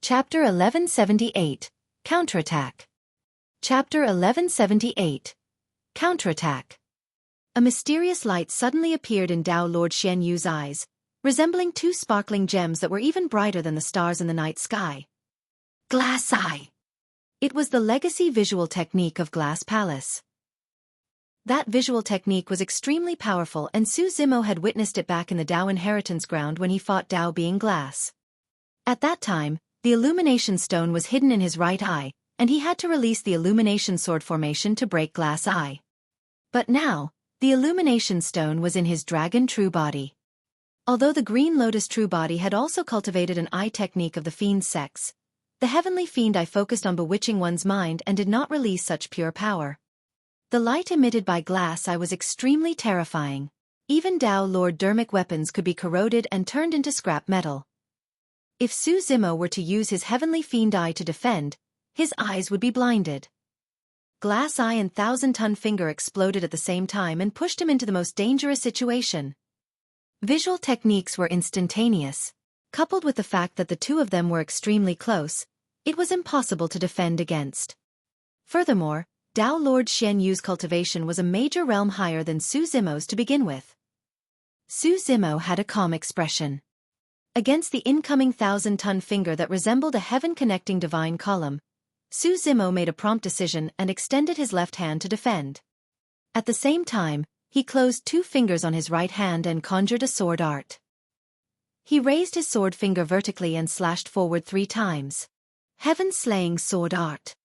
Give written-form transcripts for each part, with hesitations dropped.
Chapter 1178, Counterattack. Chapter 1178, Counterattack. A mysterious light suddenly appeared in Dao Lord Xian Yu's eyes, resembling two sparkling gems that were even brighter than the stars in the night sky. Glass Eye. It was the legacy visual technique of Glass Palace. That visual technique was extremely powerful, and Su Zimo had witnessed it back in the Dao inheritance ground when he fought Dao being glass. At that time, the illumination stone was hidden in his right eye, and he had to release the illumination sword formation to break Glass Eye. But now, the illumination stone was in his dragon true body. Although the green lotus true body had also cultivated an eye technique of the fiend sex, the heavenly fiend eye focused on bewitching one's mind and did not release such pure power. The light emitted by Glass Eye was extremely terrifying. Even Dao Lord Dermic weapons could be corroded and turned into scrap metal. If Su Zimo were to use his heavenly fiend eye to defend, his eyes would be blinded. Glass Eye and thousand-ton finger exploded at the same time and pushed him into the most dangerous situation. Visual techniques were instantaneous. Coupled with the fact that the two of them were extremely close, it was impossible to defend against. Furthermore, Dao Lord Xian Yu's cultivation was a major realm higher than Su Zimo's to begin with. Su Zimo had a calm expression. Against the incoming thousand-ton finger that resembled a heaven-connecting divine column, Su Zimo made a prompt decision and extended his left hand to defend. At the same time, he closed two fingers on his right hand and conjured a sword art. He raised his sword finger vertically and slashed forward 3 times. Heaven-slaying sword art.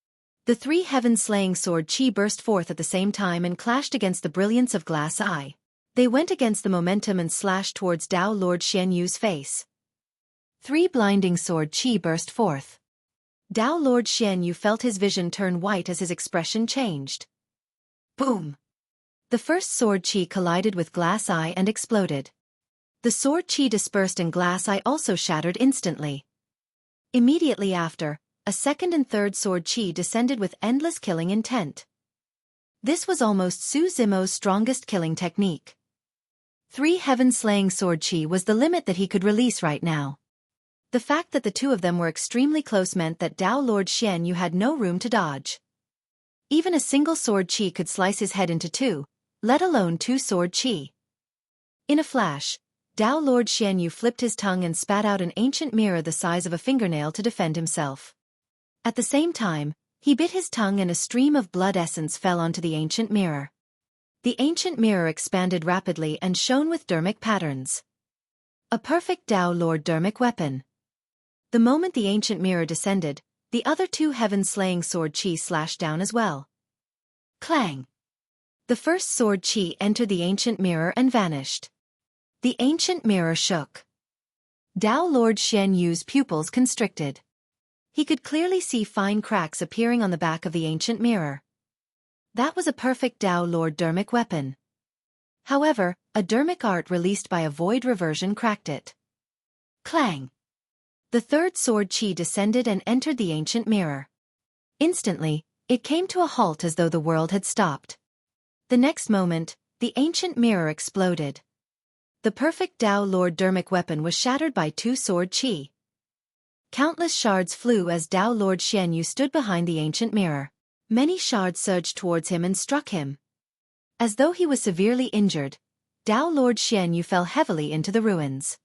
The 3 heaven-slaying sword chi burst forth at the same time and clashed against the brilliance of Glass Eye. They went against the momentum and slashed towards Dao Lord Xian Yu's face. 3 blinding sword chi burst forth. Dao Lord Xian Yu felt his vision turn white as his expression changed. Boom! The first sword chi collided with Glass Eye and exploded. The sword chi dispersed and Glass Eye also shattered instantly. Immediately after, a second and third sword chi descended with endless killing intent. This was almost Su Zimo's strongest killing technique. 3 heaven-slaying sword chi was the limit that he could release right now. The fact that the two of them were extremely close meant that Dao Lord Xian Yu had no room to dodge. Even a single sword chi could slice his head into 2, let alone 2 sword chi. In a flash, Dao Lord Xian Yu flipped his tongue and spat out an ancient mirror the size of a fingernail to defend himself. At the same time, he bit his tongue and a stream of blood essence fell onto the ancient mirror. The ancient mirror expanded rapidly and shone with dermic patterns. A perfect Dao Lord dermic weapon. The moment the ancient mirror descended, the other 2 heaven-slaying sword chi slashed down as well. Clang! The first sword chi entered the ancient mirror and vanished. The ancient mirror shook. Dao Lord Xian Yu's pupils constricted. He could clearly see fine cracks appearing on the back of the ancient mirror. That was a perfect Dao Lord dermic weapon. However, a dermic art released by a void reversion cracked it. Clang! The third sword chi descended and entered the ancient mirror. Instantly, it came to a halt as though the world had stopped. The next moment, the ancient mirror exploded. The perfect Dao Lord dermic weapon was shattered by 2 sword chi. Countless shards flew as Dao Lord Xian Yu stood behind the ancient mirror. Many shards surged towards him and struck him. As though he was severely injured, Dao Lord Xian Yu fell heavily into the ruins.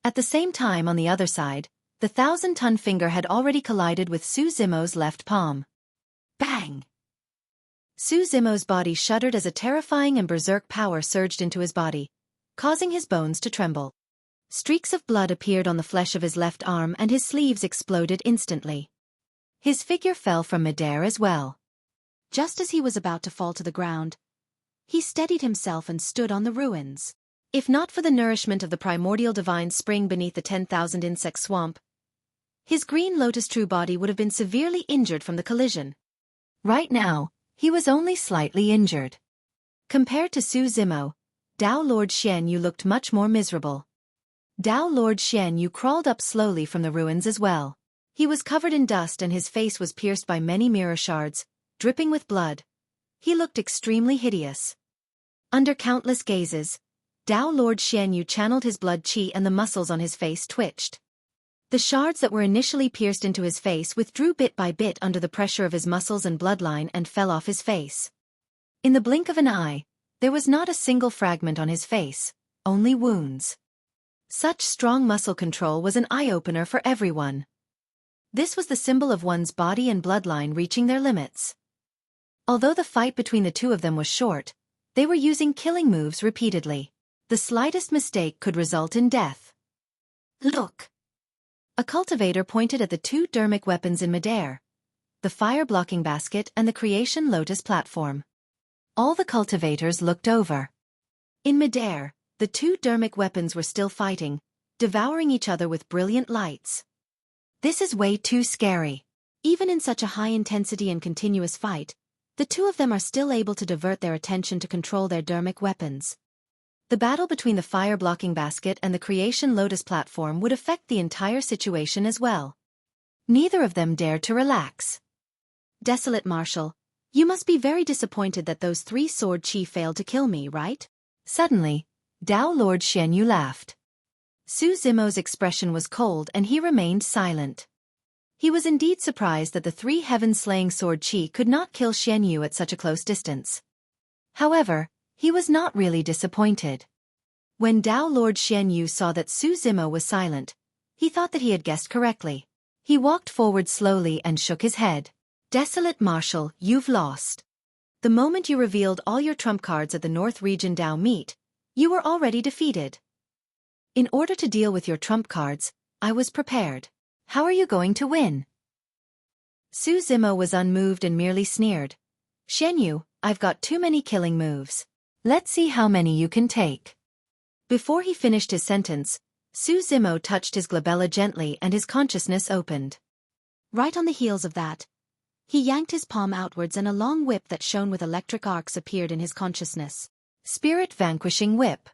At the same time on the other side, the thousand-ton finger had already collided with Su Zimo's left palm. Bang! Su Zimo's body shuddered as a terrifying and berserk power surged into his body, causing his bones to tremble. Streaks of blood appeared on the flesh of his left arm and his sleeves exploded instantly. His figure fell from midair as well. Just as he was about to fall to the ground, he steadied himself and stood on the ruins. If not for the nourishment of the primordial divine spring beneath the 10,000 insect swamp, his green lotus true body would have been severely injured from the collision. Right now, he was only slightly injured. Compared to Su Zimo, Dao Lord Xian Yu looked much more miserable. Dao Lord Xian Yu crawled up slowly from the ruins as well. He was covered in dust and his face was pierced by many mirror shards, dripping with blood. He looked extremely hideous. Under countless gazes, Dao Lord Xian Yu channeled his blood chi and the muscles on his face twitched. The shards that were initially pierced into his face withdrew bit by bit under the pressure of his muscles and bloodline and fell off his face. In the blink of an eye, there was not a single fragment on his face, only wounds. Such strong muscle control was an eye-opener for everyone. This was the symbol of one's body and bloodline reaching their limits. Although the fight between the two of them was short, they were using killing moves repeatedly. The slightest mistake could result in death. Look! A cultivator pointed at the two dermic weapons in midair, the fire-blocking basket and the creation lotus platform. All the cultivators looked over. In midair, the two dermic weapons were still fighting, devouring each other with brilliant lights. This is way too scary. Even in such a high-intensity and continuous fight, the two of them are still able to divert their attention to control their dermic weapons. The battle between the fire-blocking basket and the creation lotus platform would affect the entire situation as well. Neither of them dared to relax. Desolate Marshal, you must be very disappointed that those three sword chi failed to kill me, right? Suddenly, Dao Lord Xuan laughed. Su Zimo's expression was cold and he remained silent. He was indeed surprised that the three heaven-slaying sword chi could not kill Xuan at such a close distance. However, he was not really disappointed. When Dao Lord Xuan saw that Su Zimo was silent, he thought that he had guessed correctly. He walked forward slowly and shook his head. Desolate Marshal, you've lost. The moment you revealed all your trump cards at the North Region Dao meet, you were already defeated. In order to deal with your trump cards, I was prepared. How are you going to win? Su Zimo was unmoved and merely sneered. Xuan, I've got too many killing moves. Let's see how many you can take. Before he finished his sentence, Su Zimo touched his glabella gently and his consciousness opened. Right on the heels of that, he yanked his palm outwards and a long whip that shone with electric arcs appeared in his consciousness. Spirit Vanquishing Whip.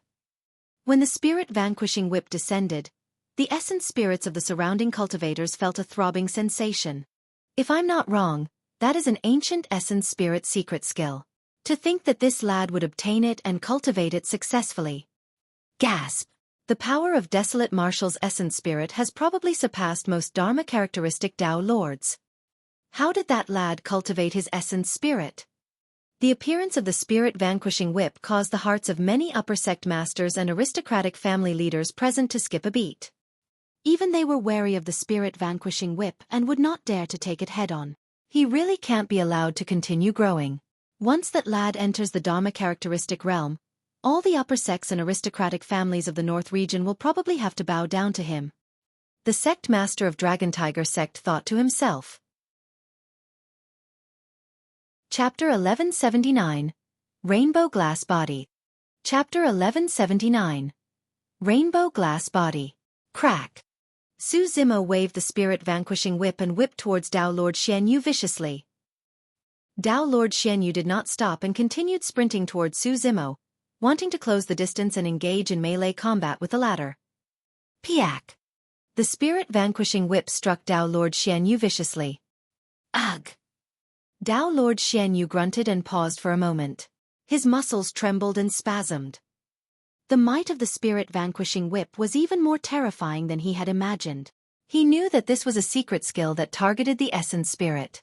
When the Spirit Vanquishing Whip descended, the essence spirits of the surrounding cultivators felt a throbbing sensation. If I'm not wrong, that is an ancient essence spirit secret skill. To think that this lad would obtain it and cultivate it successfully. Gasp! The power of Desolate Marshal's essence spirit has probably surpassed most Dharma characteristic Dao lords. How did that lad cultivate his essence spirit? The appearance of the Spirit Vanquishing Whip caused the hearts of many upper sect masters and aristocratic family leaders present to skip a beat. Even they were wary of the Spirit Vanquishing Whip and would not dare to take it head-on. He really can't be allowed to continue growing. Once that lad enters the Dharma characteristic realm, all the upper sects and aristocratic families of the North region will probably have to bow down to him. The sect master of Dragon Tiger sect thought to himself. Chapter 1179. Rainbow Glass Body. Chapter 1179. Rainbow Glass Body. Crack. Su Zimo waved the Spirit Vanquishing Whip and whipped towards Dao Lord Xuan Viciously. Dao Lord Xuan did not stop and continued sprinting towards Su Zimo, wanting to close the distance and engage in melee combat with the latter. Piak. The Spirit Vanquishing Whip struck Dao Lord Xuan viciously. Ugh. Dao Lord Xuan grunted and paused for a moment. His muscles trembled and spasmed. The might of the Spirit Vanquishing Whip was even more terrifying than he had imagined. He knew that this was a secret skill that targeted the essence spirit.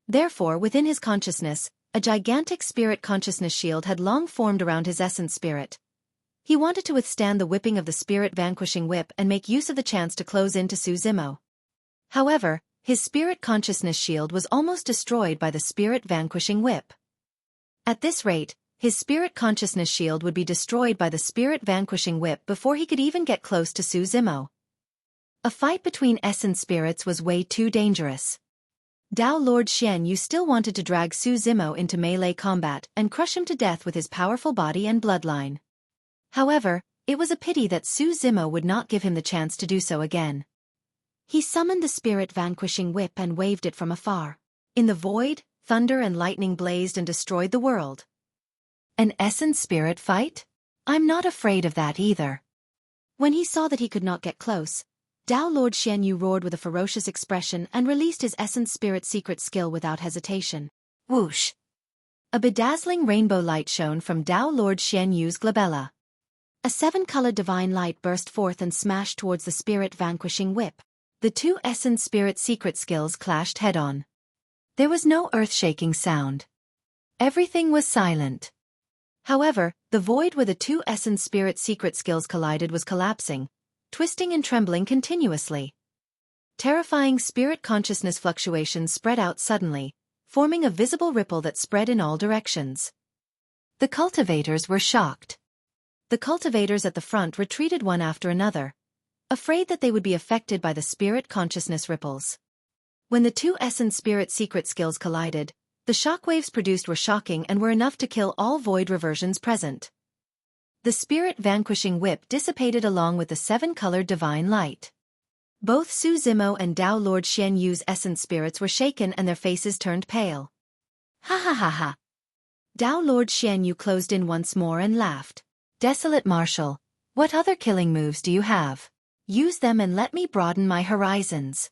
Therefore, within his consciousness, a gigantic spirit consciousness shield had long formed around his essence spirit. He wanted to withstand the whipping of the Spirit Vanquishing Whip and make use of the chance to close into Su Zimo. However, his spirit consciousness shield was almost destroyed by the Spirit Vanquishing Whip. At this rate, his spirit consciousness shield would be destroyed by the Spirit Vanquishing Whip before he could even get close to Su Zimo. A fight between essence spirits was way too dangerous. Dao Lord Xuan still wanted to drag Su Zimo into melee combat and crush him to death with his powerful body and bloodline. However, it was a pity that Su Zimo would not give him the chance to do so again. He summoned the Spirit Vanquishing Whip and waved it from afar. In the void, thunder and lightning blazed and destroyed the world. An essence spirit fight? I'm not afraid of that either. When he saw that he could not get close, Dao Lord Xuan roared with a ferocious expression and released his essence spirit secret skill without hesitation. Whoosh! A bedazzling rainbow light shone from Dao Lord Xuan's glabella. A 7-colored divine light burst forth and smashed towards the Spirit Vanquishing Whip. The two essence spirit secret skills clashed head-on. There was no earth-shaking sound. Everything was silent. However, the void where the two essence spirit secret skills collided was collapsing, twisting and trembling continuously. Terrifying spirit consciousness fluctuations spread out suddenly, forming a visible ripple that spread in all directions. The cultivators were shocked. The cultivators at the front retreated one after another, afraid that they would be affected by the spirit consciousness ripples. When the two essence spirit secret skills collided, the shockwaves produced were shocking and were enough to kill all void reversions present. The spirit vanquishing whip dissipated along with the seven-colored divine light. Both Su Zimo and Dao Lord Xian Yu's essence spirits were shaken and their faces turned pale. Ha ha ha ha. Dao Lord Xian Yu closed in once more and laughed. Desolate Marshal, what other killing moves do you have? Use them and let me broaden my horizons.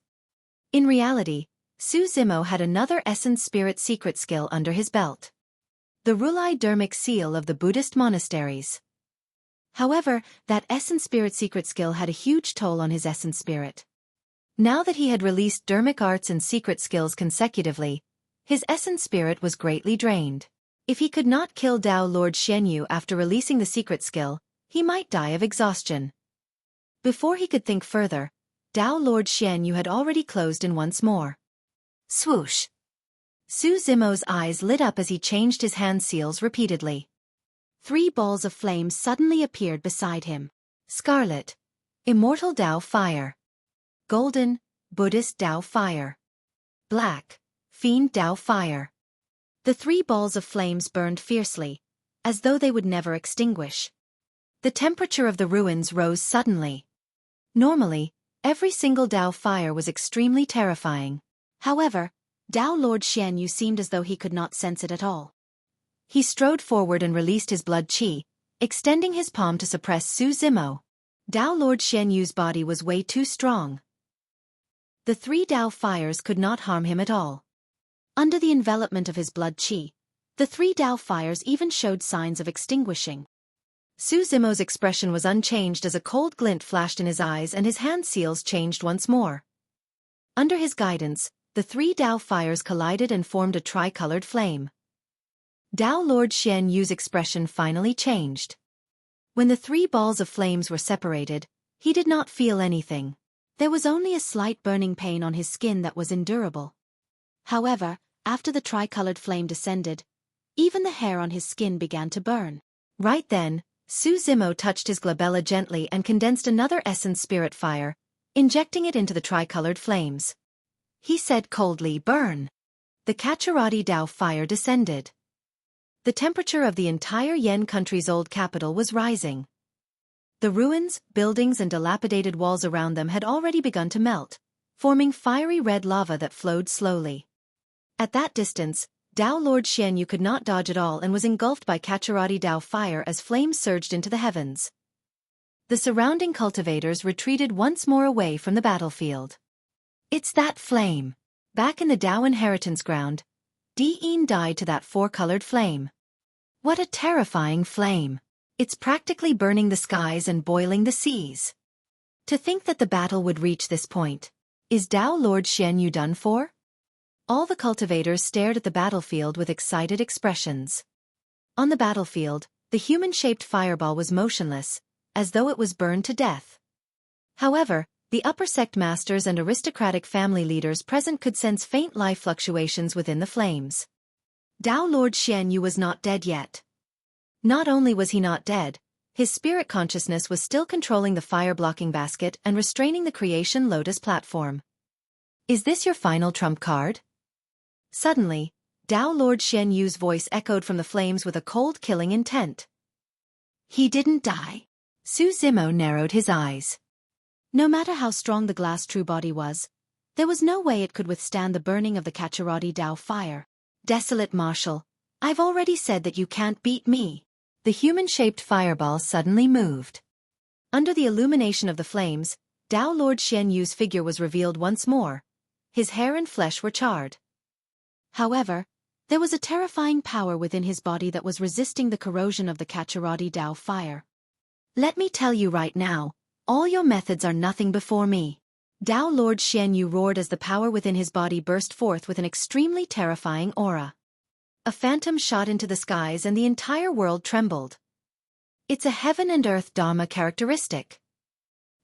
In reality, Su Zimo had another essence spirit secret skill under his belt. The Rulai Dharmic seal of the Buddhist monasteries. However, that essence spirit secret skill had a huge toll on his essence spirit. Now that he had released Dharmic arts and secret skills consecutively, his essence spirit was greatly drained. If he could not kill Dao Lord Xian Yu after releasing the secret skill, he might die of exhaustion. Before he could think further, Dao Lord Xian Yu had already closed in once more. Swoosh! Su Zimo's eyes lit up as he changed his hand seals repeatedly. 3 balls of flame suddenly appeared beside him. Scarlet, Immortal Dao Fire. Golden, Buddhist Dao Fire. Black, Fiend Dao Fire. The 3 balls of flames burned fiercely, as though they would never extinguish. The temperature of the ruins rose suddenly. Normally, every single Dao fire was extremely terrifying. However, Dao Lord Xian Yu seemed as though he could not sense it at all. He strode forward and released his blood qi, extending his palm to suppress Su Zimo. Dao Lord Xian Yu's body was way too strong. The 3 Dao fires could not harm him at all. Under the envelopment of his blood qi, the 3 Dao fires even showed signs of extinguishing. Su Zimo's expression was unchanged as a cold glint flashed in his eyes and his hand seals changed once more. Under his guidance, the 3 Dao fires collided and formed a tricolored flame. Dao Lord Xian Yu's expression finally changed. When the 3 balls of flames were separated, he did not feel anything. There was only a slight burning pain on his skin that was endurable. However, after the tricolored flame descended, even the hair on his skin began to burn. Right then, Su Zimo touched his glabella gently and condensed another essence spirit fire, injecting it into the tricolored flames. He said coldly, "Burn." The Counterattack Dao fire descended. The temperature of the entire Yen country's old capital was rising. The ruins, buildings and dilapidated walls around them had already begun to melt, forming fiery red lava that flowed slowly. At that distance, Dao Lord Xian Yu could not dodge at all and was engulfed by Counterattack Dao fire as flames surged into the heavens. The surrounding cultivators retreated once more away from the battlefield. It's that flame. Back in the Dao inheritance ground, Dian died to that 4-colored flame. What a terrifying flame. It's practically burning the skies and boiling the seas. To think that the battle would reach this point. Is Dao Lord Xian Yu done for? All the cultivators stared at the battlefield with excited expressions. On the battlefield, the human-shaped fireball was motionless, as though it was burned to death. However, the upper sect masters and aristocratic family leaders present could sense faint life fluctuations within the flames. Dao Lord Xian Yu was not dead yet. Not only was he not dead, his spirit consciousness was still controlling the fire-blocking basket and restraining the creation lotus platform. Is this your final trump card? Suddenly, Dao Lord Xian Yu's voice echoed from the flames with a cold killing intent. He didn't die. Su Zimo narrowed his eyes. No matter how strong the glass true body was, there was no way it could withstand the burning of the Counterattack Dao fire. Desolate Marshal, I've already said that you can't beat me. The human-shaped fireball suddenly moved. Under the illumination of the flames, Dao Lord Xian Yu's figure was revealed once more. His hair and flesh were charred. However, there was a terrifying power within his body that was resisting the corrosion of the Counterattack Dao fire. Let me tell you right now, all your methods are nothing before me. Tao Lord Xianyu roared as the power within his body burst forth with an extremely terrifying aura. A phantom shot into the skies and the entire world trembled. It's a heaven and earth Dharma characteristic.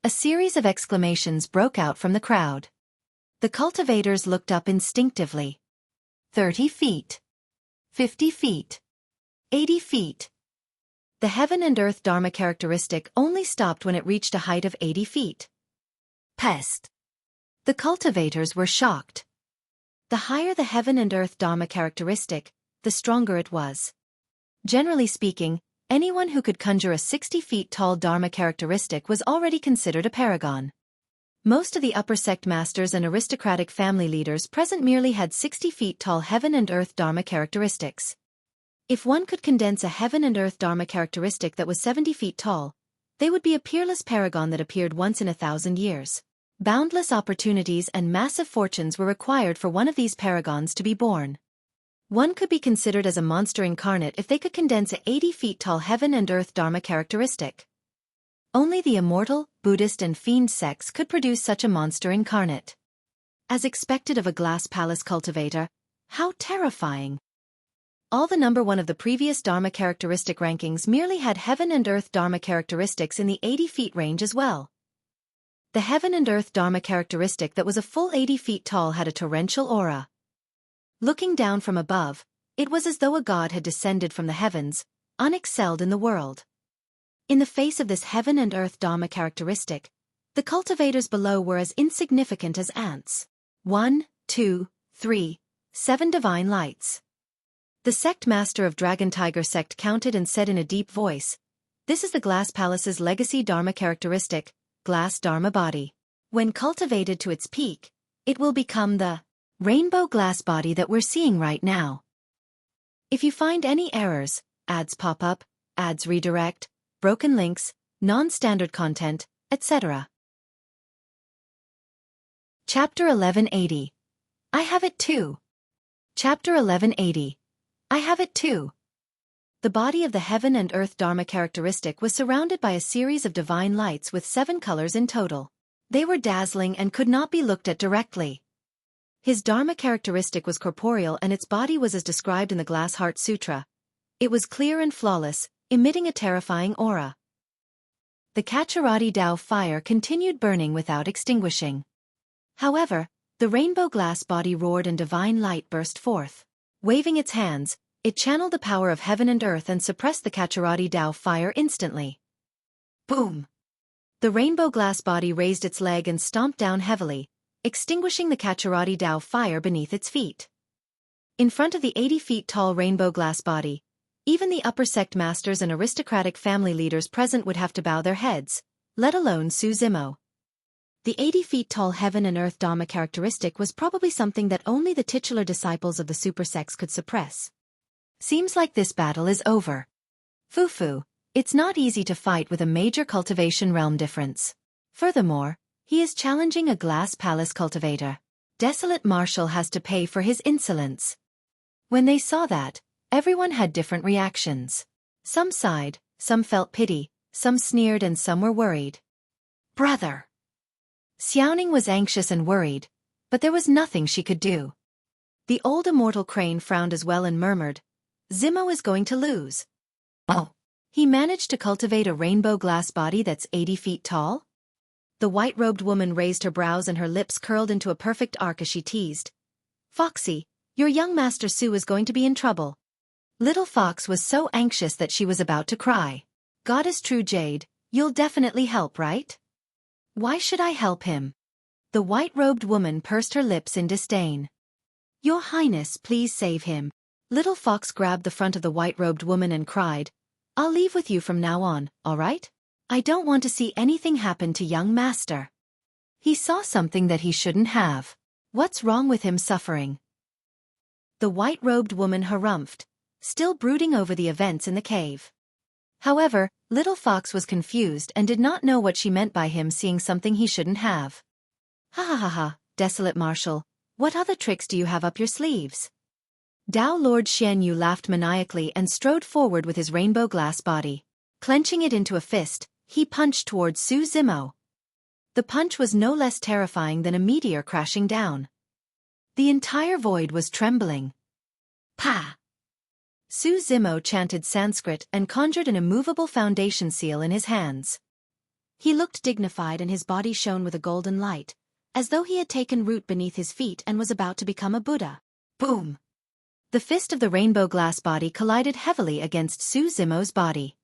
A series of exclamations broke out from the crowd. The cultivators looked up instinctively. 30 feet. 50 feet. 80 feet. The heaven and earth Dharma characteristic only stopped when it reached a height of 80 feet. Pest. The cultivators were shocked. The higher the heaven and earth Dharma characteristic, the stronger it was. Generally speaking, anyone who could conjure a 60 feet tall Dharma characteristic was already considered a paragon. Most of the upper sect masters and aristocratic family leaders present merely had 60 feet tall heaven and earth Dharma characteristics. If one could condense a heaven and earth Dharma characteristic that was 70 feet tall, they would be a peerless paragon that appeared once in 1,000 years. Boundless opportunities and massive fortunes were required for one of these paragons to be born. One could be considered as a monster incarnate if they could condense a 80 feet tall heaven and earth Dharma characteristic. Only the immortal, Buddhist and Fiend sects could produce such a monster incarnate. As expected of a glass palace cultivator, how terrifying! All the number one of the previous Dharma characteristic rankings merely had heaven and earth Dharma characteristics in the 80 feet range as well. The heaven and earth Dharma characteristic that was a full 80 feet tall had a torrential aura. Looking down from above, it was as though a god had descended from the heavens, unexcelled in the world. In the face of this heaven and earth Dharma characteristic, the cultivators below were as insignificant as ants. 1, 2, 3, 7 divine lights. The sect master of Dragon Tiger sect counted and said in a deep voice, "This is the Glass Palace's legacy Dharma characteristic, Glass Dharma body. When cultivated to its peak, it will become the rainbow glass body that we're seeing right now. If you find any errors, ads pop up, ads redirect, broken links, non-standard content, etc." Chapter 1180. I have it too. Chapter 1180. I have it too. The body of the heaven and earth Dharma characteristic was surrounded by a series of divine lights with 7 colors in total. They were dazzling and could not be looked at directly. His Dharma characteristic was corporeal and its body was as described in the Glass Heart Sutra. It was clear and flawless, emitting a terrifying aura. The Kacharati Tao fire continued burning without extinguishing. However, the rainbow glass body roared and divine light burst forth. Waving its hands, it channeled the power of heaven and earth and suppressed the Kacharati Tao fire instantly. Boom! The rainbow glass body raised its leg and stomped down heavily, extinguishing the Kacharati Tao fire beneath its feet. In front of the 80 feet tall rainbow glass body, even the upper sect masters and aristocratic family leaders present would have to bow their heads, let alone Su Zimo. The 80 feet tall heaven and earth Dharma characteristic was probably something that only the titular disciples of the super sects could suppress. Seems like this battle is over. Fufu, it's not easy to fight with a major cultivation realm difference. Furthermore, he is challenging a glass palace cultivator. Desolate Marshal has to pay for his insolence. When they saw that, everyone had different reactions. Some sighed, some felt pity, some sneered and some were worried. Brother! Xiaoning was anxious and worried, but there was nothing she could do. The old immortal crane frowned as well and murmured, "Zimo is going to lose." Oh. He managed to cultivate a rainbow glass body that's 80 feet tall? The white-robed woman raised her brows and her lips curled into a perfect arc as she teased. "Foxy, your young master Su is going to be in trouble." Little Fox was so anxious that she was about to cry. "Goddess True Jade, you'll definitely help, right?" "Why should I help him?" The white-robed woman pursed her lips in disdain. "Your Highness, please save him." Little Fox grabbed the front of the white-robed woman and cried, "I'll leave with you from now on, all right? I don't want to see anything happen to young master." He saw something that he shouldn't have. What's wrong with him suffering? The white-robed woman harumphed, still brooding over the events in the cave. However, Little Fox was confused and did not know what she meant by him seeing something he shouldn't have. "Ha ha ha ha, Desolate Marshal, what other tricks do you have up your sleeves?" Tao Lord Xianyu laughed maniacally and strode forward with his rainbow glass body. Clenching it into a fist, he punched towards Su Zimo. The punch was no less terrifying than a meteor crashing down. The entire void was trembling. Pa! Su Zimo chanted Sanskrit and conjured an immovable foundation seal in his hands. He looked dignified and his body shone with a golden light, as though he had taken root beneath his feet and was about to become a Buddha. Boom! The fist of the rainbow glass body collided heavily against Su Zimo's body.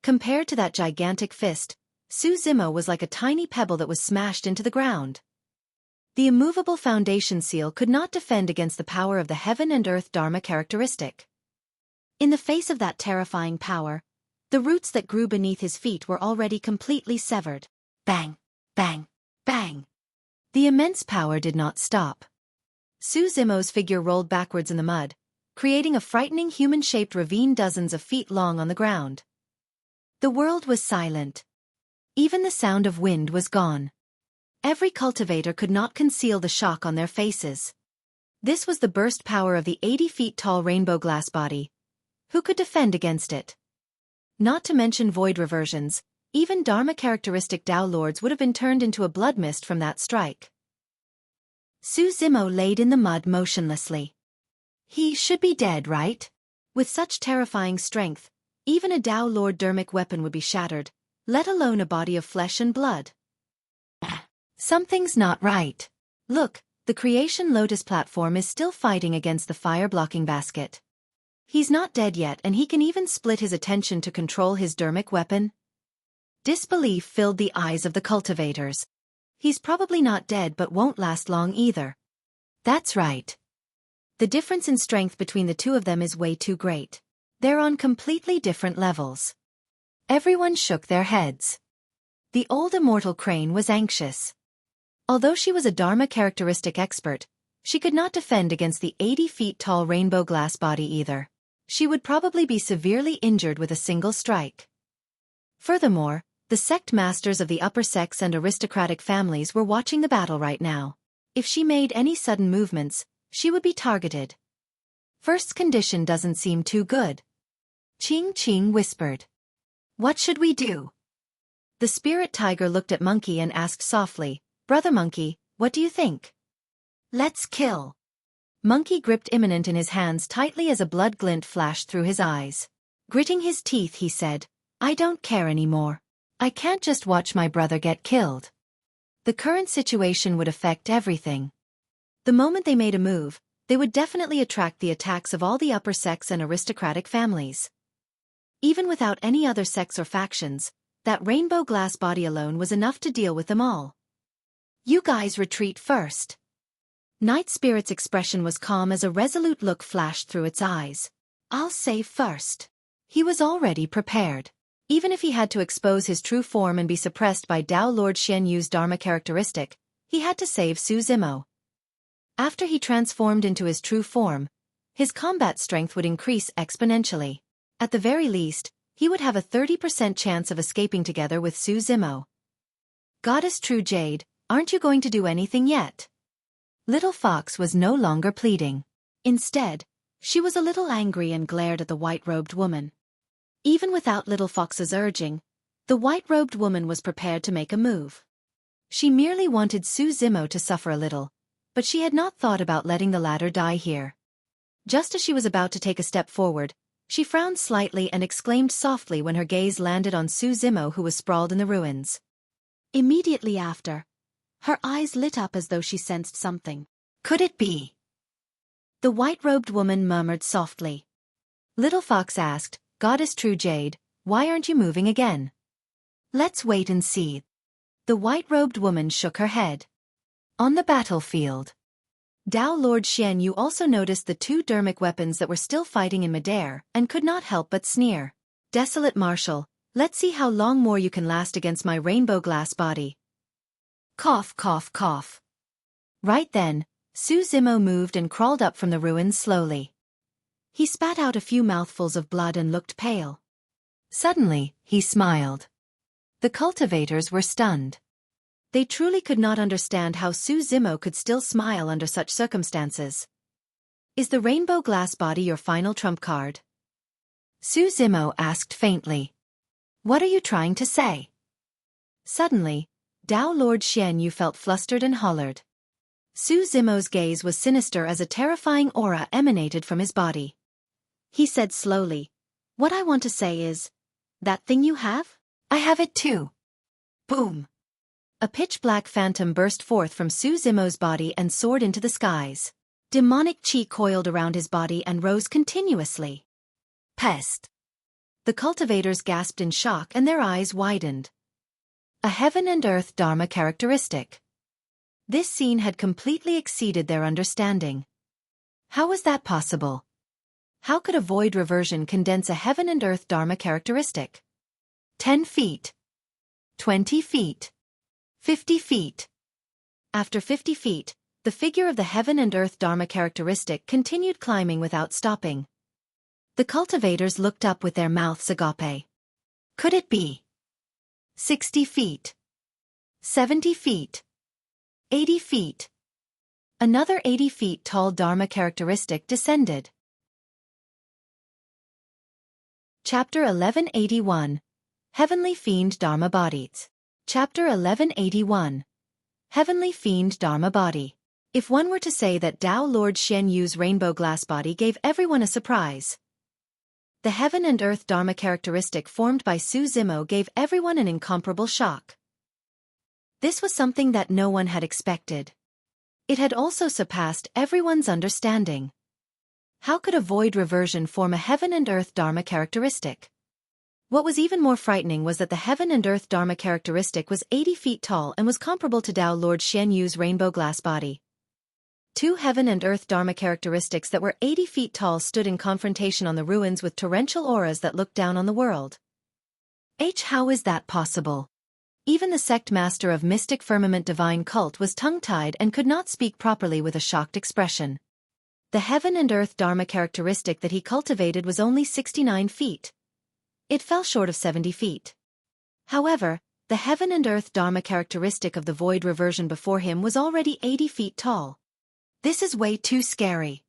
Compared to that gigantic fist, Su Zimo was like a tiny pebble that was smashed into the ground. The immovable foundation seal could not defend against the power of the heaven and earth Dharma characteristic. In the face of that terrifying power, the roots that grew beneath his feet were already completely severed. Bang! Bang! Bang! The immense power did not stop. Su Zimo's figure rolled backwards in the mud, creating a frightening human-shaped ravine dozens of feet long on the ground. The world was silent. Even the sound of wind was gone. Every cultivator could not conceal the shock on their faces. This was the burst power of the 80 feet tall rainbow glass body. Who could defend against it? Not to mention void reversions, even Dharma characteristic Tao Lords would have been turned into a blood mist from that strike. Su Zimo laid in the mud motionlessly. He should be dead, right? With such terrifying strength, even a Tao Lord Dharmic weapon would be shattered, let alone a body of flesh and blood. Something's not right. Look, the Creation Lotus platform is still fighting against the fire-blocking basket. He's not dead yet and he can even split his attention to control his Dharmic weapon. Disbelief filled the eyes of the cultivators. He's probably not dead but won't last long either. That's right. The difference in strength between the two of them is way too great. They're on completely different levels. Everyone shook their heads. The old immortal crane was anxious. Although she was a Dharma characteristic expert, she could not defend against the 80 feet tall rainbow glass body either. She would probably be severely injured with a single strike. Furthermore, the sect masters of the upper sects and aristocratic families were watching the battle right now. If she made any sudden movements, she would be targeted. First's condition doesn't seem too good. Ching Ching whispered. What should we do? The spirit tiger looked at Monkey and asked softly, Brother Monkey, what do you think? Let's kill. Monkey gripped Imminent in his hands tightly as a blood glint flashed through his eyes. Gritting his teeth he said, I don't care anymore. I can't just watch my brother get killed. The current situation would affect everything. The moment they made a move, they would definitely attract the attacks of all the upper sects and aristocratic families. Even without any other sects or factions, that rainbow glass body alone was enough to deal with them all. You guys retreat first. Night Spirit's expression was calm as a resolute look flashed through its eyes. I'll save first. He was already prepared. Even if he had to expose his true form and be suppressed by Tao Lord Xian Yu's Dharma characteristic, he had to save Su Zimo. After he transformed into his true form, his combat strength would increase exponentially. At the very least, he would have a 30% chance of escaping together with Su Zimo. Goddess True Jade, aren't you going to do anything yet? Little Fox was no longer pleading. Instead, she was a little angry and glared at the white-robed woman. Even without Little Fox's urging, the white-robed woman was prepared to make a move. She merely wanted Su Zimo to suffer a little, but she had not thought about letting the latter die here. Just as she was about to take a step forward, she frowned slightly and exclaimed softly when her gaze landed on Su Zimo who was sprawled in the ruins. Immediately after, her eyes lit up as though she sensed something. Could it be? The white-robed woman murmured softly. Little Fox asked, Goddess True Jade, why aren't you moving again? Let's wait and see. The white-robed woman shook her head. On the battlefield. Tao Lord Xian Yu also noticed the two Dharmic weapons that were still fighting in midair and could not help but sneer. Desolate Marshal, let's see how long more you can last against my rainbow glass body. Cough, cough, cough. Right then, Su Zimo moved and crawled up from the ruins slowly. He spat out a few mouthfuls of blood and looked pale. Suddenly, he smiled. The cultivators were stunned. They truly could not understand how Su Zimo could still smile under such circumstances. Is the rainbow glass body your final trump card? Su Zimo asked faintly. What are you trying to say? Suddenly, Tao Lord Xianyu felt flustered and hollered. Su Zimo's gaze was sinister as a terrifying aura emanated from his body. He said slowly, "What I want to say is, that thing you have? I have it too." Boom! A pitch-black phantom burst forth from Su Zimo's body and soared into the skies. Demonic chi coiled around his body and rose continuously. Pest! The cultivators gasped in shock and their eyes widened. A heaven and earth Dharma characteristic. This scene had completely exceeded their understanding. How was that possible? How could a void reversion condense a heaven and earth Dharma characteristic? 10 feet. 20 feet. 50 feet. After 50 feet, the figure of the heaven and earth Dharma characteristic continued climbing without stopping. The cultivators looked up with their mouths agape. Could it be 60 feet? 70 feet? 80 feet? Another 80 feet tall Dharma characteristic descended. Chapter 1181. Heavenly Fiend Dharma Bodies. Chapter 1181. Heavenly Fiend Dharma Body. If one were to say that Tao Lord Xianyu's rainbow glass body gave everyone a surprise, the heaven and earth Dharma characteristic formed by Su Zimo gave everyone an incomparable shock. This was something that no one had expected. It had also surpassed everyone's understanding. How could a void reversion form a heaven and earth Dharma characteristic? What was even more frightening was that the heaven and earth Dharma characteristic was 80 feet tall and was comparable to Tao Lord Xianyu's rainbow glass body. Two heaven and earth Dharma characteristics that were 80 feet tall stood in confrontation on the ruins with torrential auras that looked down on the world. How is that possible? Even the sect master of Mystic Firmament Divine Cult was tongue-tied and could not speak properly with a shocked expression. The heaven and earth Dharma characteristic that he cultivated was only 69 feet. It fell short of 70 feet. However, the heaven and earth Dharma characteristic of the void reversion before him was already 80 feet tall. This is way too scary.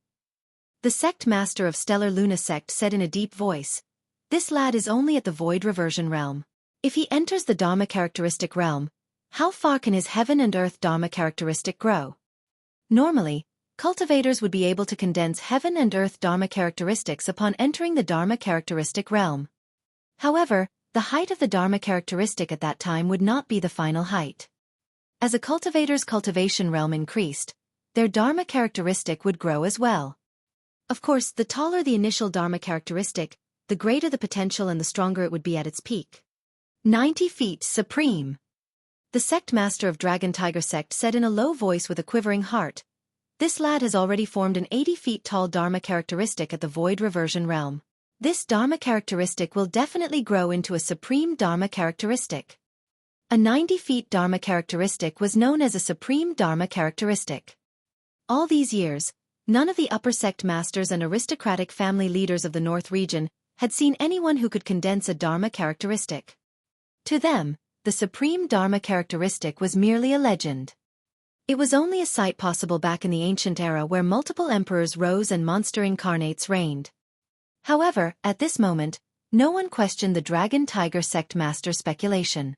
The sect master of Stellar Luna sect said in a deep voice, "This lad is only at the void reversion realm. If he enters the Dharma characteristic realm, how far can his heaven and earth Dharma characteristic grow?" Normally, cultivators would be able to condense heaven and earth Dharma characteristics upon entering the Dharma characteristic realm. However, the height of the Dharma characteristic at that time would not be the final height. As a cultivator's cultivation realm increased, their Dharma characteristic would grow as well. Of course, the taller the initial Dharma characteristic, the greater the potential and the stronger it would be at its peak. 90 feet supreme. The sect master of Dragon Tiger sect said in a low voice with a quivering heart, "This lad has already formed an 80 feet tall Dharma characteristic at the void reversion realm. This Dharma characteristic will definitely grow into a supreme Dharma characteristic." A 90 feet Dharma characteristic was known as a supreme Dharma characteristic. All these years, none of the upper sect masters and aristocratic family leaders of the North region had seen anyone who could condense a Dharma characteristic. To them, the supreme Dharma characteristic was merely a legend. It was only a sight possible back in the ancient era where multiple emperors rose and monster incarnates reigned. However, at this moment, no one questioned the Dragon Tiger sect master speculation.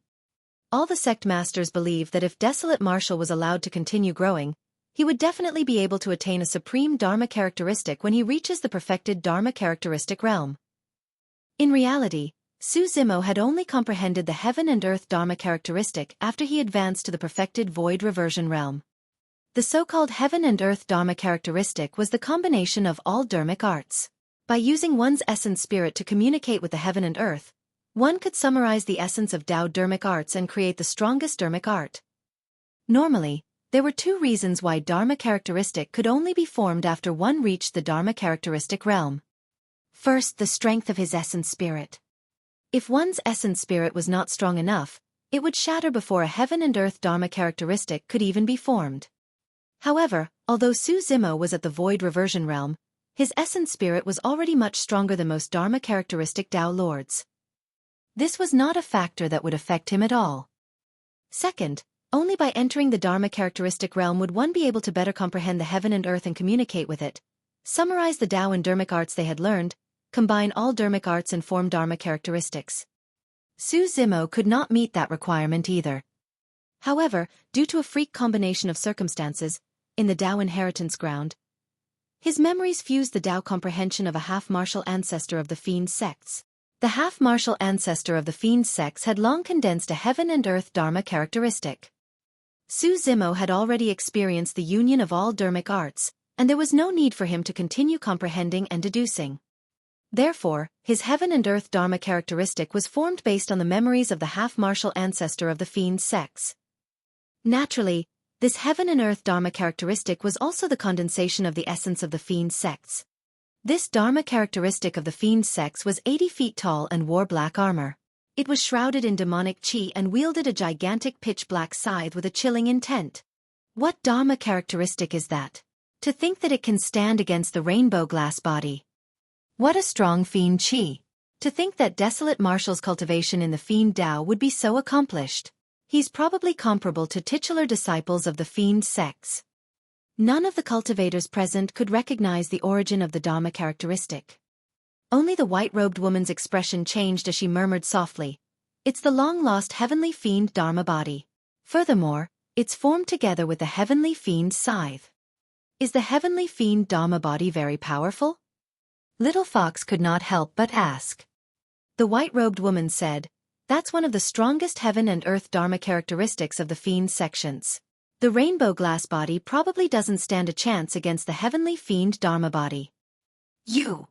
All the sect masters believed that if Desolate Marshal was allowed to continue growing, he would definitely be able to attain a supreme Dharma characteristic when he reaches the perfected Dharma characteristic realm. In reality, Su Zimo had only comprehended the heaven and earth Dharma characteristic after he advanced to the perfected void reversion realm. The so-called heaven and earth Dharma characteristic was the combination of all Dharmic arts. By using one's essence spirit to communicate with the heaven and earth, one could summarize the essence of Tao Dharmic arts and create the strongest Dharmic art. Normally, there were two reasons why Dharma characteristic could only be formed after one reached the Dharma characteristic realm. First, the strength of his essence spirit. If one's essence spirit was not strong enough, it would shatter before a heaven and earth Dharma characteristic could even be formed. However, although Su Zimo was at the void reversion realm, his essence spirit was already much stronger than most Dharma characteristic Tao lords. This was not a factor that would affect him at all. Second, only by entering the Dharma characteristic realm would one be able to better comprehend the heaven and earth and communicate with it, summarize the Tao and Dharmic arts they had learned, combine all Dharmic arts and form Dharma characteristics. Su Zimo could not meet that requirement either. However, due to a freak combination of circumstances, in the Tao inheritance ground, his memories fused the Tao comprehension of a half-martial ancestor of the Fiend sects. The half-martial ancestor of the Fiend sects had long condensed a heaven and earth Dharma characteristic. Su Zimo had already experienced the union of all Dharmic arts, and there was no need for him to continue comprehending and deducing. Therefore, his heaven and earth Dharma characteristic was formed based on the memories of the half-martial ancestor of the Fiend sects. Naturally, this heaven and earth Dharma characteristic was also the condensation of the essence of the Fiend sects. This Dharma characteristic of the Fiend sects was 80 feet tall and wore black armor. It was shrouded in demonic chi and wielded a gigantic pitch-black scythe with a chilling intent. What Dharma characteristic is that? To think that it can stand against the rainbow glass body. What a strong Fiend chi. To think that desolate Martial's cultivation in the Fiend Tao would be so accomplished. He's probably comparable to titular disciples of the Fiend sects. None of the cultivators present could recognize the origin of the Dharma characteristic. Only the white-robed woman's expression changed as she murmured softly, "It's the long-lost heavenly Fiend Dharma body. Furthermore, it's formed together with the heavenly Fiend scythe. Is the heavenly Fiend Dharma body very powerful?" Little Fox could not help but ask. The white-robed woman said, "That's one of the strongest heaven and earth Dharma characteristics of the Fiend sections. The rainbow glass body probably doesn't stand a chance against the heavenly Fiend Dharma body." You!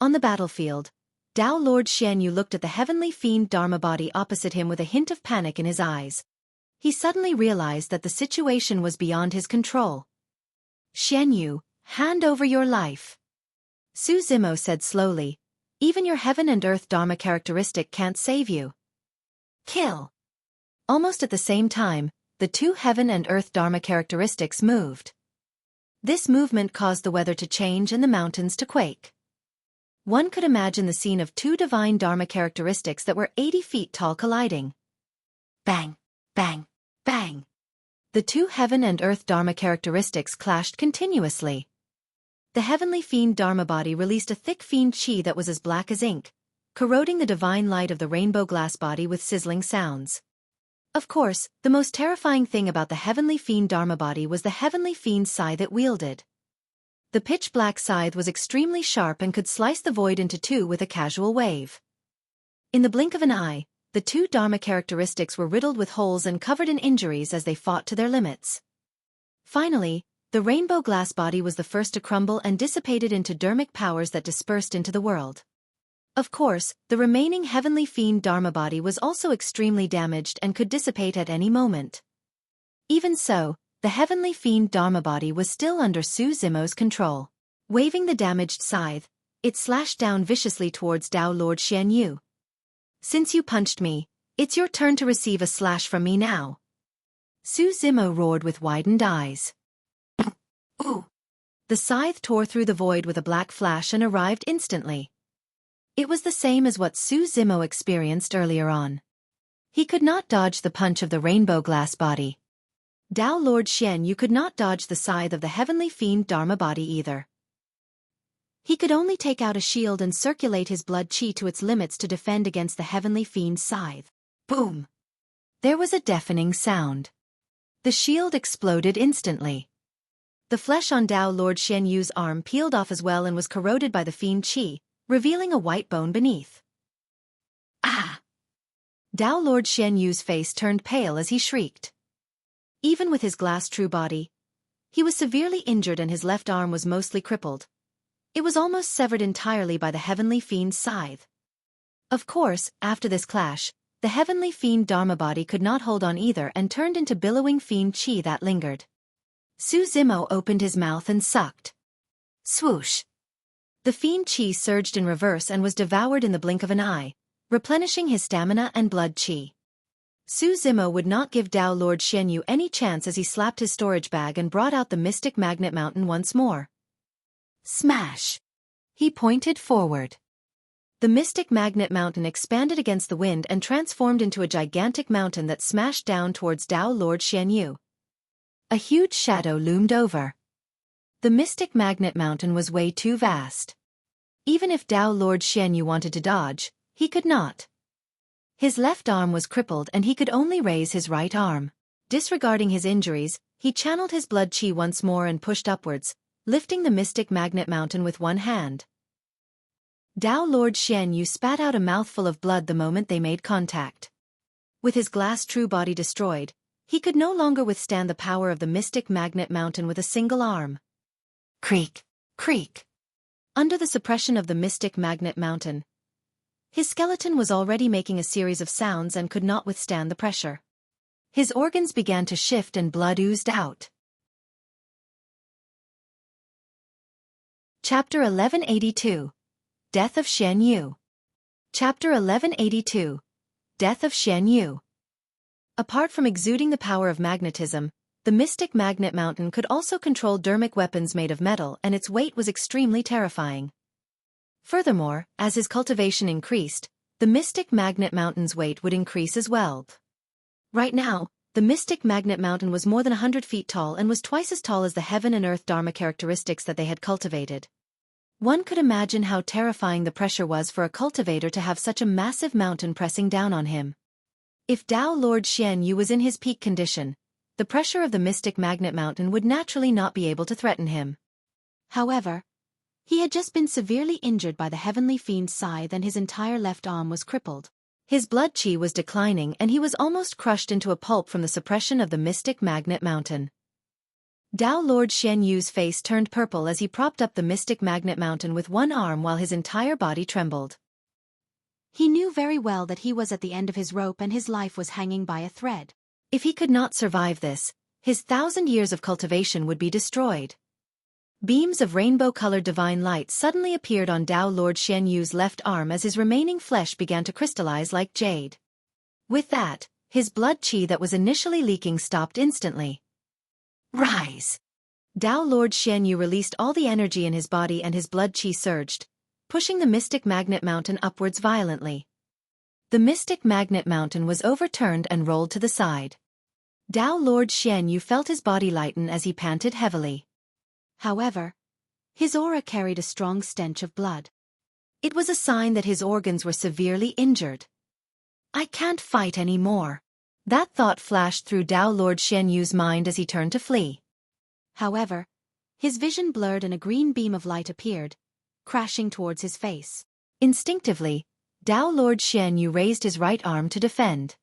On the battlefield, Tao Lord Xianyu looked at the heavenly Fiend Dharma body opposite him with a hint of panic in his eyes. He suddenly realized that the situation was beyond his control. "Xianyu, hand over your life." Su Zimo said slowly, "Even your heaven and earth Dharma characteristic can't save you." Kill! Almost at the same time, the two heaven and earth Dharma characteristics moved. This movement caused the weather to change and the mountains to quake. One could imagine the scene of two divine Dharma characteristics that were 80 feet tall colliding. Bang, bang, bang. The two heaven and earth Dharma characteristics clashed continuously. The heavenly Fiend Dharma body released a thick Fiend chi that was as black as ink, corroding the divine light of the rainbow glass body with sizzling sounds. Of course, the most terrifying thing about the heavenly Fiend Dharma body was the heavenly Fiend scythe it wielded. The pitch-black scythe was extremely sharp and could slice the void into two with a casual wave. In the blink of an eye, the two Dharma characteristics were riddled with holes and covered in injuries as they fought to their limits. Finally, the rainbow glass body was the first to crumble and dissipated into Dharmic powers that dispersed into the world. Of course, the remaining heavenly Fiend Dharma body was also extremely damaged and could dissipate at any moment. Even so, the heavenly Fiend Dharma body was still under Su Zimo's control. Waving the damaged scythe, it slashed down viciously towards Tao Lord Xianyu. "Since you punched me, it's your turn to receive a slash from me now." Su Zimo roared with widened eyes. Ooh! The scythe tore through the void with a black flash and arrived instantly. It was the same as what Su Zimo experienced earlier on. He could not dodge the punch of the rainbow glass body. Tao Lord Xianyu could not dodge the scythe of the heavenly Fiend Dharma body either. He could only take out a shield and circulate his blood chi to its limits to defend against the heavenly Fiend scythe. Boom! There was a deafening sound. The shield exploded instantly. The flesh on Tao Lord Xianyu's arm peeled off as well and was corroded by the Fiend chi, revealing a white bone beneath. Ah! Tao Lord Xianyu's face turned pale as he shrieked. Even with his glass true body, he was severely injured and his left arm was mostly crippled. It was almost severed entirely by the heavenly Fiend scythe. Of course, after this clash, the heavenly Fiend Dharma body could not hold on either and turned into billowing Fiend chi that lingered. Su Zimo opened his mouth and sucked. Swoosh! The Fiend chi surged in reverse and was devoured in the blink of an eye, replenishing his stamina and blood chi. Su Zimo would not give Tao Lord Xianyu any chance as he slapped his storage bag and brought out the mystic magnet mountain once more. Smash! He pointed forward. The mystic magnet mountain expanded against the wind and transformed into a gigantic mountain that smashed down towards Tao Lord Xianyu. A huge shadow loomed over. The mystic magnet mountain was way too vast. Even if Tao Lord Xianyu wanted to dodge, he could not. His left arm was crippled and he could only raise his right arm. Disregarding his injuries, he channeled his blood chi once more and pushed upwards, lifting the mystic magnet mountain with one hand. Tao Lord Xuan Yu spat out a mouthful of blood the moment they made contact. With his glass true body destroyed, he could no longer withstand the power of the mystic magnet mountain with a single arm. Creak, creak. Under the suppression of the mystic magnet mountain, his skeleton was already making a series of sounds and could not withstand the pressure. His organs began to shift and blood oozed out. Chapter 1182. Death of Xuan Yu. Chapter 1182. Death of Xuan Yu. Apart from exuding the power of magnetism, the mystic magnet mountain could also control dharmic weapons made of metal, and its weight was extremely terrifying. Furthermore, as his cultivation increased, the mystic magnet mountain's weight would increase as well. Right now, the mystic magnet mountain was more than 100 feet tall and was twice as tall as the heaven and earth Dharma characteristics that they had cultivated. One could imagine how terrifying the pressure was for a cultivator to have such a massive mountain pressing down on him. If Tao Lord Xuan Yu was in his peak condition, the pressure of the mystic magnet mountain would naturally not be able to threaten him. However, he had just been severely injured by the heavenly fiend's scythe and his entire left arm was crippled. His blood chi was declining and he was almost crushed into a pulp from the suppression of the mystic magnet mountain. Tao Lord Xuan Yu's face turned purple as he propped up the mystic magnet mountain with one arm while his entire body trembled. He knew very well that he was at the end of his rope and his life was hanging by a thread. If he could not survive this, his 1,000 years of cultivation would be destroyed. Beams of rainbow-colored divine light suddenly appeared on Tao Lord Xuan Yu's left arm as his remaining flesh began to crystallize like jade. With that, his blood chi that was initially leaking stopped instantly. Rise! Tao Lord Xuan Yu released all the energy in his body and his blood chi surged, pushing the mystic magnet mountain upwards violently. The mystic magnet mountain was overturned and rolled to the side. Tao Lord Xuan Yu felt his body lighten as he panted heavily. However, his aura carried a strong stench of blood. It was a sign that his organs were severely injured. I can't fight anymore. That thought flashed through Tao Lord Xuan Yu's mind as he turned to flee. However, his vision blurred and a green beam of light appeared, crashing towards his face. Instinctively, Tao Lord Xuan Yu raised his right arm to defend.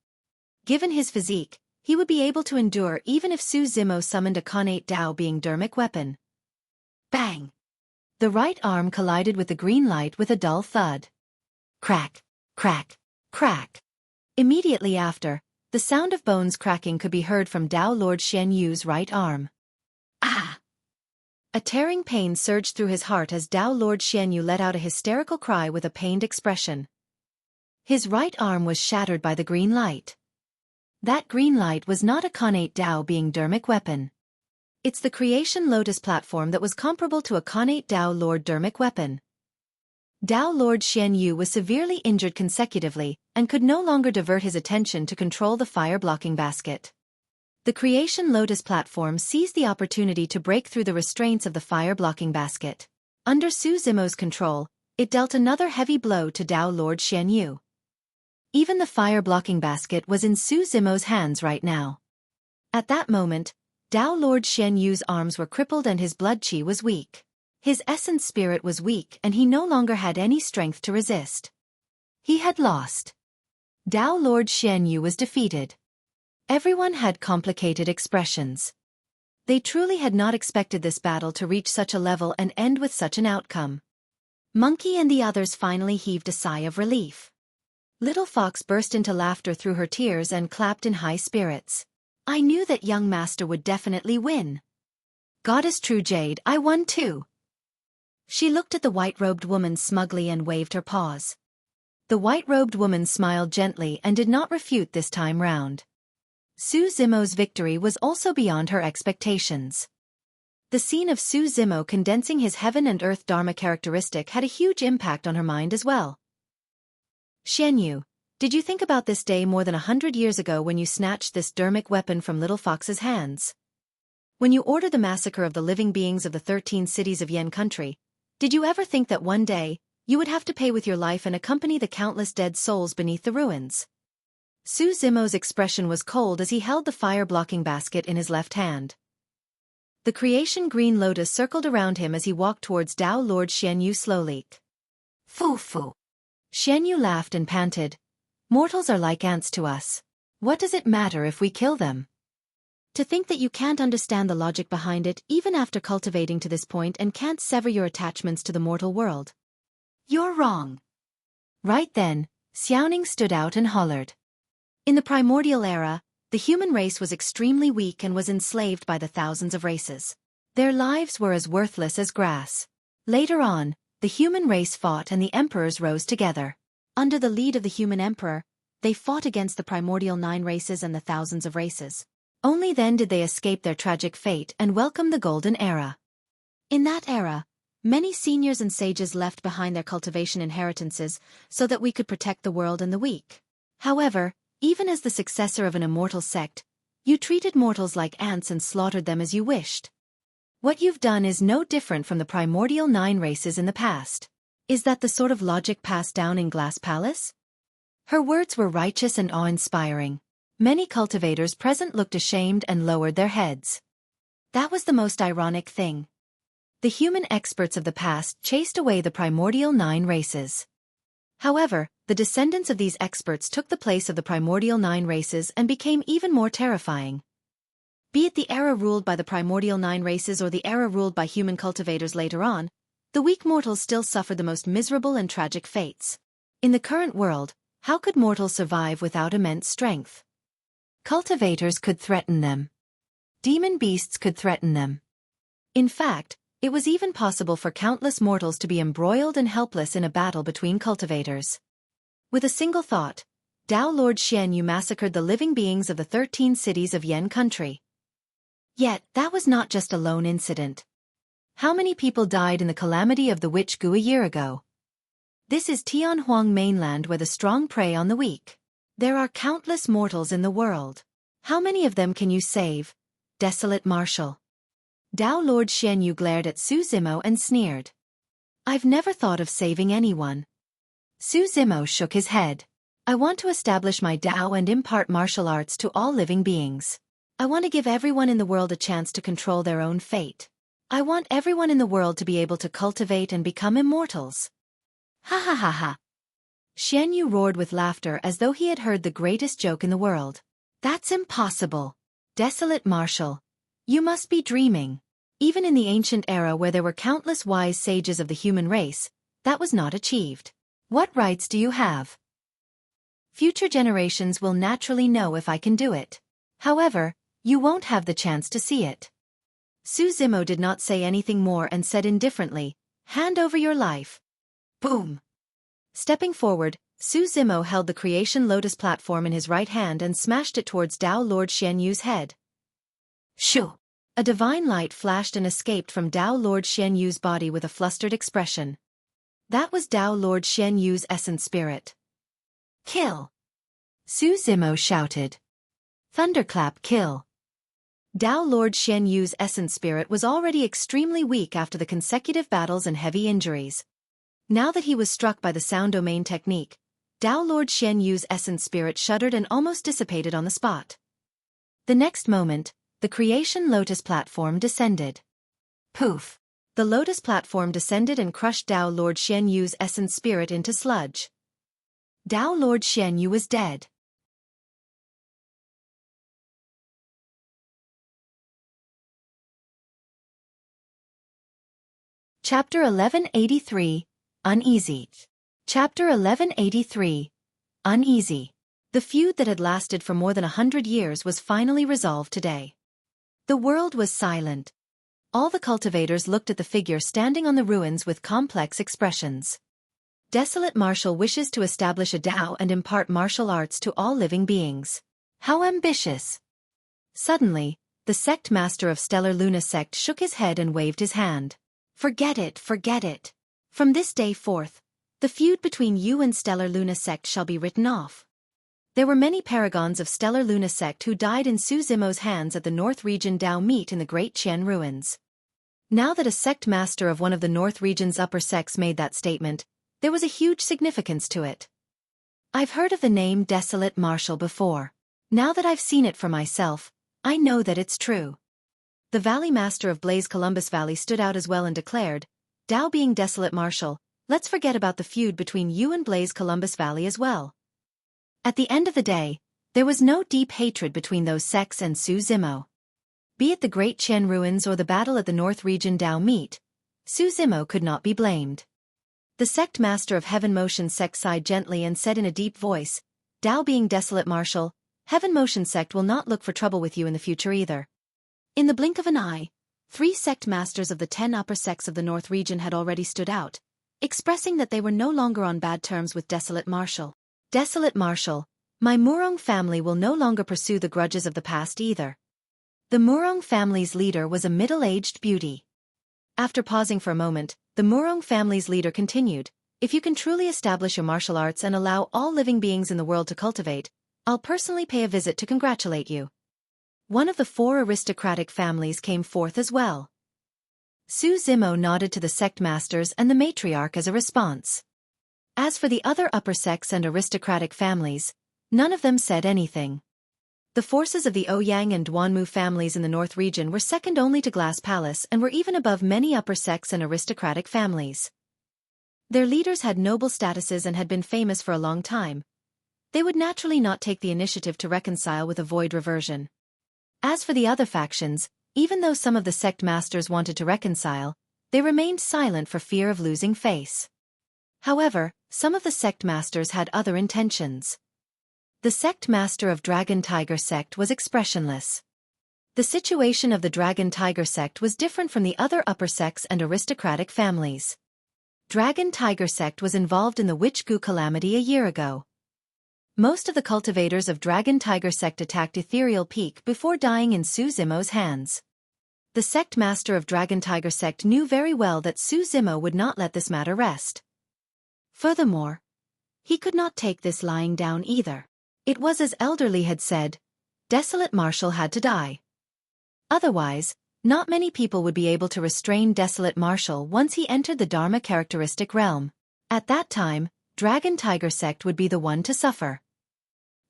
Given his physique, he would be able to endure even if Su Zimo summoned a connate Tao being dharmic weapon. Bang! The right arm collided with the green light with a dull thud. Crack, crack, crack. Immediately after, the sound of bones cracking could be heard from Tao Lord Xuan Yu's right arm. Ah! A tearing pain surged through his heart as Tao Lord Xuan Yu let out a hysterical cry with a pained expression. His right arm was shattered by the green light. That green light was not a connate Tao being dharmic weapon. It's the creation lotus platform that was comparable to a connate Tao Lord dharmic weapon. Tao Lord Xuan Yu was severely injured consecutively and could no longer divert his attention to control the fire-blocking basket. The creation lotus platform seized the opportunity to break through the restraints of the fire-blocking basket. Under Su Zimo's control, it dealt another heavy blow to Tao Lord Xuan Yu. Even the fire-blocking basket was in Su Zimo's hands right now. At that moment, Tao Lord Xuan Yu's arms were crippled and his blood chi was weak. His essence spirit was weak and he no longer had any strength to resist. He had lost. Tao Lord Xuan Yu was defeated. Everyone had complicated expressions. They truly had not expected this battle to reach such a level and end with such an outcome. Monkey and the others finally heaved a sigh of relief. Little Fox burst into laughter through her tears and clapped in high spirits. I knew that young master would definitely win. Goddess True Jade, I won too. She looked at the white-robed woman smugly and waved her paws. The white-robed woman smiled gently and did not refute this time round. Su Zimo's victory was also beyond her expectations. The scene of Su Zimo condensing his heaven and earth Dharma characteristic had a huge impact on her mind as well. Xuan Yu, did you think about this day more than 100 years ago when you snatched this dharmic weapon from Little Fox's hands? When you ordered the massacre of the living beings of the 13 cities of Yen country, did you ever think that one day, you would have to pay with your life and accompany the countless dead souls beneath the ruins? Su Zimo's expression was cold as he held the fire-blocking basket in his left hand. The creation green lotus circled around him as he walked towards Tao Lord Xianyu slowly. Fu. Xianyu laughed and panted. Mortals are like ants to us. What does it matter if we kill them? To think that you can't understand the logic behind it even after cultivating to this point and can't sever your attachments to the mortal world. You're wrong. Right then, Xiaoning stood out and hollered. In the primordial era, the human race was extremely weak and was enslaved by the thousands of races. Their lives were as worthless as grass. Later on, the human race fought and the emperors rose together. Under the lead of the human emperor, they fought against the primordial 9 races and the thousands of races. Only then did they escape their tragic fate and welcome the golden era. In that era, many seniors and sages left behind their cultivation inheritances so that we could protect the world and the weak. However, even as the successor of an immortal sect, you treated mortals like ants and slaughtered them as you wished. What you've done is no different from the primordial 9 races in the past. Is that the sort of logic passed down in Glass Palace? Her words were righteous and awe-inspiring. Many cultivators present looked ashamed and lowered their heads. That was the most ironic thing. The human experts of the past chased away the primordial 9 races. However, the descendants of these experts took the place of the primordial 9 races and became even more terrifying. Be it the era ruled by the primordial 9 races or the era ruled by human cultivators later on, the weak mortals still suffered the most miserable and tragic fates. In the current world, how could mortals survive without immense strength? Cultivators could threaten them. Demon beasts could threaten them. In fact, it was even possible for countless mortals to be embroiled and helpless in a battle between cultivators. With a single thought, Tao Lord Xianyu massacred the living beings of the 13 cities of Yan country. Yet, that was not just a lone incident. How many people died in the calamity of the Witch Gu a year ago? This is Tianhuang mainland where the strong prey on the weak. There are countless mortals in the world. How many of them can you save, desolate marshal? Tao Lord Xianyu glared at Su Zimo and sneered. I've never thought of saving anyone. Su Zimo shook his head. I want to establish my Tao and impart martial arts to all living beings. I want to give everyone in the world a chance to control their own fate. I want everyone in the world to be able to cultivate and become immortals. Ha ha ha ha. Xianyu roared with laughter as though he had heard the greatest joke in the world. That's impossible. Desolate marshal. You must be dreaming. Even in the ancient era where there were countless wise sages of the human race, that was not achieved. What rights do you have? Future generations will naturally know if I can do it. However, you won't have the chance to see it. Su Zimo did not say anything more and said indifferently, hand over your life. Boom! Stepping forward, Su Zimo held the creation lotus platform in his right hand and smashed it towards Tao Lord Xianyu's head. Shoo! A divine light flashed and escaped from Tao Lord Xianyu's body with a flustered expression. That was Tao Lord Xianyu's essence spirit. Kill! Su Zimo shouted. Thunderclap kill! Tao Lord Xianyu's essence spirit was already extremely weak after the consecutive battles and heavy injuries. Now that he was struck by the sound domain technique, Tao Lord Xianyu's essence spirit shuddered and almost dissipated on the spot. The next moment, the creation lotus platform descended. Poof! The lotus platform descended and crushed Tao Lord Xianyu's essence spirit into sludge. Tao Lord Xianyu was dead. Chapter 1183, Uneasy. Chapter 1183, Uneasy. The feud that had lasted for more than 100 years was finally resolved today. The world was silent. All the cultivators looked at the figure standing on the ruins with complex expressions. Desolate Marshal wishes to establish a Tao and impart martial arts to all living beings. How ambitious! Suddenly, the sect master of Stellar Luna sect shook his head and waved his hand. Forget it, forget it. From this day forth, the feud between you and Stellar Luna sect shall be written off. There were many paragons of Stellar Luna sect who died in Su Zimo's hands at the North Region Tao meet in the Great Qian ruins. Now that a sect master of one of the North Region's upper sects made that statement, there was a huge significance to it. I've heard of the name Desolate Marshal before. Now that I've seen it for myself, I know that it's true. The Valley Master of Blaze Columbus Valley stood out as well and declared, Dao being Desolate Marshal, let's forget about the feud between you and Blaze Columbus Valley as well. At the end of the day, there was no deep hatred between those sects and Su Zimo. Be it the Great Qian Ruins or the battle at the North Region Dao Meet, Su Zimo could not be blamed. The sect master of Heaven Motion Sect sighed gently and said in a deep voice, Dao being Desolate Marshal, Heaven Motion Sect will not look for trouble with you in the future either. In the blink of an eye, 3 sect masters of the 10 upper sects of the North Region had already stood out, expressing that they were no longer on bad terms with Desolate Marshal. Desolate Marshal, my Murong family will no longer pursue the grudges of the past either. The Murong family's leader was a middle-aged beauty. After pausing for a moment, the Murong family's leader continued, if you can truly establish your martial arts and allow all living beings in the world to cultivate, I'll personally pay a visit to congratulate you. One of the 4 aristocratic families came forth as well. Su Zimo nodded to the sect masters and the matriarch as a response. As for the other upper sects and aristocratic families, none of them said anything. The forces of the Ouyang and Duanmu families in the North Region were second only to Glass Palace and were even above many upper sects and aristocratic families. Their leaders had noble statuses and had been famous for a long time. They would naturally not take the initiative to reconcile with a void reversion. As for the other factions, even though some of the sect masters wanted to reconcile, they remained silent for fear of losing face. However, some of the sect masters had other intentions. The sect master of Dragon Tiger sect was expressionless. The situation of the Dragon Tiger sect was different from the other upper sects and aristocratic families. Dragon Tiger sect was involved in the Witch Gu calamity a year ago. Most of the cultivators of Dragon Tiger sect attacked Ethereal Peak before dying in Su Zimo's hands. The sect master of Dragon Tiger sect knew very well that Su Zimo would not let this matter rest. Furthermore, he could not take this lying down either. It was as Elderly had said, Desolate Marshal had to die. Otherwise, not many people would be able to restrain Desolate Marshal once he entered the Dharma characteristic realm. At that time, Dragon Tiger sect would be the one to suffer.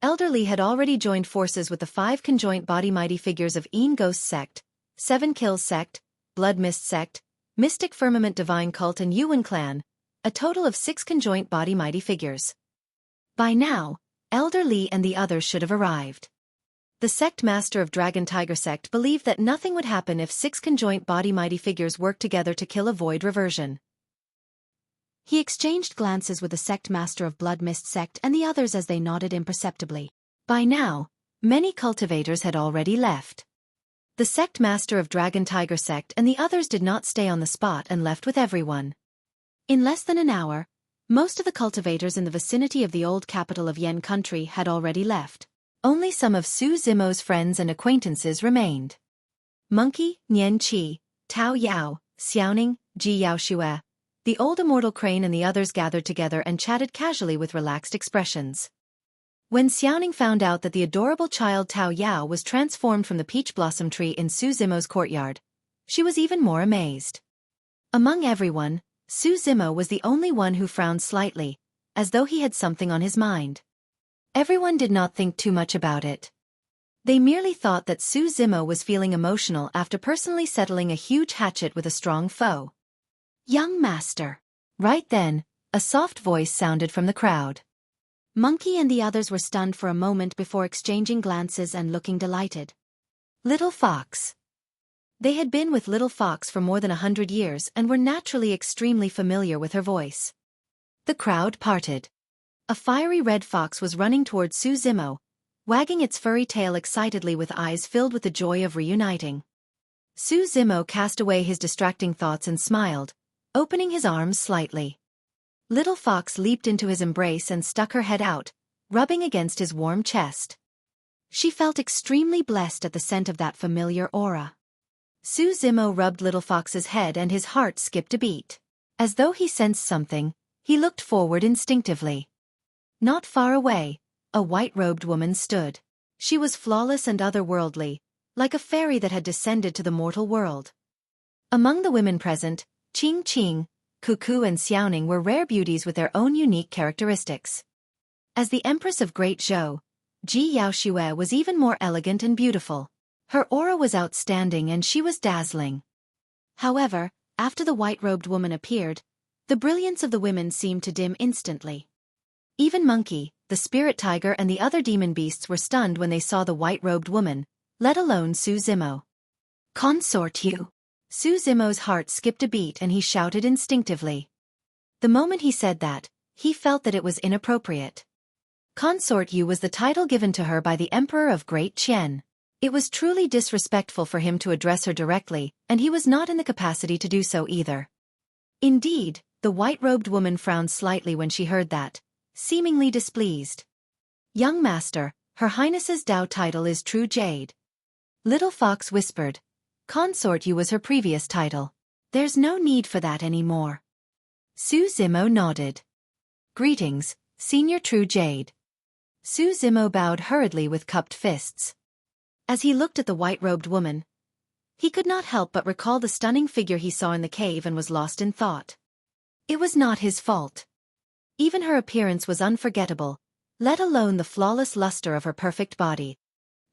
Elderly had already joined forces with the 5 conjoint body mighty figures of Een Ghost sect, 7 Kills sect, Blood Mist sect, Mystic Firmament Divine Cult and Yuan clan, a total of 6 conjoint body mighty figures. By now, Elderly and the others should have arrived. The sect master of Dragon Tiger sect believed that nothing would happen if 6 conjoint body mighty figures worked together to kill a void reversion. He exchanged glances with the sect master of Blood Mist sect and the others as they nodded imperceptibly. By now, many cultivators had already left. The sect master of Dragon Tiger sect and the others did not stay on the spot and left with everyone. In less than an hour, most of the cultivators in the vicinity of the old capital of Yen country had already left. Only some of Su Zimo's friends and acquaintances remained. Monkey, Nian Qi, Tao Yao, Xiaoning, Ji Yao Xue, the old immortal crane and the others gathered together and chatted casually with relaxed expressions. When Xiaoning found out that the adorable child Tao Yao was transformed from the peach blossom tree in Su Zimo's courtyard, she was even more amazed. Among everyone, Su Zimo was the only one who frowned slightly, as though he had something on his mind. Everyone did not think too much about it. They merely thought that Su Zimo was feeling emotional after personally settling a huge hatchet with a strong foe. Young master. Right then, a soft voice sounded from the crowd. Monkey and the others were stunned for a moment before exchanging glances and looking delighted. Little Fox. They had been with Little Fox for more than 100 years and were naturally extremely familiar with her voice. The crowd parted. A fiery red fox was running towards Su Zimo, wagging its furry tail excitedly with eyes filled with the joy of reuniting. Su Zimo cast away his distracting thoughts and smiled, opening his arms slightly. Little Fox leaped into his embrace and stuck her head out, rubbing against his warm chest. She felt extremely blessed at the scent of that familiar aura. Su Zimo rubbed Little Fox's head and his heart skipped a beat. As though he sensed something, he looked forward instinctively. Not far away, a white-robed woman stood. She was flawless and otherworldly, like a fairy that had descended to the mortal world. Among the women present, Qing Qing, Cuckoo and Xiaoning were rare beauties with their own unique characteristics. As the Empress of Great Zhou, Ji Yaoxue was even more elegant and beautiful. Her aura was outstanding and she was dazzling. However, after the white-robed woman appeared, the brilliance of the women seemed to dim instantly. Even Monkey, the spirit tiger and the other demon beasts were stunned when they saw the white-robed woman, let alone Su Zimo. "Consort you." Su Zimo's heart skipped a beat and he shouted instinctively. The moment he said that, he felt that it was inappropriate. Consort you was the title given to her by the Emperor of Great Qian. It was truly disrespectful for him to address her directly, and he was not in the capacity to do so either. Indeed, the white-robed woman frowned slightly when she heard that, seemingly displeased. "Young master, Her Highness's Dao title is True Jade." Little Fox whispered. "Consort you was her previous title. There's no need for that anymore." Su Zimo nodded. "Greetings, Senior True Jade." Su Zimo bowed hurriedly with cupped fists. As he looked at the white-robed woman, he could not help but recall the stunning figure he saw in the cave and was lost in thought. It was not his fault. Even her appearance was unforgettable, let alone the flawless luster of her perfect body.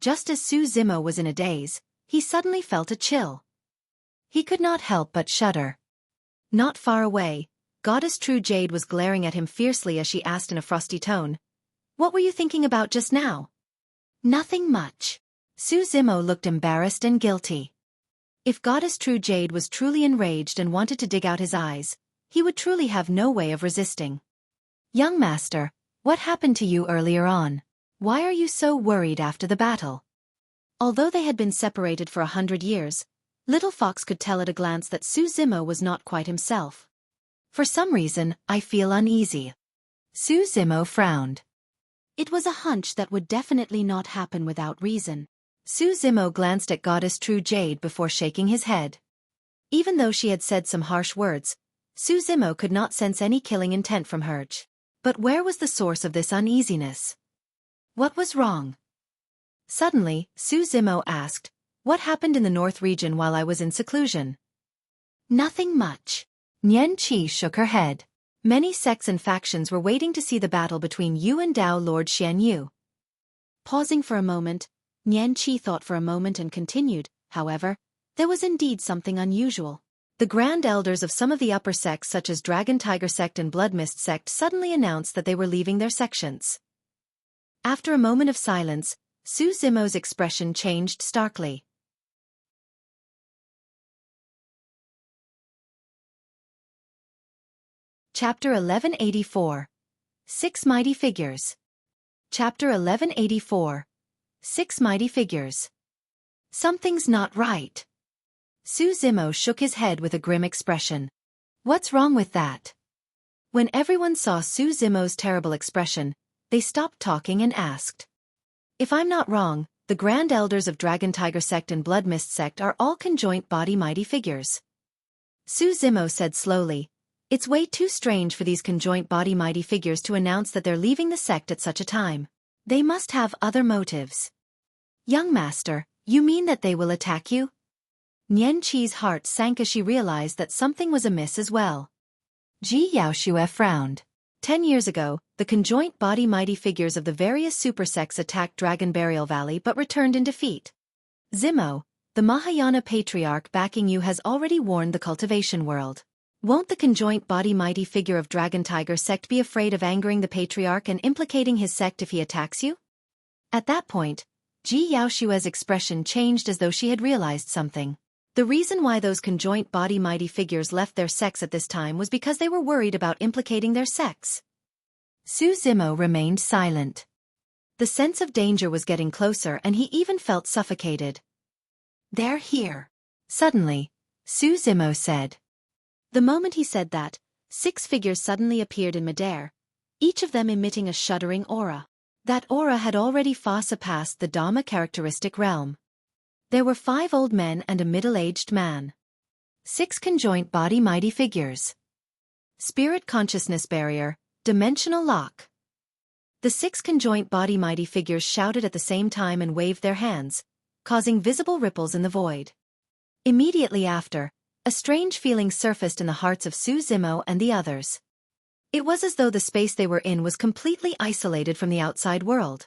Just as Su Zimo was in a daze, he suddenly felt a chill. He could not help but shudder. Not far away, Goddess True Jade was glaring at him fiercely as she asked in a frosty tone, "What were you thinking about just now?" "Nothing much." Su Zimo looked embarrassed and guilty. If Goddess True Jade was truly enraged and wanted to dig out his eyes, he would truly have no way of resisting. "Young master, what happened to you earlier on? Why are you so worried after the battle?" Although they had been separated for 100 years, Little Fox could tell at a glance that Su Zimo was not quite himself. "For some reason, I feel uneasy." Su Zimo frowned. It was a hunch that would definitely not happen without reason. Su Zimo glanced at Goddess True Jade before shaking his head. Even though she had said some harsh words, Su Zimo could not sense any killing intent from her. But where was the source of this uneasiness? What was wrong? Suddenly, Su Zimo asked, "What happened in the North region while I was in seclusion?" "Nothing much." Nian Qi shook her head. "Many sects and factions were waiting to see the battle between you and Dao Lord Xian Yu." Pausing for a moment, Nian Qi thought for a moment and continued, "However, there was indeed something unusual. The Grand Elders of some of the upper sects such as Dragon Tiger Sect and Blood Mist Sect suddenly announced that they were leaving their sections." After a moment of silence, Su Zimo's expression changed starkly. Chapter 1184. 6 Mighty Figures. Chapter 1184. 6 Mighty Figures. "Something's not right." Su Zimo shook his head with a grim expression. "What's wrong with that?" When everyone saw Su Zimo's terrible expression, they stopped talking and asked. "If I'm not wrong, the Grand Elders of Dragon Tiger Sect and Blood Mist Sect are all conjoint body mighty figures." Su Zimo said slowly, "It's way too strange for these conjoint body mighty figures to announce that they're leaving the sect at such a time. They must have other motives." "Young master, you mean that they will attack you?" Nian Qi's heart sank as she realized that something was amiss as well. Ji Yaoxue frowned. 10 years ago, the conjoint body mighty figures of the various super sects attacked Dragon Burial Valley but returned in defeat. Zimo, the Mahayana Patriarch backing you has already warned the cultivation world. Won't the conjoint body mighty figure of Dragon Tiger Sect be afraid of angering the Patriarch and implicating his sect if he attacks you? At that point, Ji Yaoxue's expression changed as though she had realized something. The reason why those conjoint body mighty figures left their sects at this time was because they were worried about implicating their sects. Su Zimo remained silent. The sense of danger was getting closer and he even felt suffocated. "They're here." Suddenly, Su Zimo said. The moment he said that, 6 figures suddenly appeared in midair, each of them emitting a shuddering aura. That aura had already far surpassed the Dharma characteristic realm. There were 5 old men and a middle-aged man. 6 conjoint body mighty figures. Spirit consciousness barrier, dimensional lock. The 6 conjoint body mighty figures shouted at the same time and waved their hands, causing visible ripples in the void. Immediately after, a strange feeling surfaced in the hearts of Su Zimo and the others. It was as though the space they were in was completely isolated from the outside world.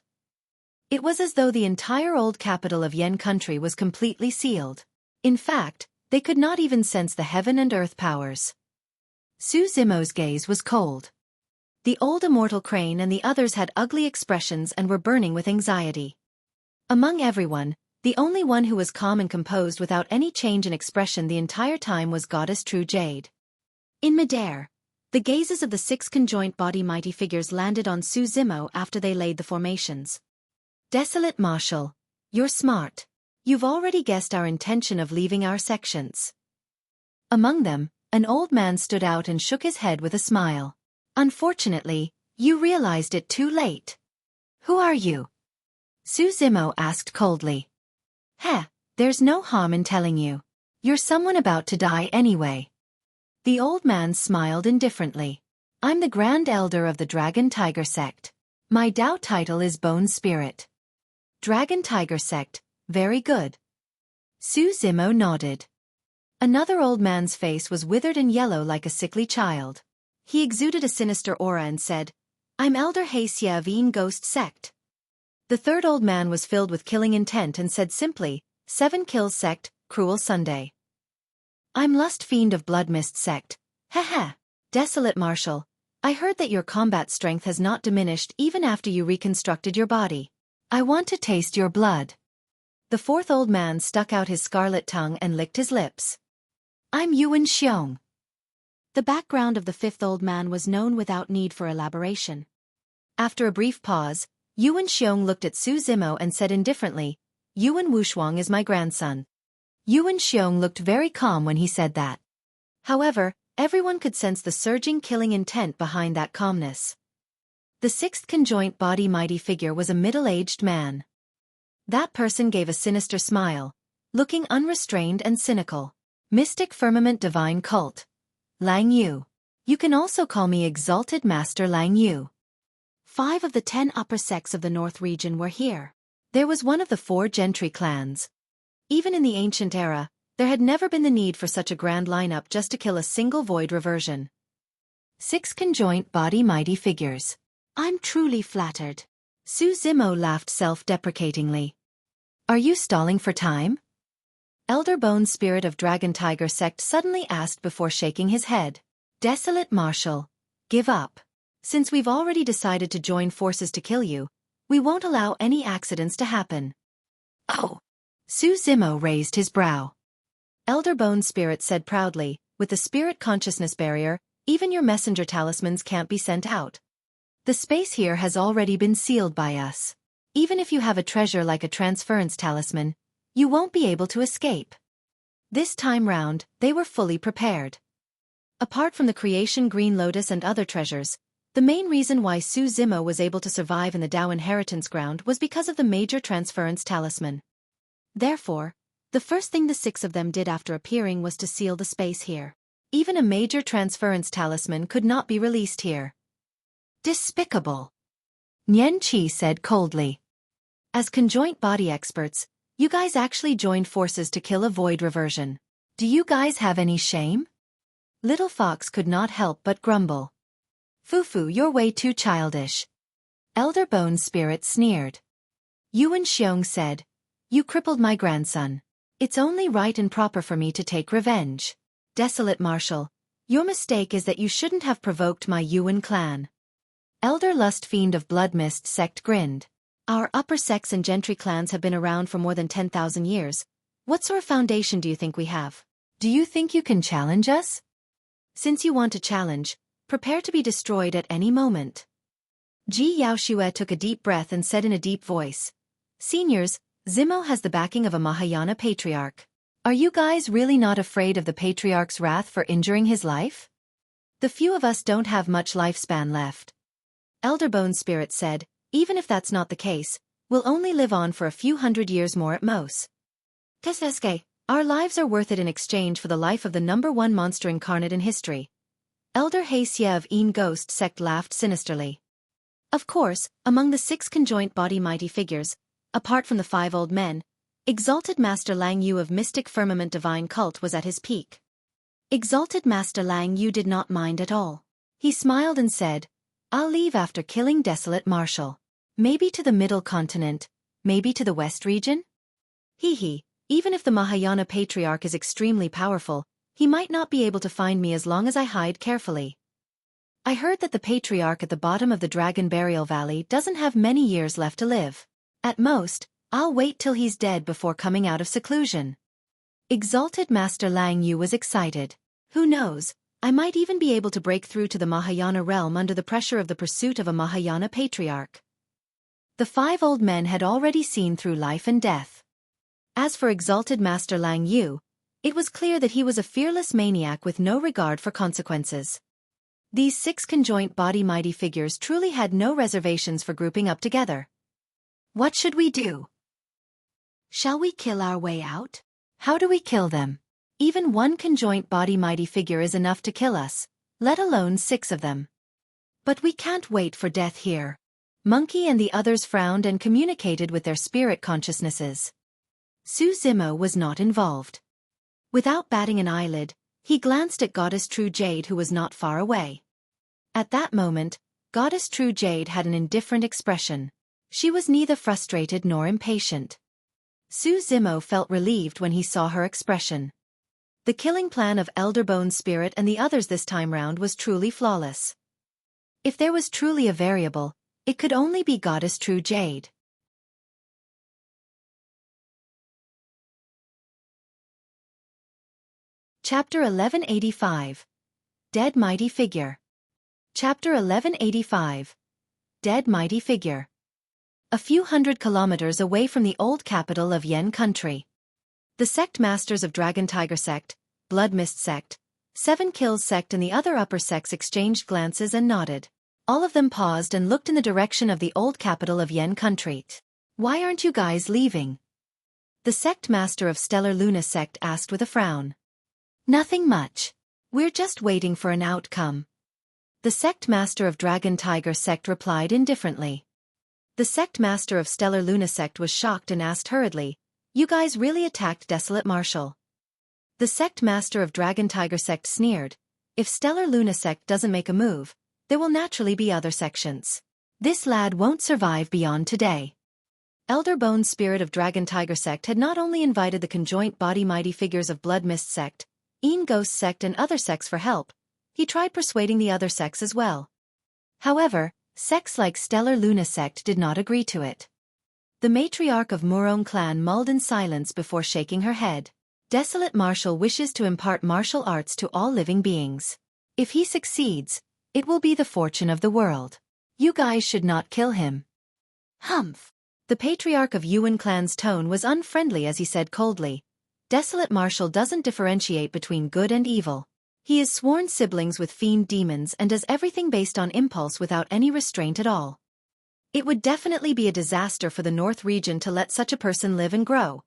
It was as though the entire old capital of Yen country was completely sealed. In fact, they could not even sense the heaven and earth powers. Su Zimo's gaze was cold. The old immortal crane and the others had ugly expressions and were burning with anxiety. Among everyone, the only one who was calm and composed without any change in expression the entire time was Goddess True Jade. In midair, the gazes of the 6 conjoint body mighty figures landed on Su Zimo after they laid the formations. Desolate Marshal, you're smart. You've already guessed our intention of leaving our sections. Among them, an old man stood out and shook his head with a smile. Unfortunately, you realized it too late. Who are you? Su Zimo asked coldly. Heh, there's no harm in telling you. You're someone about to die anyway. The old man smiled indifferently. I'm the Grand Elder of the Dragon Tiger Sect. My Dao title is Bone Spirit. Dragon Tiger Sect, very good. Su Zimo nodded. Another old man's face was withered and yellow like a sickly child. He exuded a sinister aura and said, I'm Elder Hasia of Een Ghost Sect. The third old man was filled with killing intent and said simply, 7 Kills Sect, Cruel Sunday. I'm Lust Fiend of Blood Mist Sect. Heh. Desolate Marshal, I heard that your combat strength has not diminished even after you reconstructed your body. I want to taste your blood. The fourth old man stuck out his scarlet tongue and licked his lips. I'm Yuan Xiong. The background of the fifth old man was known without need for elaboration. After a brief pause, Yuan Xiong looked at Su Zimo and said indifferently, Yuan Wushuang is my grandson. Yuan Xiong looked very calm when he said that. However, everyone could sense the surging killing intent behind that calmness. The 6th conjoint body mighty figure was a middle-aged man. That person gave a sinister smile, looking unrestrained and cynical. Mystic Firmament Divine Cult. Lang Yu. You can also call me Exalted Master Lang Yu. 5 of the 10 upper sects of the North region were here. There was one of the 4 gentry clans. Even in the ancient era, there had never been the need for such a grand lineup just to kill a single void reversion. 6 conjoint body mighty figures. I'm truly flattered. Su Zimo laughed self-deprecatingly. Are you stalling for time? Elder Bone Spirit of Dragon Tiger Sect suddenly asked before shaking his head. Desolate Marshal, give up. Since we've already decided to join forces to kill you, we won't allow any accidents to happen. Oh. Su Zimo raised his brow. Elder Bone Spirit said proudly, with the spirit consciousness barrier, even your messenger talismans can't be sent out. The space here has already been sealed by us. Even if you have a treasure like a transference talisman, you won't be able to escape. This time round, they were fully prepared. Apart from the creation Green Lotus and other treasures, the main reason why Su Zimo was able to survive in the Dao inheritance ground was because of the major transference talisman. Therefore, the first thing the 6 of them did after appearing was to seal the space here. Even a major transference talisman could not be released here. Despicable. Nian Qi said coldly. As conjoint body experts, you guys actually joined forces to kill a void reversion. Do you guys have any shame? Little Fox could not help but grumble. Fufu, you're way too childish. Elder Bone Spirit sneered. Yuan Xiong said, you crippled my grandson. It's only right and proper for me to take revenge. Desolate Marshal, your mistake is that you shouldn't have provoked my Yuan clan. Elder Lust Fiend of Blood Mist Sect grinned. Our upper sects and gentry clans have been around for more than 10,000 years. What sort of foundation do you think we have? Do you think you can challenge us? Since you want a challenge, prepare to be destroyed at any moment. Ji Yaoshue took a deep breath and said in a deep voice, Seniors, Zimo has the backing of a Mahayana patriarch. Are you guys really not afraid of the patriarch's wrath for injuring his life? The few of us don't have much lifespan left. Elder Bone Spirit said, even if that's not the case, we'll only live on for a few hundred years more at most. Keseske, our lives are worth it in exchange for the life of the #1 monster incarnate in history. Elder Hasia of Een Ghost Sect laughed sinisterly. Of course, among the 6 conjoint body mighty figures, apart from the 5 old men, Exalted Master Lang Yu of Mystic Firmament Divine Cult was at his peak. Exalted Master Lang Yu did not mind at all. He smiled and said, "I'll leave after killing Desolate Marshal. Maybe to the Middle Continent, maybe to the West region?" Hee. Even if the Mahayana Patriarch is extremely powerful, he might not be able to find me as long as I hide carefully. I heard that the Patriarch at the bottom of the Dragon Burial Valley doesn't have many years left to live. At most, I'll wait till he's dead before coming out of seclusion. Exalted Master Lang Yu was excited. Who knows, I might even be able to break through to the Mahayana realm under the pressure of the pursuit of a Mahayana Patriarch. The 5 old men had already seen through life and death. As for Exalted Master Lang Yu, it was clear that he was a fearless maniac with no regard for consequences. These 6 conjoint body mighty figures truly had no reservations for grouping up together. What should we do? Shall we kill our way out? How do we kill them? Even 1 conjoint body mighty figure is enough to kill us, let alone 6 of them. But we can't wait for death here. Monkey and the others frowned and communicated with their spirit consciousnesses. Su Zimo was not involved. Without batting an eyelid, he glanced at Goddess True Jade, who was not far away. At that moment, Goddess True Jade had an indifferent expression. She was neither frustrated nor impatient. Su Zimo felt relieved when he saw her expression. The killing plan of Elderbone's spirit and the others this time round was truly flawless. If there was truly a variable, it could only be Goddess True Jade. Chapter 1185. Dead Mighty Figure. Chapter 1185. Dead Mighty Figure. A few hundred kilometers away from the old capital of Yen Country. The sect masters of Dragon Tiger Sect, Blood Mist Sect, 7 Kills Sect and the other upper sects exchanged glances and nodded. All of them paused and looked in the direction of the old capital of Yen Country. "Why aren't you guys leaving?" The sect master of Stellar Luna Sect asked with a frown. "Nothing much. We're just waiting for an outcome." The sect master of Dragon Tiger Sect replied indifferently. The sect master of Stellar Luna Sect was shocked and asked hurriedly, "You guys really attacked Desolate Marshal?" The sect master of Dragon Tiger Sect sneered, "If Stellar Luna Sect doesn't make a move, there will naturally be other sections. This lad won't survive beyond today." Elderbone's spirit of Dragon Tiger Sect had not only invited the conjoint body mighty figures of Blood Mist Sect, Een Ghost Sect and other sects for help, he tried persuading the other sects as well. However, sects like Stellar Luna Sect did not agree to it. The matriarch of Murong clan mulled in silence before shaking her head. Desolate Marshal wishes to impart martial arts to all living beings. If he succeeds, it will be the fortune of the world. You guys should not kill him. Humph. The patriarch of Yuan clan's tone was unfriendly as he said coldly, "Desolate Marshal doesn't differentiate between good and evil. He is sworn siblings with fiend demons and does everything based on impulse without any restraint at all. It would definitely be a disaster for the North region to let such a person live and grow."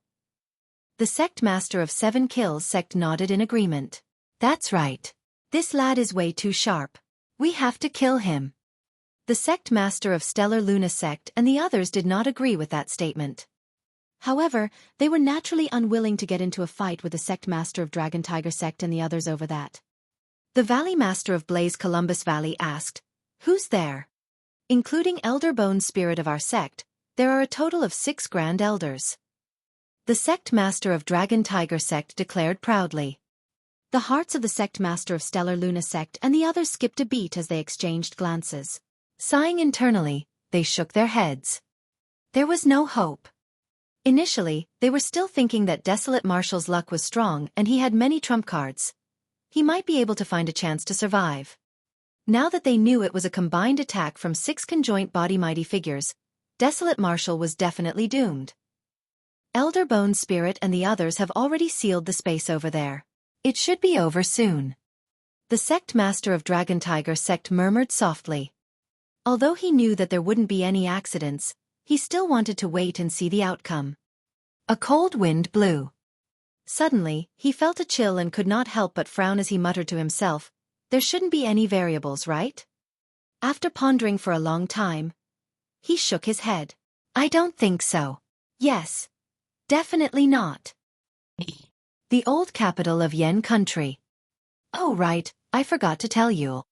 The sect master of 7 Kills Sect nodded in agreement. "That's right. This lad is way too sharp. We have to kill him." The sect master of Stellar Luna Sect and the others did not agree with that statement. However, they were naturally unwilling to get into a fight with the sect master of Dragon Tiger Sect and the others over that. The Valley Master of Blaze Columbus Valley asked, "Who's there?" Including Elderbone's spirit of our sect, there are a total of 6 Grand Elders. The sect master of Dragon Tiger Sect declared proudly. The hearts of the sect master of Stellar Luna Sect and the others skipped a beat as they exchanged glances. Sighing internally, they shook their heads. There was no hope. Initially, they were still thinking that Desolate Marshal's luck was strong and he had many trump cards. He might be able to find a chance to survive. Now that they knew it was a combined attack from 6 conjoint body mighty figures, Desolate Marshal was definitely doomed. Elderbone's spirit and the others have already sealed the space over there. It should be over soon. The sect master of Dragon Tiger Sect murmured softly. Although he knew that there wouldn't be any accidents, he still wanted to wait and see the outcome. A cold wind blew. Suddenly, he felt a chill and could not help but frown as he muttered to himself, "There shouldn't be any variables, right?" After pondering for a long time, he shook his head. "I don't think so. Yes. Definitely not." The old capital of Yen Country. "Oh right, I forgot to tell you.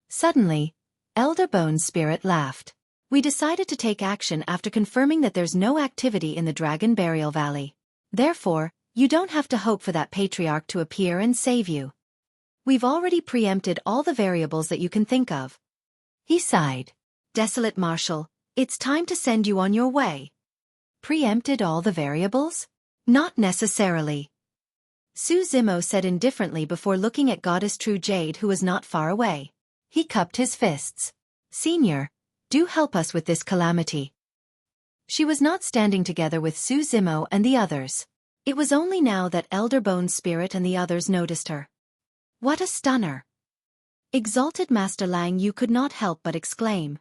Suddenly, Elder Bone's spirit laughed. We decided to take action after confirming that there's no activity in the Dragon Burial Valley. Therefore, you don't have to hope for that patriarch to appear and save you. We've already preempted all the variables that you can think of. He sighed. Desolate Marshal, it's time to send you on your way. Preempted all the variables? Not necessarily. Su Zimo said indifferently before looking at Goddess True Jade, who was not far away. He cupped his fists. Senior, do help us with this calamity. She was not standing together with Su Zimo and the others. It was only now that Elder Bone's spirit and the others noticed her. What a stunner! Exalted Master Lang Yu could not help but exclaim.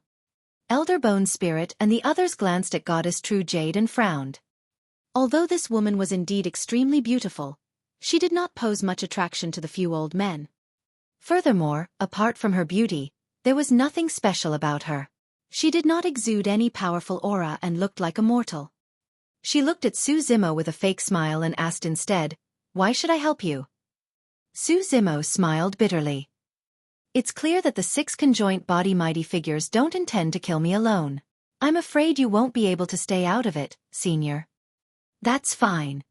Elder Bone's spirit and the others glanced at Goddess True Jade and frowned. Although this woman was indeed extremely beautiful, she did not pose much attraction to the few old men. Furthermore, apart from her beauty, there was nothing special about her. She did not exude any powerful aura and looked like a mortal. She looked at Su Zimo with a fake smile and asked instead, "Why should I help you?" Su Zimo smiled bitterly. It's clear that the 6 conjoint body mighty figures don't intend to kill me alone. I'm afraid you won't be able to stay out of it, Senior. That's fine.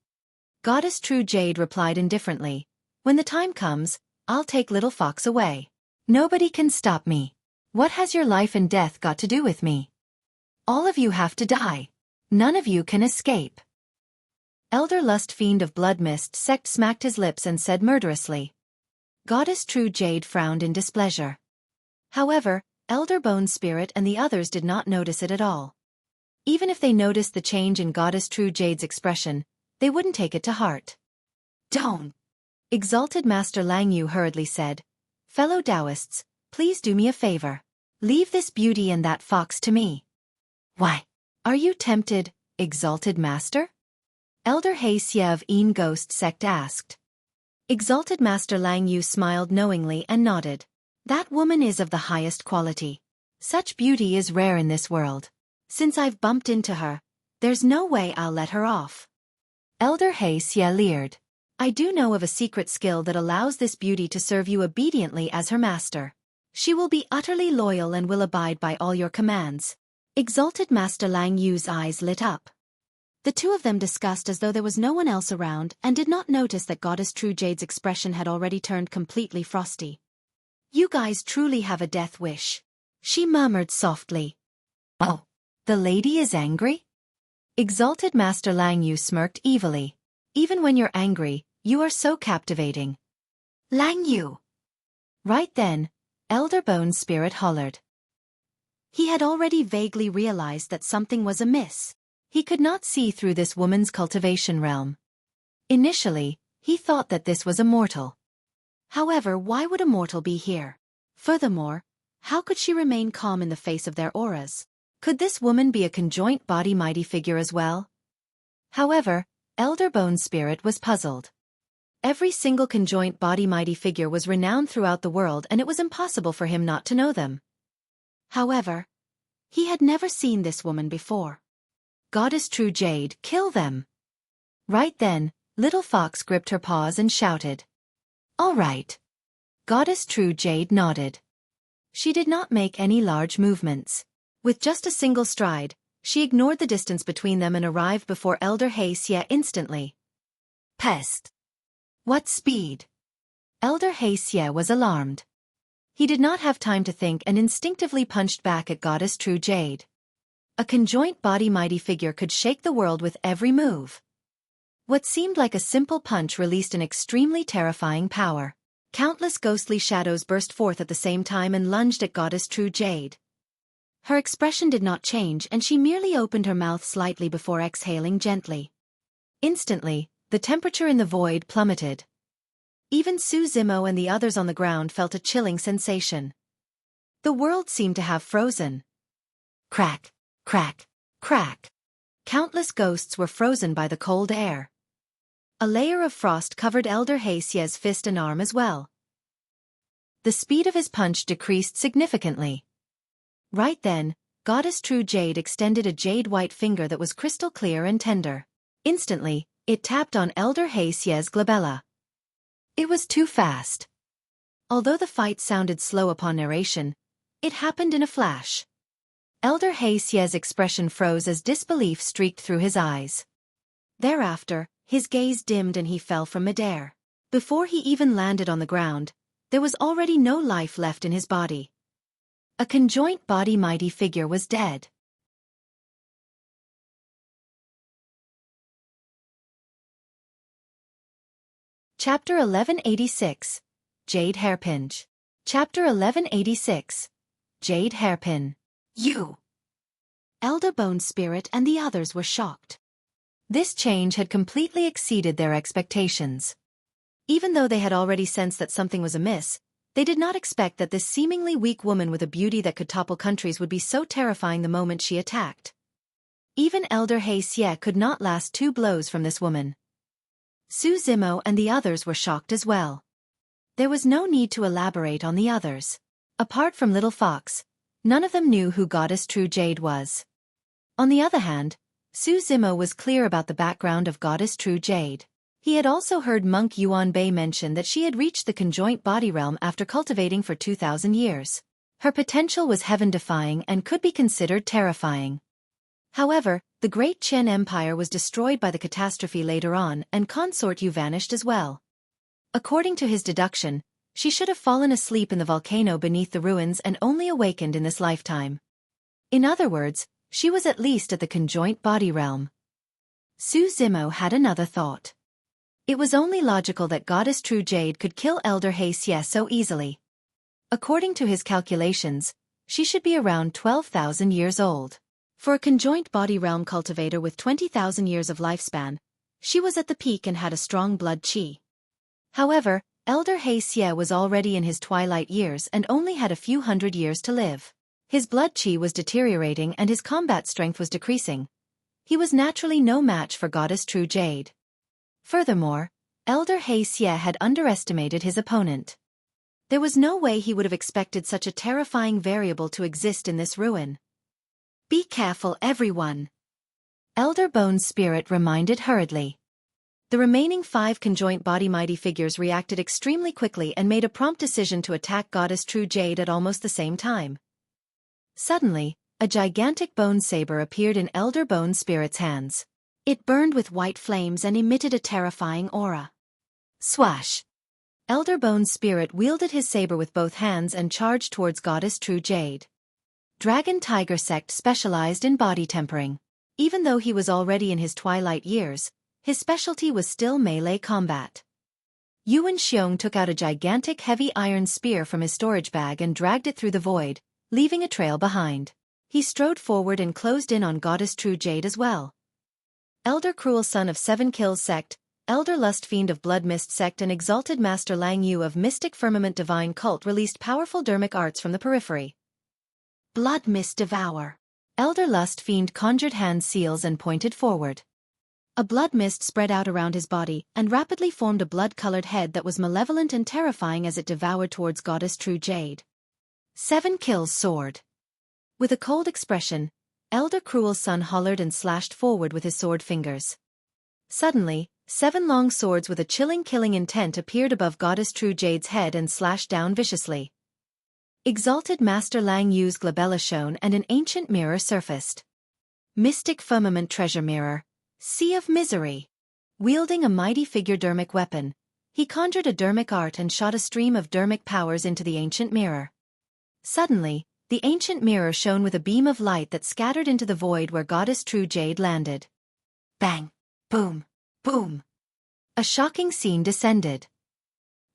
Goddess True Jade replied indifferently. When the time comes, I'll take Little Fox away. Nobody can stop me. What has your life and death got to do with me? All of you have to die. None of you can escape. Elder Lust Fiend of Blood Mist Sect smacked his lips and said murderously. Goddess True Jade frowned in displeasure. However, Elder Bone's spirit and the others did not notice it at all. Even if they noticed the change in Goddess True Jade's expression, they wouldn't take it to heart. Don't! Exalted Master Lang Yu hurriedly said. Fellow Taoists, please do me a favor. Leave this beauty and that fox to me. Why? Are you tempted, Exalted Master? Elder He Xie of Een Ghost Sect asked. Exalted Master Lang Yu smiled knowingly and nodded. That woman is of the highest quality. Such beauty is rare in this world. Since I've bumped into her, there's no way I'll let her off. Elder He Xie leered. I do know of a secret skill that allows this beauty to serve you obediently as her master. She will be utterly loyal and will abide by all your commands. Exalted Master Lang Yu's eyes lit up. The two of them discussed as though there was no one else around and did not notice that Goddess True Jade's expression had already turned completely frosty. You guys truly have a death wish. She murmured softly. Oh, the lady is angry? Exalted Master Lang Yu smirked evilly. Even when you're angry, you are so captivating. Lang Yu! Right then, Elder Bone's spirit hollered. He had already vaguely realized that something was amiss. He could not see through this woman's cultivation realm. Initially, he thought that this was a mortal. However, why would a mortal be here? Furthermore, how could she remain calm in the face of their auras? Could this woman be a conjoint body mighty figure as well? However, Elder Bone's spirit was puzzled. Every single conjoint body mighty figure was renowned throughout the world and it was impossible for him not to know them. However, he had never seen this woman before. Goddess True Jade, kill them! Right then, Little Fox gripped her paws and shouted. All right. Goddess True Jade nodded. She did not make any large movements. With just a single stride, she ignored the distance between them and arrived before Elder He Xie instantly. Pest! What speed! Elder He Xie was alarmed. He did not have time to think and instinctively punched back at Goddess True Jade. A conjoint body mighty figure could shake the world with every move. What seemed like a simple punch released an extremely terrifying power. Countless ghostly shadows burst forth at the same time and lunged at Goddess True Jade. Her expression did not change and she merely opened her mouth slightly before exhaling gently. Instantly, the temperature in the void plummeted. Even Su Zimo and the others on the ground felt a chilling sensation. The world seemed to have frozen. Crack, crack, crack. Countless ghosts were frozen by the cold air. A layer of frost covered Elder He Xie's fist and arm as well. The speed of his punch decreased significantly. Right then, Goddess True Jade extended a jade-white finger that was crystal clear and tender. Instantly, it tapped on Elder He Xie's glabella. It was too fast. Although the fight sounded slow upon narration, it happened in a flash. Elder Xie's expression froze as disbelief streaked through his eyes. Thereafter, his gaze dimmed and he fell from midair. Before he even landed on the ground, there was already no life left in his body. A conjoint body mighty figure was dead. Chapter 1186. Jade Hairpin. Chapter 1186. Jade Hairpin. You! Elder Bone Spirit and the others were shocked. This change had completely exceeded their expectations. Even though they had already sensed that something was amiss, they did not expect that this seemingly weak woman with a beauty that could topple countries would be so terrifying the moment she attacked. Even Elder Xie could not last 2 blows from this woman. Su Zimo and the others were shocked as well. There was no need to elaborate on the others. Apart from Little Fox, none of them knew who Goddess True Jade was. On the other hand, Su Zimo was clear about the background of Goddess True Jade. He had also heard Monk Yuan Bei mention that she had reached the conjoint body realm after cultivating for 2,000 years. Her potential was heaven-defying and could be considered terrifying. However, the Great Qian Empire was destroyed by the catastrophe later on and Consort Yu vanished as well. According to his deduction, she should have fallen asleep in the volcano beneath the ruins and only awakened in this lifetime. In other words, she was at least at the conjoint body realm. Su Zimo had another thought. It was only logical that Goddess True Jade could kill Elder Xie so easily. According to his calculations, she should be around 12,000 years old. For a conjoint body realm cultivator with 20,000 years of lifespan, she was at the peak and had a strong blood qi. However, Elder Xie was already in his twilight years and only had a few hundred years to live. His blood qi was deteriorating and his combat strength was decreasing. He was naturally no match for Goddess True Jade. Furthermore, Elder Xie had underestimated his opponent. There was no way he would have expected such a terrifying variable to exist in this ruin. Be careful, everyone. Elder Bone Spirit reminded hurriedly. The remaining 5 conjoint body mighty figures reacted extremely quickly and made a prompt decision to attack Goddess True Jade at almost the same time. Suddenly, a gigantic bone saber appeared in Elder Bone Spirit's hands. It burned with white flames and emitted a terrifying aura. Swash! Elder Bone Spirit wielded his saber with both hands and charged towards Goddess True Jade. Dragon Tiger Sect specialized in body tempering. Even though he was already in his twilight years, his specialty was still melee combat. Yuan Xiong took out a gigantic heavy iron spear from his storage bag and dragged it through the void, leaving a trail behind. He strode forward and closed in on Goddess True Jade as well. Elder Cruel Son of 7 Kills Sect, Elder Lust Fiend of Blood Mist Sect and Exalted Master Lang Yu of Mystic Firmament Divine Cult released powerful dermic arts from the periphery. Blood Mist Devour. Elder Lust Fiend conjured hand seals and pointed forward. A blood mist spread out around his body and rapidly formed a blood-colored head that was malevolent and terrifying as it devoured towards Goddess True Jade. 7 Kills Sword. With a cold expression, Elder Cruel Son hollered and slashed forward with his sword fingers. Suddenly, 7 long swords with a chilling killing intent appeared above Goddess True Jade's head and slashed down viciously. Exalted Master Lang Yu's glabella shone and an ancient mirror surfaced. Mystic Firmament Treasure Mirror. Sea of Misery. Wielding a mighty figure dermic weapon, he conjured a dermic art and shot a stream of dermic powers into the ancient mirror. Suddenly, the ancient mirror shone with a beam of light that scattered into the void where Goddess True Jade landed. Bang! Boom! Boom! A shocking scene descended.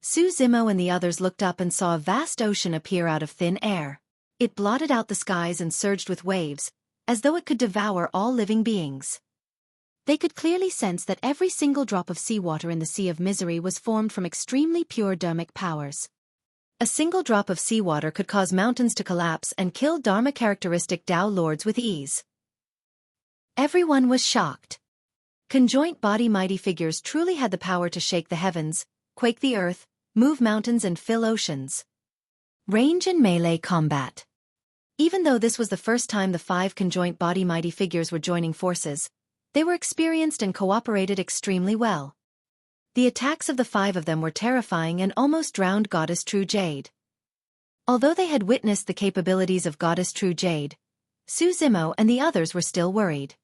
Su Zimo and the others looked up and saw a vast ocean appear out of thin air. It blotted out the skies and surged with waves, as though it could devour all living beings. They could clearly sense that every single drop of seawater in the Sea of Misery was formed from extremely pure dermic powers. A single drop of seawater could cause mountains to collapse and kill Dharma-characteristic Tao Lords with ease. Everyone was shocked. Conjoint body mighty figures truly had the power to shake the heavens, quake the earth, move mountains and fill oceans. Range and melee combat. Even though this was the first time the 5 conjoint body mighty figures were joining forces, they were experienced and cooperated extremely well. The attacks of the 5 of them were terrifying and almost drowned Goddess True Jade. Although they had witnessed the capabilities of Goddess True Jade, Su Zimo and the others were still worried.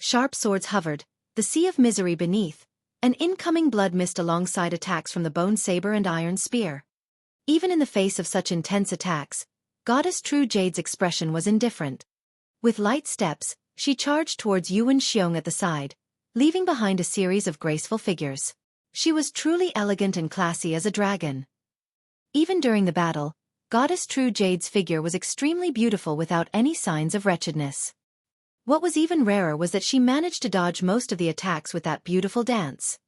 Sharp swords hovered, the sea of misery beneath, and incoming blood mist alongside attacks from the bone saber and iron spear. Even in the face of such intense attacks, Goddess True Jade's expression was indifferent. With light steps, she charged towards Yuan Xiong at the side, leaving behind a series of graceful figures. She was truly elegant and classy as a dragon. Even during the battle, Goddess True Jade's figure was extremely beautiful without any signs of wretchedness. What was even rarer was that she managed to dodge most of the attacks with that beautiful dance.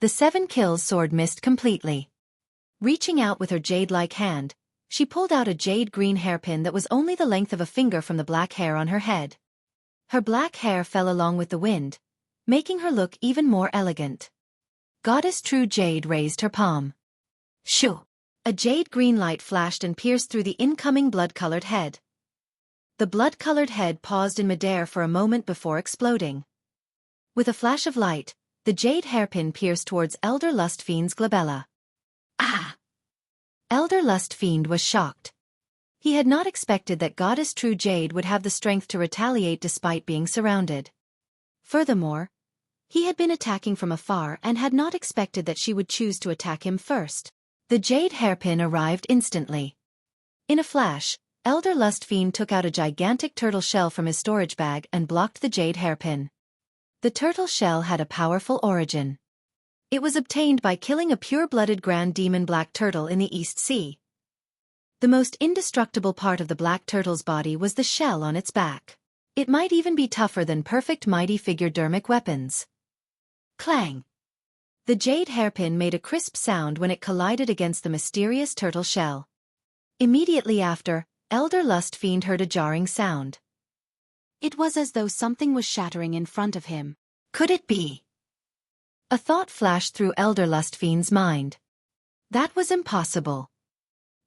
The 7 kills sword missed completely. Reaching out with her jade-like hand, she pulled out a jade-green hairpin that was only the length of a finger from the black hair on her head. Her black hair fell along with the wind, making her look even more elegant. Goddess True Jade raised her palm. Shoo! A jade-green light flashed and pierced through the incoming blood-colored head. The blood-colored head paused in midair for a moment before exploding. With a flash of light, the jade hairpin pierced towards Elder Lust Fiend's glabella. Ah! Elder Lust Fiend was shocked. He had not expected that Goddess True Jade would have the strength to retaliate despite being surrounded. Furthermore, he had been attacking from afar and had not expected that she would choose to attack him first. The jade hairpin arrived instantly. In a flash, Elder Lust Fiend took out a gigantic turtle shell from his storage bag and blocked the jade hairpin. The turtle shell had a powerful origin. It was obtained by killing a pure-blooded grand demon black turtle in the East Sea. The most indestructible part of the black turtle's body was the shell on its back. It might even be tougher than perfect mighty figure dermic weapons. Clang! The jade hairpin made a crisp sound when it collided against the mysterious turtle shell. Immediately after, Elder Lust Fiend heard a jarring sound. It was as though something was shattering in front of him. Could it be? A thought flashed through Elder Lust Fiend's mind. That was impossible.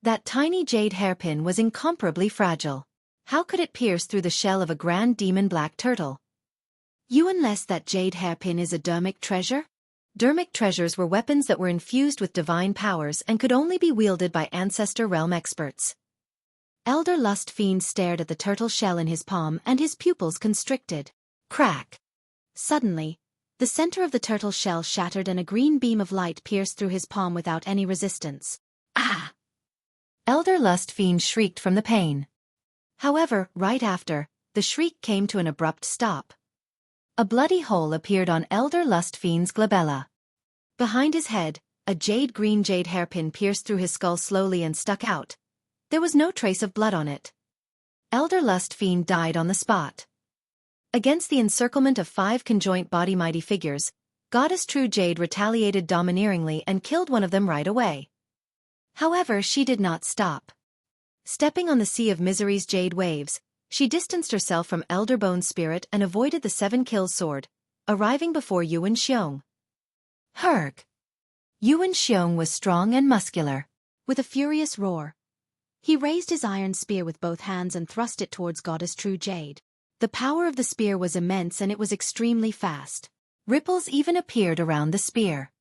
That tiny jade hairpin was incomparably fragile. How could it pierce through the shell of a grand demon black turtle? Unless that jade hairpin is a dermic treasure? Dermic treasures were weapons that were infused with divine powers and could only be wielded by Ancestor realm experts. Elder Lust Fiend stared at the turtle shell in his palm and his pupils constricted. Crack! Suddenly, the center of the turtle shell shattered and a green beam of light pierced through his palm without any resistance. Ah! Elder Lust Fiend shrieked from the pain. However, right after, the shriek came to an abrupt stop. A bloody hole appeared on Elder Lust Fiend's glabella. Behind his head, a jade-green jade hairpin pierced through his skull slowly and stuck out. There was no trace of blood on it. Elder Lust Fiend died on the spot. Against the encirclement of 5 conjoint body mighty figures, Goddess True Jade retaliated domineeringly and killed one of them right away. However, she did not stop. Stepping on the sea of misery's jade waves, she distanced herself from Elder Bone's spirit and avoided the 7 kills sword, arriving before Yuan Xiong. Herg! Yuan Xiong was strong and muscular. With a furious roar, he raised his iron spear with both hands and thrust it towards Goddess True Jade. The power of the spear was immense and it was extremely fast. Ripples even appeared around the spear.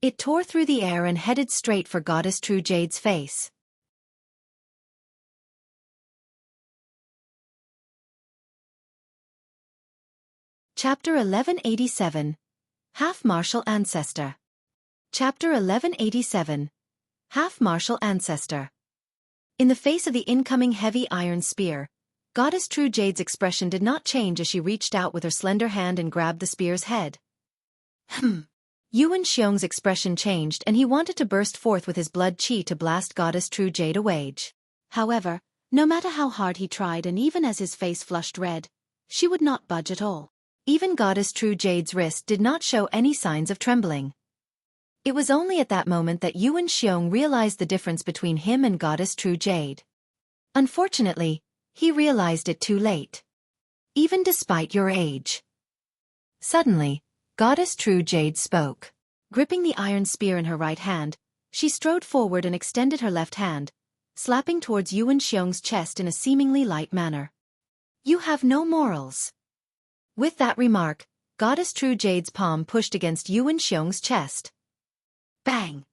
It tore through the air and headed straight for Goddess True Jade's face. Chapter 1187. Half-Martial Ancestor. Chapter 1187. Half-Martial Ancestor. In the face of the incoming heavy iron spear, Goddess True Jade's expression did not change as she reached out with her slender hand and grabbed the spear's head. Yuan Xiong's expression changed and he wanted to burst forth with his blood chi to blast Goddess True Jade away. However, no matter how hard he tried and even as his face flushed red, she would not budge at all. Even Goddess True Jade's wrist did not show any signs of trembling. It was only at that moment that Yuan Xiong realized the difference between him and Goddess True Jade. Unfortunately, he realized it too late. Even despite your age. Suddenly, Goddess True Jade spoke. Gripping the iron spear in her right hand, she strode forward and extended her left hand, slapping towards Yuan Xiong's chest in a seemingly light manner. You have no morals. With that remark, Goddess True Jade's palm pushed against Yuan Xiong's chest. Bang!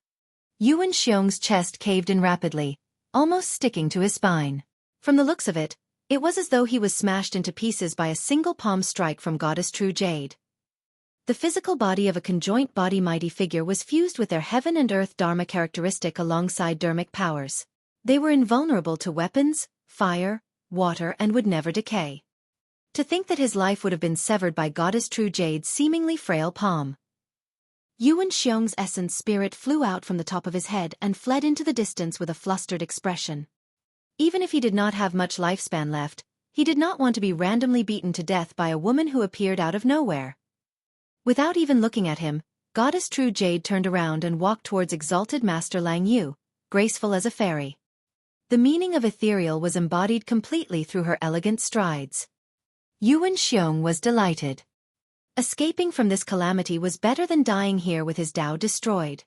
Yuan Xiong's chest caved in rapidly, almost sticking to his spine. From the looks of it, it was as though he was smashed into pieces by a single palm strike from Goddess True Jade. The physical body of a conjoint body mighty figure was fused with their heaven and earth Dharma characteristic alongside dharmic powers. They were invulnerable to weapons, fire, water and would never decay. To think that his life would have been severed by Goddess True Jade's seemingly frail palm. Yuan Xiong's essence spirit flew out from the top of his head and fled into the distance with a flustered expression. Even if he did not have much lifespan left, he did not want to be randomly beaten to death by a woman who appeared out of nowhere. Without even looking at him, Goddess True Jade turned around and walked towards Exalted Master Lang Yu, graceful as a fairy. The meaning of ethereal was embodied completely through her elegant strides. Yuan Xiong was delighted. Escaping from this calamity was better than dying here with his Tao destroyed.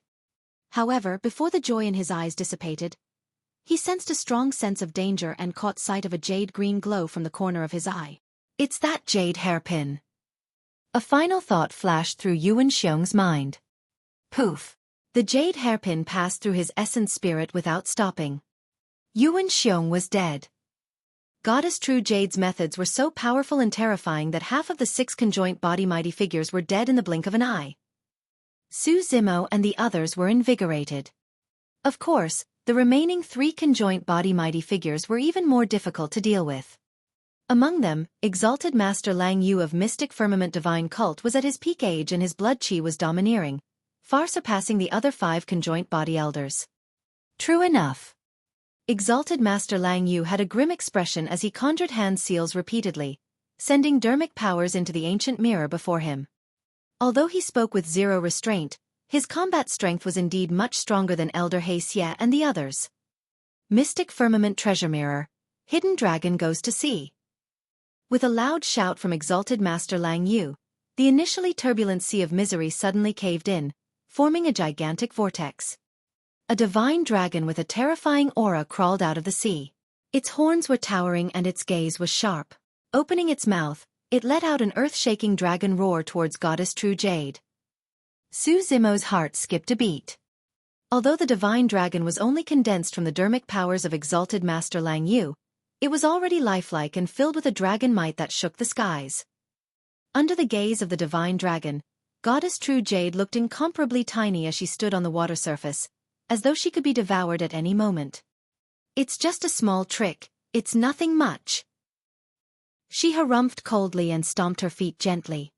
However, before the joy in his eyes dissipated, he sensed a strong sense of danger and caught sight of a jade-green glow from the corner of his eye. It's that jade hairpin. A final thought flashed through Yuan Xiong's mind. Poof! The jade hairpin passed through his essence spirit without stopping. Yuan Xiong was dead. Goddess True Jade's methods were so powerful and terrifying that half of the 6 conjoint body mighty figures were dead in the blink of an eye. Su Zimo and the others were invigorated. Of course, the remaining 3 conjoint body mighty figures were even more difficult to deal with. Among them, Exalted Master Lang Yu of Mystic Firmament Divine Cult was at his peak age and his blood chi was domineering, far surpassing the other 5 conjoint body elders. True enough. Exalted Master Lang Yu had a grim expression as he conjured hand seals repeatedly, sending dharmic powers into the ancient mirror before him. Although he spoke with zero restraint, his combat strength was indeed much stronger than Elder He Xie and the others. Mystic Firmament Treasure Mirror, Hidden Dragon goes to sea. With a loud shout from Exalted Master Lang Yu, the initially turbulent sea of misery suddenly caved in, forming a gigantic vortex. A divine dragon with a terrifying aura crawled out of the sea. Its horns were towering and its gaze was sharp. Opening its mouth, it let out an earth-shaking dragon roar towards Goddess True Jade. Su Zimo's heart skipped a beat. Although the divine dragon was only condensed from the dharmic powers of Exalted Master Lang Yu, it was already lifelike and filled with a dragon might that shook the skies. Under the gaze of the divine dragon, Goddess True Jade looked incomparably tiny as she stood on the water surface, as though she could be devoured at any moment. It's just a small trick, it's nothing much. She harumphed coldly and stomped her feet gently.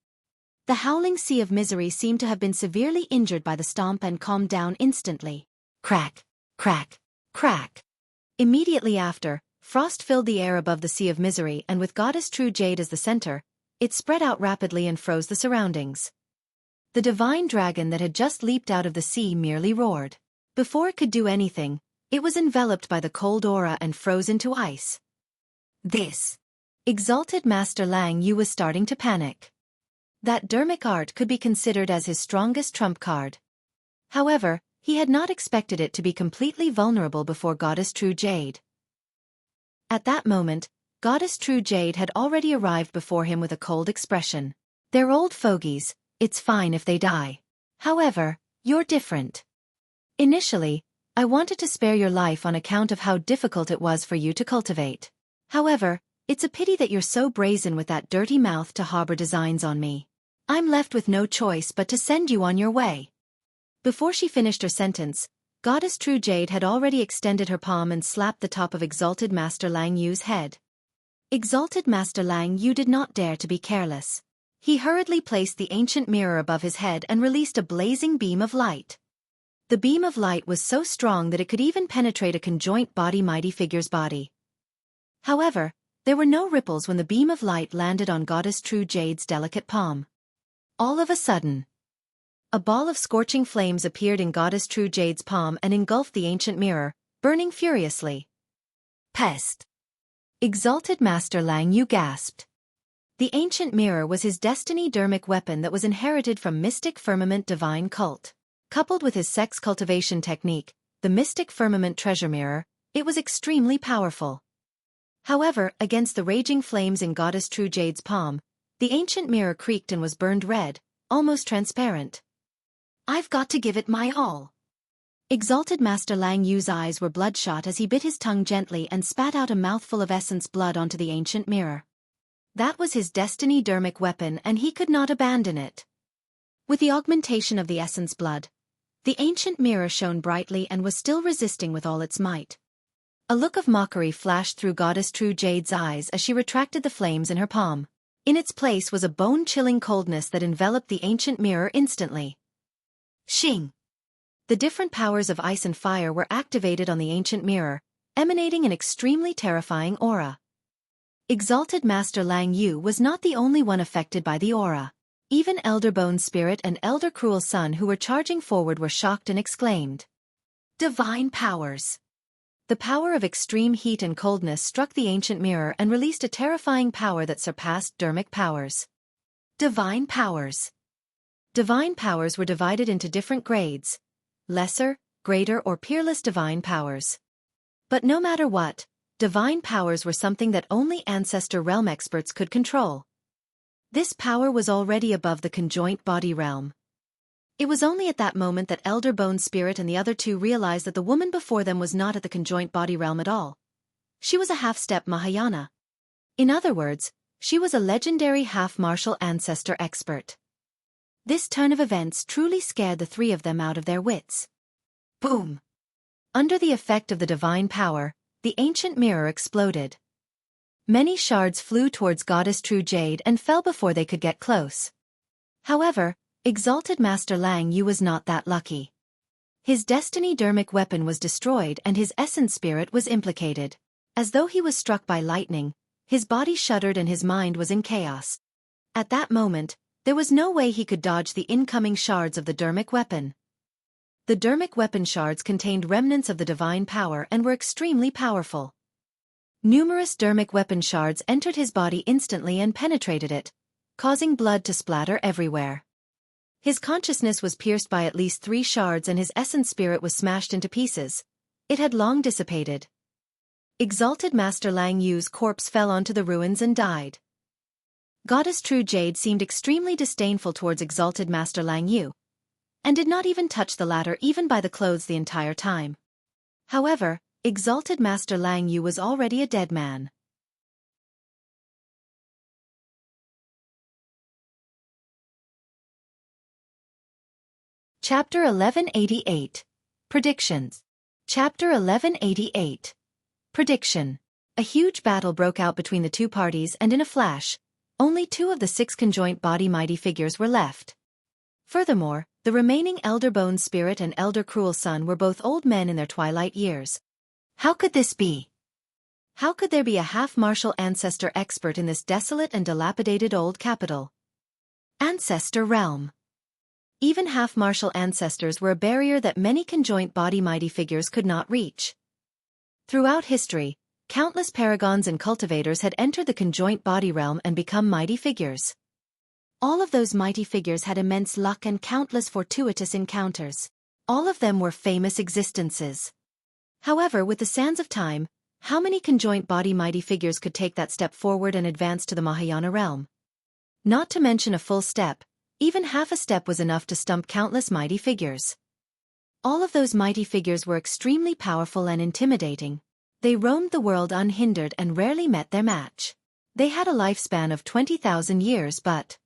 The howling sea of misery seemed to have been severely injured by the stomp and calmed down instantly. Crack, crack, crack. Immediately after, frost filled the air above the sea of misery and with Goddess True Jade as the center, it spread out rapidly and froze the surroundings. The divine dragon that had just leaped out of the sea merely roared. Before it could do anything, it was enveloped by the cold aura and froze into ice. This. Exalted Master Lang Yu was starting to panic. That dharmic art could be considered as his strongest trump card. However, he had not expected it to be completely vulnerable before Goddess True Jade. At that moment, Goddess True Jade had already arrived before him with a cold expression. They're old fogies, it's fine if they die. However, you're different. Initially, I wanted to spare your life on account of how difficult it was for you to cultivate. However, it's a pity that you're so brazen with that dirty mouth to harbor designs on me. I'm left with no choice but to send you on your way. Before she finished her sentence, Goddess True Jade had already extended her palm and slapped the top of Exalted Master Lang Yu's head. Exalted Master Lang Yu did not dare to be careless. He hurriedly placed the ancient mirror above his head and released a blazing beam of light. The beam of light was so strong that it could even penetrate a conjoint body mighty figure's body. However, there were no ripples when the beam of light landed on Goddess True Jade's delicate palm. All of a sudden, a ball of scorching flames appeared in Goddess True Jade's palm and engulfed the ancient mirror, burning furiously. Pest! Exalted Master Lang Yu gasped. The ancient mirror was his destiny dharmic weapon that was inherited from Mystic Firmament Divine Cult. Coupled with his sex cultivation technique, the Mystic Firmament Treasure Mirror, it was extremely powerful. However, against the raging flames in Goddess True Jade's palm, The ancient mirror creaked and was burned red, almost transparent. "I've got to give it my all." Exalted Master Lang Yu's eyes were bloodshot as he bit his tongue gently and spat out a mouthful of essence blood onto the ancient mirror. That was his destiny dermic weapon and he could not abandon it. With the augmentation of the essence blood, the ancient mirror shone brightly and was still resisting with all its might. A look of mockery flashed through Goddess True Jade's eyes as she retracted the flames in her palm. In its place was a bone-chilling coldness that enveloped the ancient mirror instantly. Shing! The different powers of ice and fire were activated on the ancient mirror, emanating an extremely terrifying aura. Exalted Master Lang Yu was not the only one affected by the aura. Even Elder Bone Spirit and Elder Cruel Sun who were charging forward were shocked and exclaimed, "Divine powers!" The power of extreme heat and coldness struck the ancient mirror and released a terrifying power that surpassed dermic powers. Divine powers. Divine powers were divided into different grades: lesser, greater or peerless divine powers. But no matter what, divine powers were something that only Ancestor realm experts could control. This power was already above the conjoint body realm. It was only at that moment that Elder Bone Spirit and the other two realized that the woman before them was not at the conjoint body realm at all. She was a half-step Mahayana. In other words, she was a legendary half-martial Ancestor expert. This turn of events truly scared the three of them out of their wits. Boom! Under the effect of the divine power, the ancient mirror exploded. Many shards flew towards Goddess True Jade and fell before they could get close. However, Exalted Master Lang Yu was not that lucky. His destiny dermic weapon was destroyed and his essence spirit was implicated. As though he was struck by lightning, his body shuddered and his mind was in chaos. At that moment, there was no way he could dodge the incoming shards of the dermic weapon. The dermic weapon shards contained remnants of the divine power and were extremely powerful. Numerous dermic weapon shards entered his body instantly and penetrated it, causing blood to splatter everywhere. His consciousness was pierced by at least 3 shards and his essence spirit was smashed into pieces. It had long dissipated. Exalted Master Lang Yu's corpse fell onto the ruins and died. Goddess True Jade seemed extremely disdainful towards Exalted Master Lang Yu, and did not even touch the latter even by the clothes the entire time. However, Exalted Master Lang Yu was already a dead man. Chapter 1188. Predictions. Chapter 1188. Prediction. A huge battle broke out between the two parties and in a flash, only 2 of the 6 conjoint body mighty figures were left. Furthermore, the remaining Elder Bone Spirit and Elder Cruel Sun were both old men in their twilight years. How could this be? How could there be a half-martial Ancestor expert in this desolate and dilapidated old capital? Ancestor realm. Even half-martial Ancestors were a barrier that many conjoint body mighty figures could not reach. Throughout history, countless paragons and cultivators had entered the conjoint body realm and become mighty figures. All of those mighty figures had immense luck and countless fortuitous encounters. All of them were famous existences. However, with the sands of time, how many conjoint body mighty figures could take that step forward and advance to the Mahayana realm? Not to mention a full step, even half a step was enough to stump countless mighty figures. All of those mighty figures were extremely powerful and intimidating. They roamed the world unhindered and rarely met their match. They had a lifespan of 20,000 years but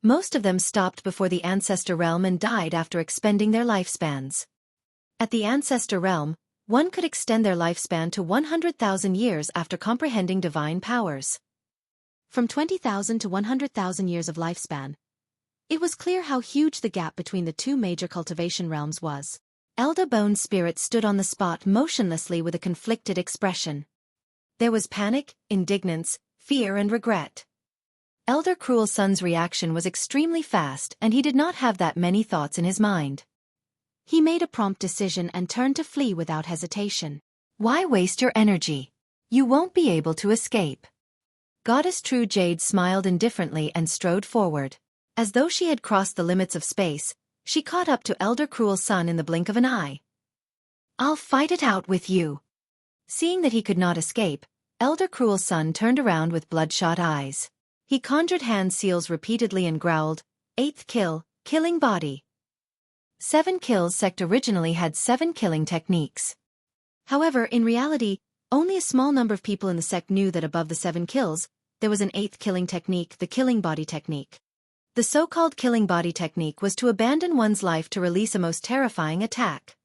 most of them stopped before the Ancestor realm and died after expending their lifespans. At the Ancestor realm, one could extend their lifespan to 100,000 years after comprehending divine powers. From 20,000 to 100,000 years of lifespan. It was clear how huge the gap between the 2 major cultivation realms was. Elder Bone Spirit stood on the spot motionlessly with a conflicted expression. There was panic, indignance, fear and regret. Elder Cruel Sun's reaction was extremely fast and he did not have that many thoughts in his mind. He made a prompt decision and turned to flee without hesitation. Why waste your energy? You won't be able to escape. Goddess True Jade smiled indifferently and strode forward. As though she had crossed the limits of space, she caught up to Elder Cruel Sun in the blink of an eye. I'll fight it out with you. Seeing that he could not escape, Elder Cruel Sun turned around with bloodshot eyes. He conjured hand seals repeatedly and growled, "Eighth kill, killing body." 7 kills sect originally had 7 killing techniques. However, in reality, only a small number of people in the sect knew that above the 7 kills, there was an 8th killing technique, the killing body technique. The so-called killing body technique was to abandon one's life to release a most terrifying attack.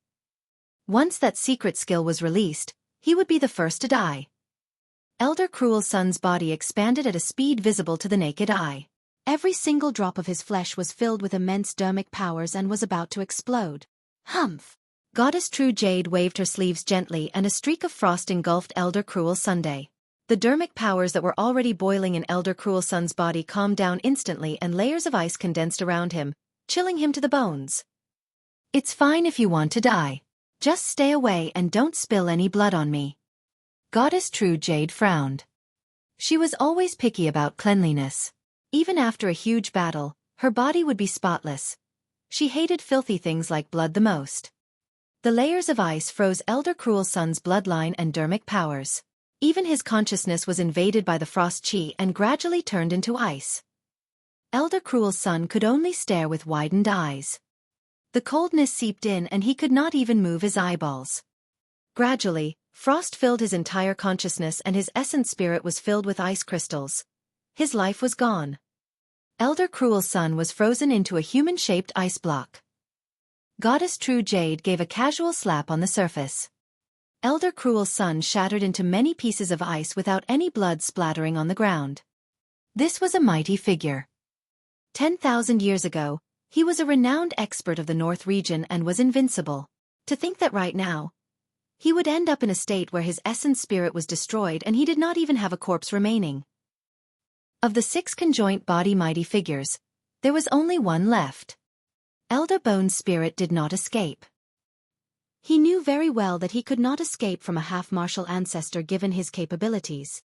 Once that secret skill was released, he would be the first to die. Elder Cruel Sun's body expanded at a speed visible to the naked eye. Every single drop of his flesh was filled with immense dermic powers and was about to explode. Humph! Goddess True Jade waved her sleeves gently and a streak of frost engulfed Elder Cruel Sunday. The dermic powers that were already boiling in Elder Cruel Sun's body calmed down instantly and layers of ice condensed around him, chilling him to the bones. "It's fine if you want to die. Just stay away and don't spill any blood on me." Goddess True Jade frowned. She was always picky about cleanliness. Even after a huge battle, her body would be spotless. She hated filthy things like blood the most. The layers of ice froze Elder Cruel Sun's bloodline and dermic powers. Even his consciousness was invaded by the frost chi and gradually turned into ice. Elder Cruel Sun could only stare with widened eyes. The coldness seeped in and he could not even move his eyeballs. Gradually, frost filled his entire consciousness and his essence spirit was filled with ice crystals. His life was gone. Elder Cruel Sun was frozen into a human-shaped ice block. Goddess True Jade gave a casual slap on the surface. Elder Cruel Sun shattered into many pieces of ice without any blood splattering on the ground. This was a mighty figure. 10,000 years ago, he was a renowned expert of the North region and was invincible. To think that right now, he would end up in a state where his essence spirit was destroyed and he did not even have a corpse remaining. Of the 6 conjoint body mighty figures, there was only one left. Elder Bone's spirit did not escape. He knew very well that he could not escape from a half-martial ancestor given his capabilities.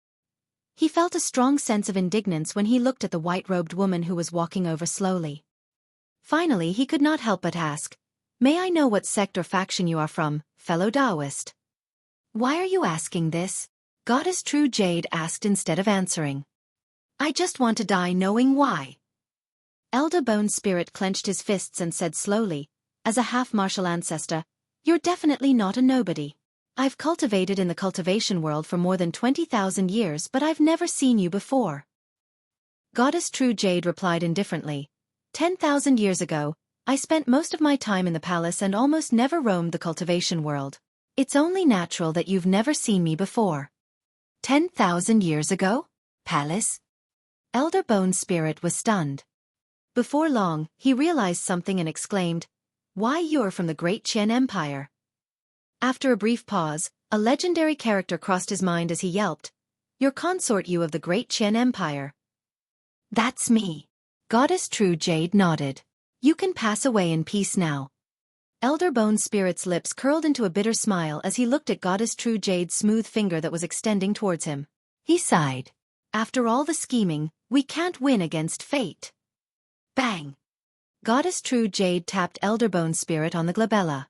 He felt a strong sense of indignance when he looked at the white-robed woman who was walking over slowly. Finally he could not help but ask, "May I know what sect or faction you are from, fellow Taoist?" "Why are you asking this?" Goddess True Jade asked instead of answering. "I just want to die knowing why." Elder Bone's spirit clenched his fists and said slowly, "As a half-martial ancestor, you're definitely not a nobody. I've cultivated in the cultivation world for more than 20,000 years but I've never seen you before." Goddess True Jade replied indifferently, 10,000 years ago, I spent most of my time in the palace and almost never roamed the cultivation world. It's only natural that you've never seen me before." 10,000 years ago? Palace? Elder Bone's spirit was stunned. Before long, he realized something and exclaimed, "Why, you're from the Great Qian Empire." After a brief pause, a legendary character crossed his mind as he yelped, "Your consort, you of the Great Qian Empire." "That's me." Goddess True Jade nodded. "You can pass away in peace now." Elder Bone's spirit's lips curled into a bitter smile as he looked at Goddess True Jade's smooth finger that was extending towards him. He sighed. "After all the scheming, we can't win against fate." Bang! Goddess True Jade tapped Elder Bone's spirit on the glabella.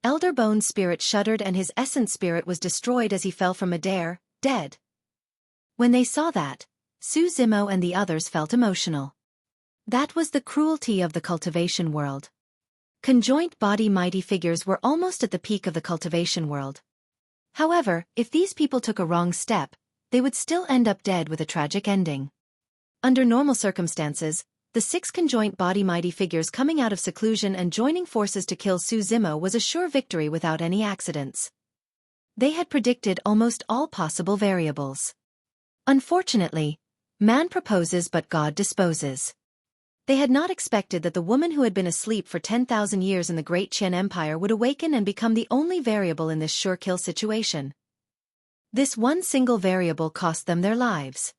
Elder Bone's spirit shuddered and his essence spirit was destroyed as he fell from midair, dead. When they saw that, Su Zimo and the others felt emotional. That was the cruelty of the cultivation world. Conjoint body mighty figures were almost at the peak of the cultivation world. However, if these people took a wrong step, they would still end up dead with a tragic ending. Under normal circumstances, the 6 conjoint body mighty figures coming out of seclusion and joining forces to kill Su Zimo was a sure victory without any accidents. They had predicted almost all possible variables. Unfortunately, man proposes but God disposes. They had not expected that the woman who had been asleep for 10,000 years in the Great Qian Empire would awaken and become the only variable in this sure-kill situation. This one single variable cost them their lives.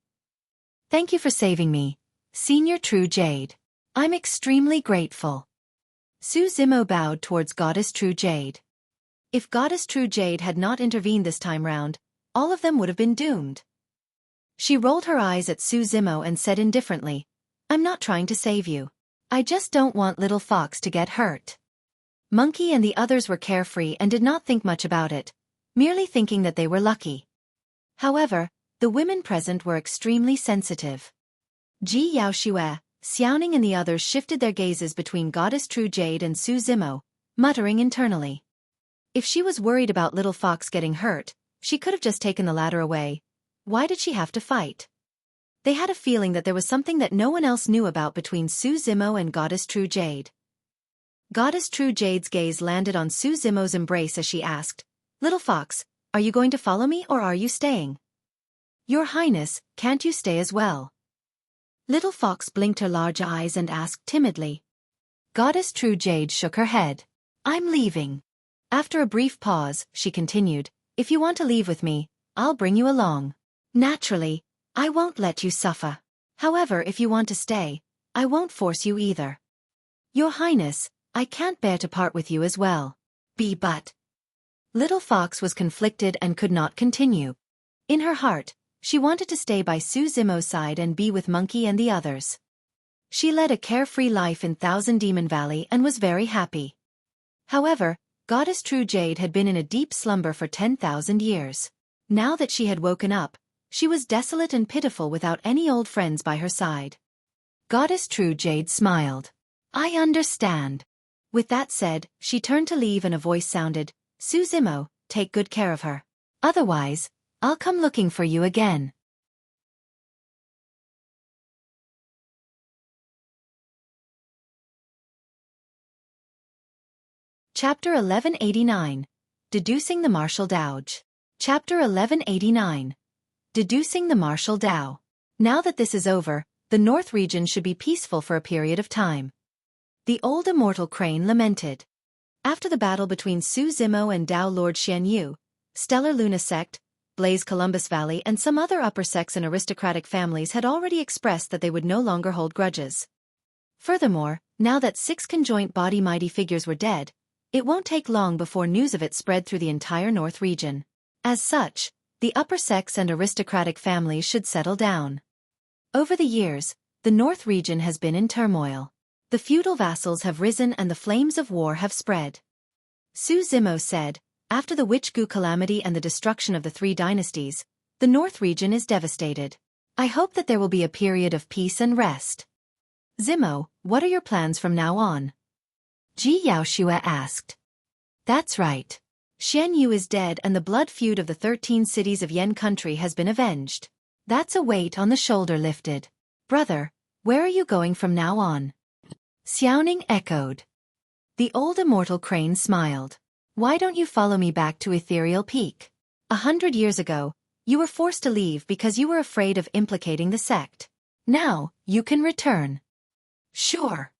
"Thank you for saving me, Senior True Jade. I'm extremely grateful." Su Zimo bowed towards Goddess True Jade. If Goddess True Jade had not intervened this time round, all of them would have been doomed. She rolled her eyes at Su Zimo and said indifferently, "I'm not trying to save you. I just don't want little Fox to get hurt." Monkey and the others were carefree and did not think much about it, merely thinking that they were lucky. However, the women present were extremely sensitive. Ji Yaoxue, Xiaoning and the others shifted their gazes between Goddess True Jade and Su Zimo, muttering internally. If she was worried about Little Fox getting hurt, she could have just taken the ladder away. Why did she have to fight? They had a feeling that there was something that no one else knew about between Su Zimo and Goddess True Jade. Goddess True Jade's gaze landed on Su Zimo's embrace as she asked, "Little Fox, are you going to follow me or are you staying?" "Your Highness, can't you stay as well?" Little Fox blinked her large eyes and asked timidly. Goddess True Jade shook her head. "I'm leaving." After a brief pause, she continued, "If you want to leave with me, I'll bring you along. Naturally, I won't let you suffer. However, if you want to stay, I won't force you either." "Your Highness, I can't bear to part with you as well." But. Little Fox was conflicted and could not continue. In her heart, she wanted to stay by Su Zimo's side and be with Monkey and the others. She led a carefree life in Thousand Demon Valley and was very happy. However, Goddess True Jade had been in a deep slumber for 10,000 years. Now that she had woken up, she was desolate and pitiful without any old friends by her side. Goddess True Jade smiled. "I understand." With that said, she turned to leave and a voice sounded, "Su Zimo, take good care of her. Otherwise, I'll come looking for you again." Chapter 1189. Deducing the Martial Doge. Chapter 1189. Deducing the Martial Dao. Now that this is over, the North region should be peaceful for a period of time. The old immortal crane lamented. After the battle between Su Zimo and Dao Lord Xian Yu, Stellar Luna Sect, Blaze Columbus Valley and some other upper sects and aristocratic families had already expressed that they would no longer hold grudges. Furthermore, now that 6 conjoint body mighty figures were dead, it won't take long before news of it spread through the entire North region. As such, the upper sects and aristocratic families should settle down. Over the years, the North region has been in turmoil. The feudal vassals have risen and the flames of war have spread. Su Zimo said, "After the Witch Gu calamity and the destruction of the 3 dynasties, the North region is devastated. I hope that there will be a period of peace and rest." "Zimo, what are your plans from now on?" Ji Yaoxue asked. "That's right. Xian Yu is dead and the blood feud of the 13 cities of Yen country has been avenged. That's a weight on the shoulder lifted. Brother, where are you going from now on?" Xiaoning echoed. The old immortal crane smiled. "Why don't you follow me back to Ethereal Peak? 100 years ago, you were forced to leave because you were afraid of implicating the sect. Now, you can return." "Sure."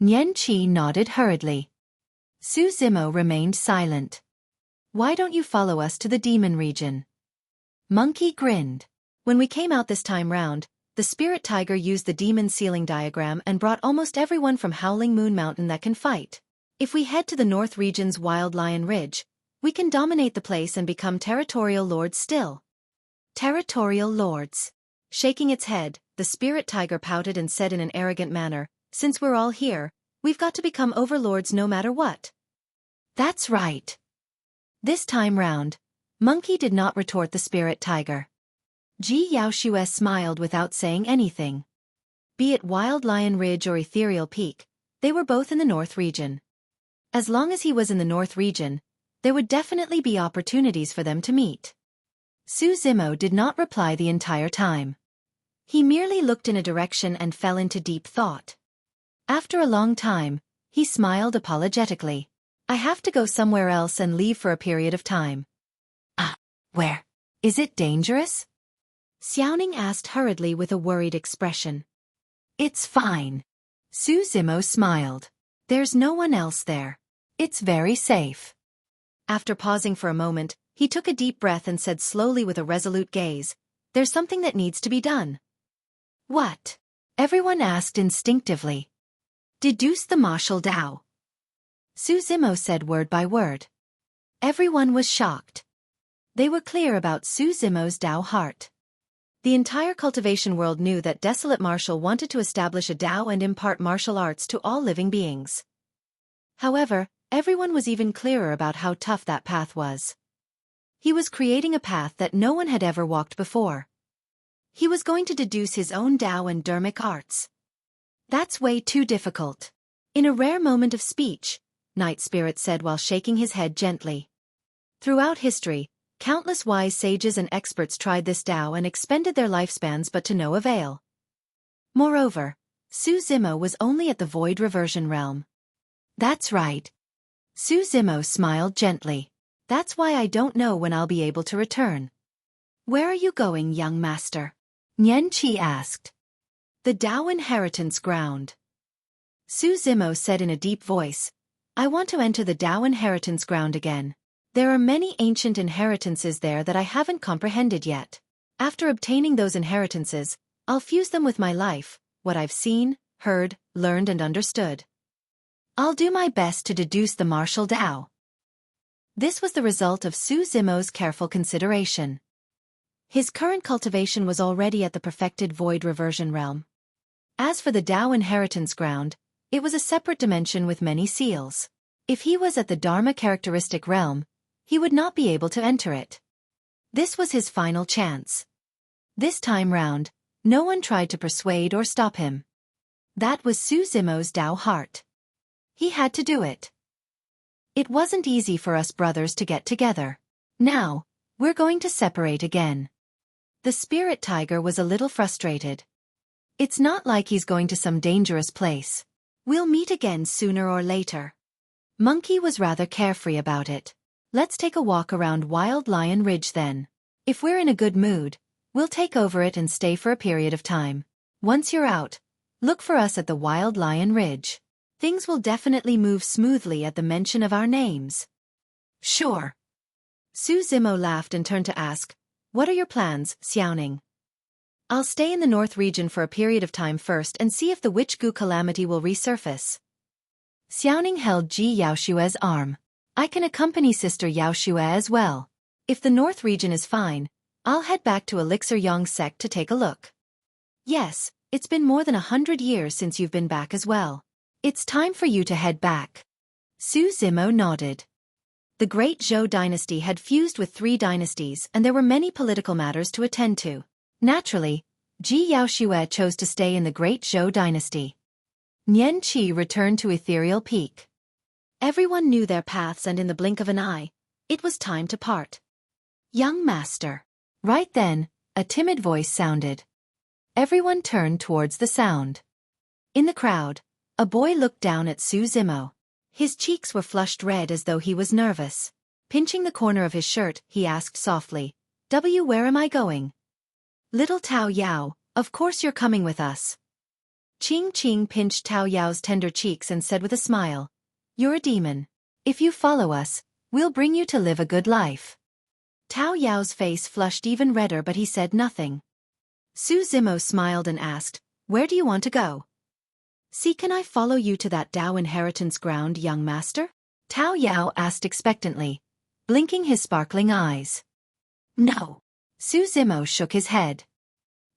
Nian Qi nodded hurriedly. Su Zimo remained silent. "Why don't you follow us to the demon region?" Monkey grinned. "When we came out this time round, the spirit tiger used the demon ceiling diagram and brought almost everyone from Howling Moon Mountain that can fight. If we head to the North region's Wild Lion Ridge, we can dominate the place and become territorial lords still." Territorial lords. Shaking its head, the spirit tiger pouted and said in an arrogant manner, "Since we're all here, we've got to become overlords no matter what." "That's right." This time round, Monkey did not retort the spirit tiger. Ji Yaoxue smiled without saying anything. Be it Wild Lion Ridge or Ethereal Peak, they were both in the North region. As long as he was in the North region, there would definitely be opportunities for them to meet. Su Zimo did not reply the entire time. He merely looked in a direction and fell into deep thought. After a long time, he smiled apologetically. "I have to go somewhere else and leave for a period of time." "Ah, where? Is it dangerous?" Xiaoning asked hurriedly with a worried expression. "It's fine." Su Zimo smiled. "There's no one else there. It's very safe." After pausing for a moment, he took a deep breath and said slowly with a resolute gaze, "There's something that needs to be done." "What?" everyone asked instinctively. "Deduce the martial Dao." Su Zimo said word by word. Everyone was shocked. They were clear about Su Zimo's Dao heart. The entire cultivation world knew that Desolate Martial wanted to establish a Dao and impart martial arts to all living beings. However, everyone was even clearer about how tough that path was. He was creating a path that no one had ever walked before. He was going to deduce his own Tao and Dharmic arts. That's way too difficult. In a rare moment of speech, Night Spirit said while shaking his head gently. Throughout history, countless wise sages and experts tried this Tao and expended their lifespans but to no avail. Moreover, Su Zimo was only at the Void Reversion realm. That's right. Su Zimo smiled gently. That's why I don't know when I'll be able to return. Where are you going, young master? Nian Qi asked. The Tao Inheritance Ground. Su Zimo said in a deep voice, I want to enter the Tao Inheritance Ground again. There are many ancient inheritances there that I haven't comprehended yet. After obtaining those inheritances, I'll fuse them with my life, what I've seen, heard, learned and understood. I'll do my best to deduce the martial Tao. This was the result of Su Zimo's careful consideration. His current cultivation was already at the perfected Void Reversion realm. As for the Tao Inheritance Ground, it was a separate dimension with many seals. If he was at the Dharma characteristic realm, he would not be able to enter it. This was his final chance. This time round, no one tried to persuade or stop him. That was Su Zimo's Tao heart. He had to do it. It wasn't easy for us brothers to get together. Now, we're going to separate again. The spirit tiger was a little frustrated. It's not like he's going to some dangerous place. We'll meet again sooner or later. Monkey was rather carefree about it. Let's take a walk around Wild Lion Ridge then. If we're in a good mood, we'll take over it and stay for a period of time. Once you're out, look for us at the Wild Lion Ridge. Things will definitely move smoothly at the mention of our names. Sure. Su Zimo laughed and turned to ask, what are your plans, Xiaoning? I'll stay in the North region for a period of time first and see if the Witch Goo calamity will resurface. Xiaoning held Ji Yaoshue's arm. I can accompany Sister Yaoshue as well. If the North region is fine, I'll head back to Elixir Yang sect to take a look. Yes, it's been more than 100 years since you've been back as well. It's time for you to head back. Su Zimo nodded. The Great Zhou dynasty had fused with 3 dynasties and there were many political matters to attend to. Naturally, Ji Yaoshue chose to stay in the Great Zhou dynasty. Nian Qi returned to Ethereal Peak. Everyone knew their paths and in the blink of an eye, it was time to part. Young master. Right then, a timid voice sounded. Everyone turned towards the sound. In the crowd, a boy looked down at Su Zimo. His cheeks were flushed red as though he was nervous. Pinching the corner of his shirt, he asked softly, where am I going? Little Tao Yao, of course you're coming with us. Ching Ching pinched Tao Yao's tender cheeks and said with a smile, you're a demon. If you follow us, we'll bring you to live a good life. Tao Yao's face flushed even redder but he said nothing. Su Zimo smiled and asked, where do you want to go? See, can I follow you to that Tao Inheritance Ground, young master? Tao Yao asked expectantly, blinking his sparkling eyes. No. Su Zimo shook his head.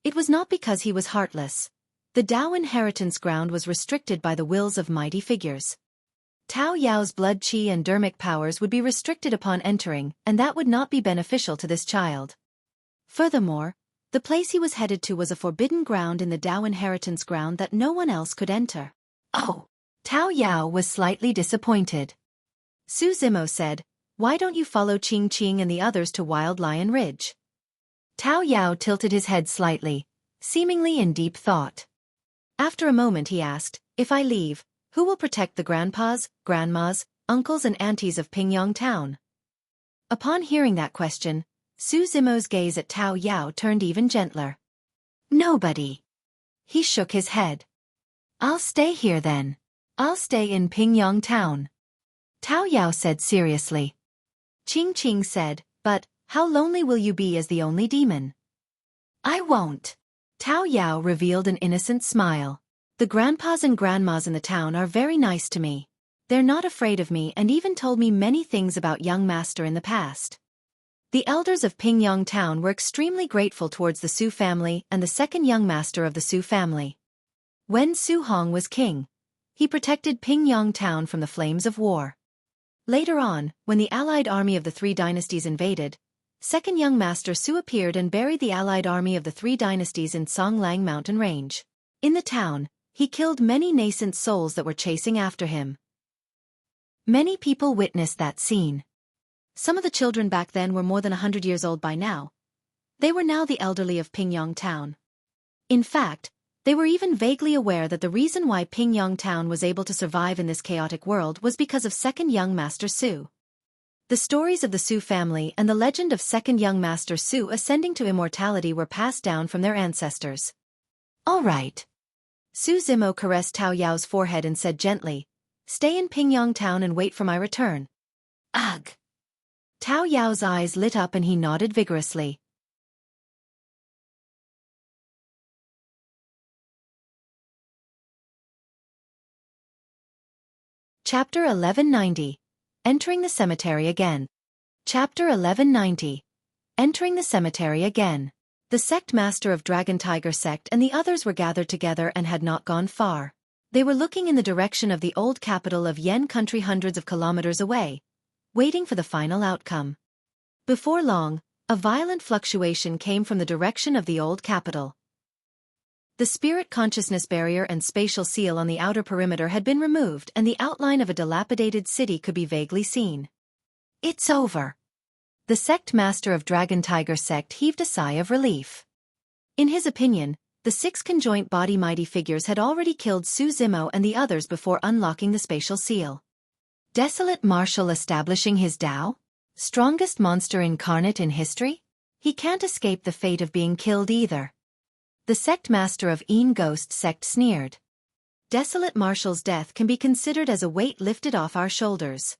It was not because he was heartless. The Tao Inheritance Ground was restricted by the wills of mighty figures. Tao Yao's blood qi and dermic powers would be restricted upon entering, and that would not be beneficial to this child. Furthermore, the place he was headed to was a forbidden ground in the Tao Inheritance Ground that no one else could enter. Oh! Tao Yao was slightly disappointed. Su Zimo said, why don't you follow Ching Ching and the others to Wild Lion Ridge? Tao Yao tilted his head slightly, seemingly in deep thought. After a moment he asked, if I leave, who will protect the grandpas, grandmas, uncles and aunties of Pingyang Town? Upon hearing that question, Su Zimo's gaze at Tao Yao turned even gentler. Nobody. He shook his head. I'll stay here then. I'll stay in Pingyang Town. Tao Yao said seriously. Ching Ching said, but, how lonely will you be as the only demon? I won't. Tao Yao revealed an innocent smile. The grandpas and grandmas in the town are very nice to me. They're not afraid of me and even told me many things about young master in the past. The elders of Pingyang Town were extremely grateful towards the Su family and the second young master of the Su family. When Su Hong was king, he protected Pingyang Town from the flames of war. Later on, when the allied army of the 3 dynasties invaded, Second young Master Su appeared and buried the allied army of the three dynasties in Songlang mountain range. In the town, he killed many nascent souls that were chasing after him. Many people witnessed that scene. Some of the children back then were more than 100 years old by now. They were now the elderly of Pingyong Town. In fact, they were even vaguely aware that the reason why Pingyong Town was able to survive in this chaotic world was because of second young Master Su. The stories of the Su family and the legend of second young Master Su ascending to immortality were passed down from their ancestors. All right. Su Zimo caressed Tao Yao's forehead and said gently, "Stay in Pingyong Town and wait for my return." Ugh. Tao Yao's eyes lit up and he nodded vigorously. Chapter 1190. Entering the Cemetery Again. Chapter 1190. Entering the Cemetery Again. The sect master of Dragon Tiger sect and the others were gathered together and had not gone far. They were looking in the direction of the old capital of Yen country hundreds of kilometers away, waiting for the final outcome. Before long, a violent fluctuation came from the direction of the old capital. The spirit consciousness barrier and spatial seal on the outer perimeter had been removed and the outline of a dilapidated city could be vaguely seen. It's over. The sect master of Dragon Tiger sect heaved a sigh of relief. In his opinion, the 6 conjoint body mighty figures had already killed Su Zimo and the others before unlocking the spatial seal. Desolate Marshal establishing his Tao? Strongest monster incarnate in history? He can't escape the fate of being killed either. The sect master of Een Ghost sect sneered. Desolate Marshal's death can be considered as a weight lifted off our shoulders.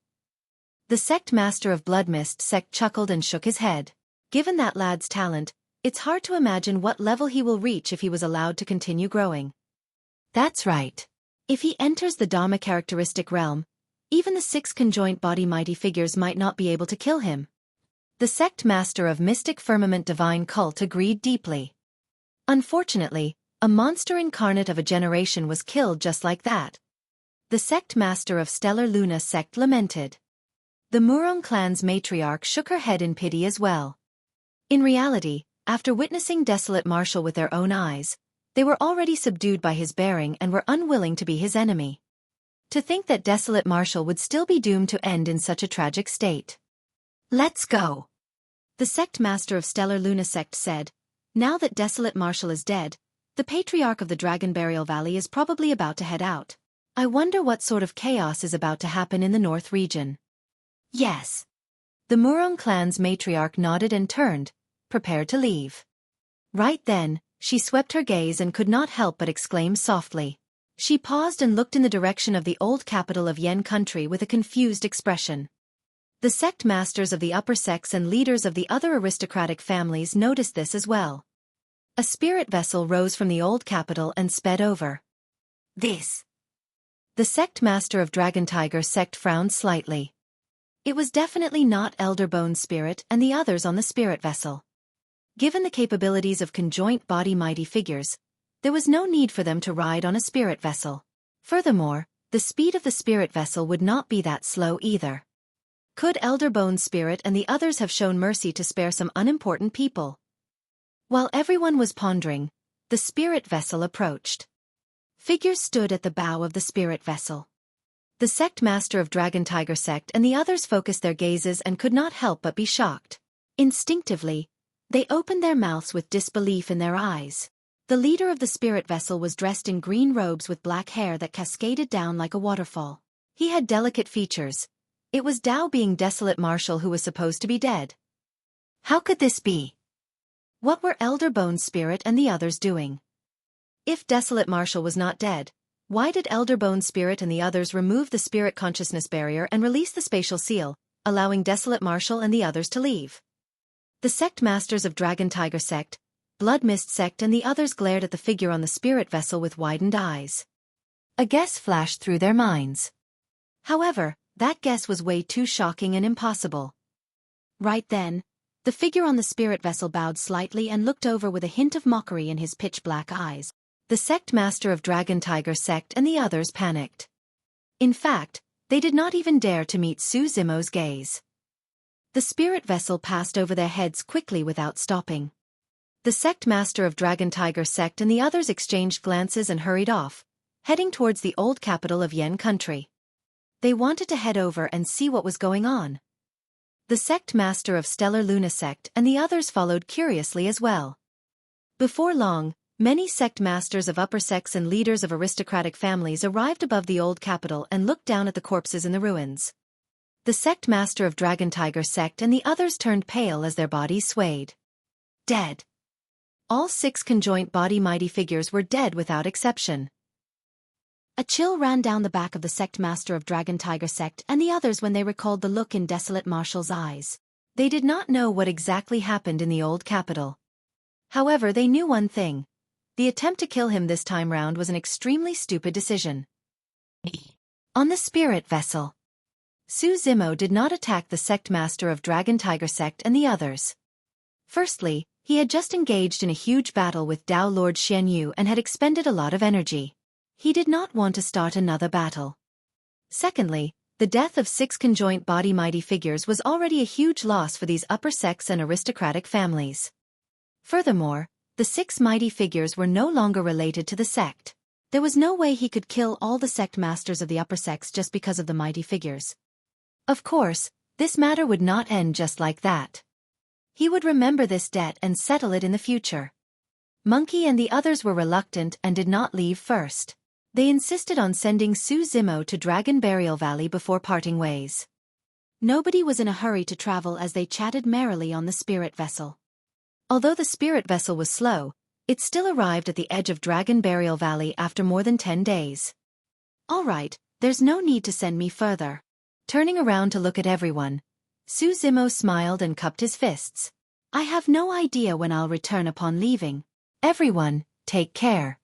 The sect master of Bloodmist sect chuckled and shook his head. Given that lad's talent, it's hard to imagine what level he will reach if he was allowed to continue growing. That's right. If he enters the Dharma characteristic realm, even the 6 conjoint body mighty figures might not be able to kill him. The sect master of Mystic Firmament Divine Cult agreed deeply. Unfortunately, a monster incarnate of a generation was killed just like that. The sect master of Stellar Luna sect lamented. The Murong clan's matriarch shook her head in pity as well. In reality, after witnessing Desolate Marshal with their own eyes, they were already subdued by his bearing and were unwilling to be his enemy. To think that Desolate Marshal would still be doomed to end in such a tragic state. Let's go. The sect master of Stellar Luna sect said, now that Desolate Marshal is dead, the patriarch of the Dragon Burial Valley is probably about to head out. I wonder what sort of chaos is about to happen in the north region. Yes. The Murong clan's matriarch nodded and turned, prepared to leave. Right then, she swept her gaze and could not help but exclaim softly. She paused and looked in the direction of the old capital of Yen country with a confused expression. The sect masters of the upper sects and leaders of the other aristocratic families noticed this as well. A spirit vessel rose from the old capital and sped over. This. The sect master of Dragon Tiger sect frowned slightly. It was definitely not Elder Bone's spirit and the others on the spirit vessel. Given the capabilities of conjoint body mighty figures, there was no need for them to ride on a spirit vessel. Furthermore, the speed of the spirit vessel would not be that slow either. Could Elder Bone's spirit and the others have shown mercy to spare some unimportant people? While everyone was pondering, the spirit vessel approached. Figures stood at the bow of the spirit vessel. The sect master of Dragon Tiger sect and the others focused their gazes and could not help but be shocked. Instinctively, they opened their mouths with disbelief in their eyes. The leader of the spirit vessel was dressed in green robes with black hair that cascaded down like a waterfall. He had delicate features. It was Tao being Desolate Marshal who was supposed to be dead. How could this be? What were Elder Bone's spirit and the others doing? If Desolate Marshal was not dead, why did Elder Bone's spirit and the others remove the spirit consciousness barrier and release the spatial seal, allowing Desolate Marshal and the others to leave? The sect masters of Dragon Tiger sect, Blood Mist sect and the others glared at the figure on the spirit vessel with widened eyes. A guess flashed through their minds. However, that guess was way too shocking and impossible. Right then, the figure on the spirit vessel bowed slightly and looked over with a hint of mockery in his pitch-black eyes. The sect master of Dragon Tiger sect and the others panicked. In fact, they did not even dare to meet Su Zimo's gaze. The spirit vessel passed over their heads quickly without stopping. The sect master of Dragon Tiger sect and the others exchanged glances and hurried off, heading towards the old capital of Yen country. They wanted to head over and see what was going on. The sect master of Stellar Luna sect and the others followed curiously as well. Before long, many sect masters of upper sects and leaders of aristocratic families arrived above the old capital and looked down at the corpses in the ruins. The sect master of Dragon Tiger sect and the others turned pale as their bodies swayed. Dead. All 6 conjoint body mighty figures were dead without exception. A chill ran down the back of the sect master of Dragon Tiger sect and the others when they recalled the look in desolate Marshall's eyes. They did not know what exactly happened in the old capital. However, they knew one thing. The attempt to kill him this time round was an extremely stupid decision. On the spirit vessel. Su Zimo did not attack the sect master of Dragon Tiger sect and the others. Firstly, he had just engaged in a huge battle with Tao Lord Xian Yu and had expended a lot of energy. He did not want to start another battle. Secondly, the death of 6 conjoint body mighty figures was already a huge loss for these upper sects and aristocratic families. Furthermore, the 6 mighty figures were no longer related to the sect. There was no way he could kill all the sect masters of the upper sects just because of the mighty figures. Of course, this matter would not end just like that. He would remember this debt and settle it in the future. Monkey and the others were reluctant and did not leave first. They insisted on sending Su Zimo to Dragon Burial Valley before parting ways. Nobody was in a hurry to travel as they chatted merrily on the spirit vessel. Although the spirit vessel was slow, it still arrived at the edge of Dragon Burial Valley after more than 10 days. All right, there's no need to send me further. Turning around to look at everyone, Su Zimo smiled and cupped his fists. I have no idea when I'll return upon leaving. Everyone, take care.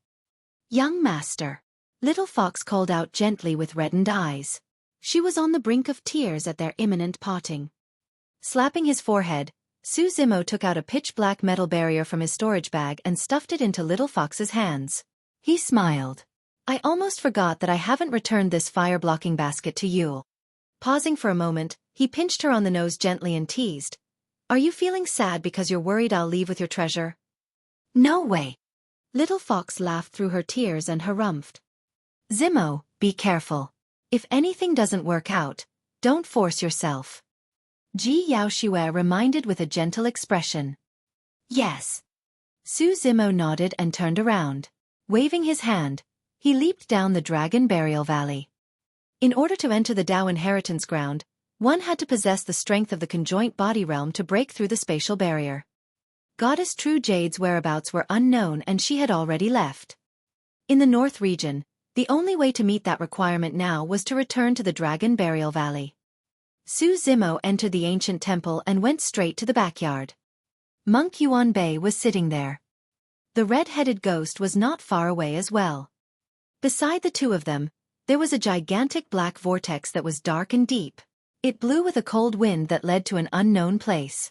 Young master. Little Fox called out gently with reddened eyes. She was on the brink of tears at their imminent parting. Slapping his forehead, Su Zimo took out a pitch-black metal barrier from his storage bag and stuffed it into Little Fox's hands. He smiled. I almost forgot that I haven't returned this fire-blocking basket to you. Pausing for a moment, he pinched her on the nose gently and teased. Are you feeling sad because you're worried I'll leave with your treasure? No way. Little Fox laughed through her tears and harumphed. Zimo, be careful. If anything doesn't work out, don't force yourself. Ji Yaoxue reminded with a gentle expression. Yes. Su Zimo nodded and turned around. Waving his hand, he leaped down the Dragon Burial Valley. In order to enter the Dao inheritance ground, one had to possess the strength of the conjoint body realm to break through the spatial barrier. Goddess True Jade's whereabouts were unknown and she had already left. In the North region, the only way to meet that requirement now was to return to the Dragon Burial Valley. Su Zimo entered the ancient temple and went straight to the backyard. Monk Yuan Bei was sitting there. The red-headed ghost was not far away as well. Beside the two of them, there was a gigantic black vortex that was dark and deep. It blew with a cold wind that led to an unknown place.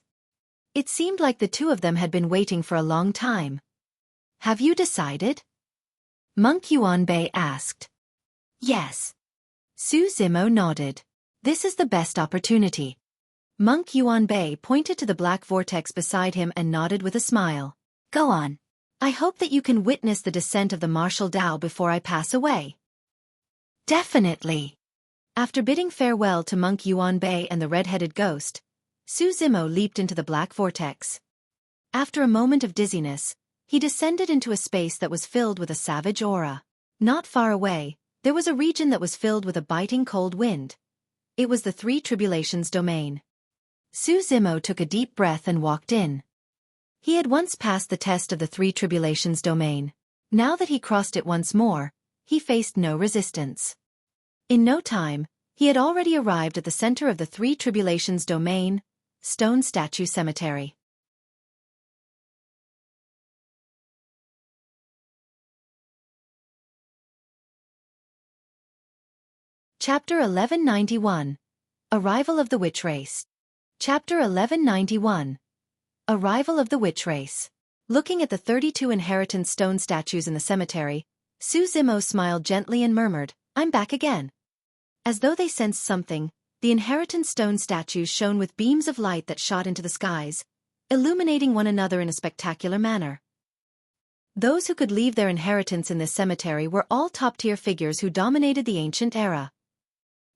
It seemed like the two of them had been waiting for a long time. Have you decided? Monk Yuan Bei asked. Yes. Su Zimo nodded. This is the best opportunity. Monk Yuan Bei pointed to the black vortex beside him and nodded with a smile. Go on. I hope that you can witness the descent of the martial Dao before I pass away. Definitely. After bidding farewell to Monk Yuan Bei and the red-headed ghost, Su Zimo leaped into the black vortex. After a moment of dizziness, he descended into a space that was filled with a savage aura. Not far away, there was a region that was filled with a biting cold wind. It was the Three Tribulations domain. Su Zimo took a deep breath and walked in. He had once passed the test of the Three Tribulations domain. Now that he crossed it once more, he faced no resistance. In no time, he had already arrived at the center of the Three Tribulations domain, Stone Statue Cemetery. Chapter 1191. Arrival of the Witch Race. Chapter 1191. Arrival of the Witch Race. Looking at the 32 inheritance stone statues in the cemetery, Su Zimo smiled gently and murmured, I'm back again. As though they sensed something, the inheritance stone statues shone with beams of light that shot into the skies, illuminating one another in a spectacular manner. Those who could leave their inheritance in this cemetery were all top-tier figures who dominated the ancient era.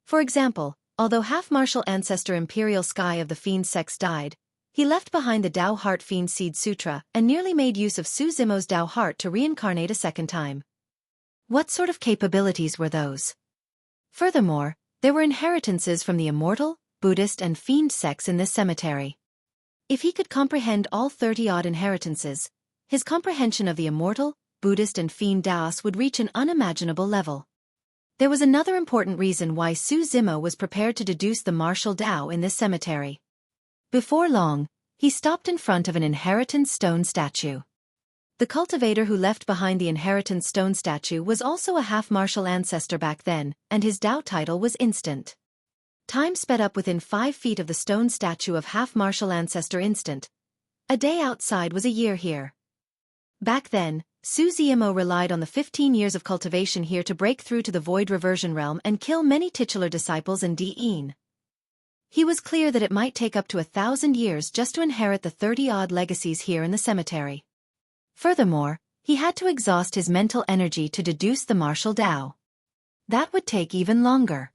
For example, although half-martial ancestor Imperial Sky of the Fiend sex died, he left behind the Dao Heart Fiend Seed Sutra and nearly made use of Su Zimo's Dao Heart to reincarnate a second time. What sort of capabilities were those? Furthermore, there were inheritances from the Immortal, Buddhist and Fiend sects in this cemetery. If he could comprehend all 30-odd inheritances, his comprehension of the Immortal, Buddhist and Fiend Daos would reach an unimaginable level. There was another important reason why Su Zimo was prepared to deduce the martial Dao in this cemetery. Before long, he stopped in front of an inheritance stone statue. The cultivator who left behind the inheritance stone statue was also a half-martial ancestor back then, and his Dao title was Instant. Time sped up within 5 feet of the stone statue of half-martial ancestor Instant. A day outside was a year here. Back then, Su Zimo relied on the 15 years of cultivation here to break through to the void reversion realm and kill many titular disciples and Di'in. He was clear that it might take up to 1,000 years just to inherit the 30-odd legacies here in the cemetery. Furthermore, he had to exhaust his mental energy to deduce the martial Dao. That would take even longer.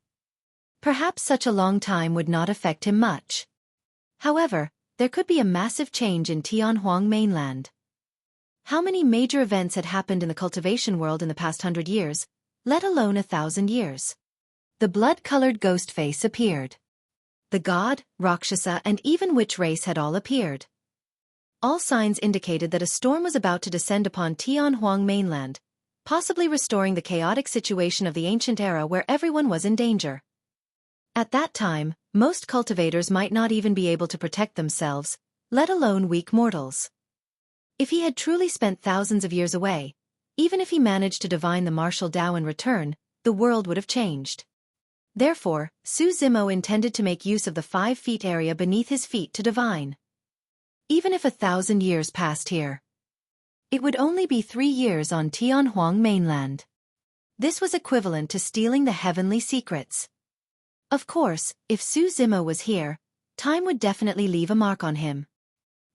Perhaps such a long time would not affect him much. However, there could be a massive change in Tianhuang mainland. How many major events had happened in the cultivation world in the past 100 years, let alone 1,000 years? The blood-colored ghost face appeared. The god, Rakshasa and even witch race had all appeared. All signs indicated that a storm was about to descend upon Tianhuang mainland, possibly restoring the chaotic situation of the ancient era where everyone was in danger. At that time, most cultivators might not even be able to protect themselves, let alone weak mortals. If he had truly spent thousands of years away, even if he managed to divine the martial Dao in return, the world would have changed. Therefore, Su Zimo intended to make use of the 5 feet area beneath his feet to divine. Even if 1,000 years passed here, it would only be 3 years on Tianhuang mainland. This was equivalent to stealing the heavenly secrets. Of course, if Su Zimo was here, time would definitely leave a mark on him.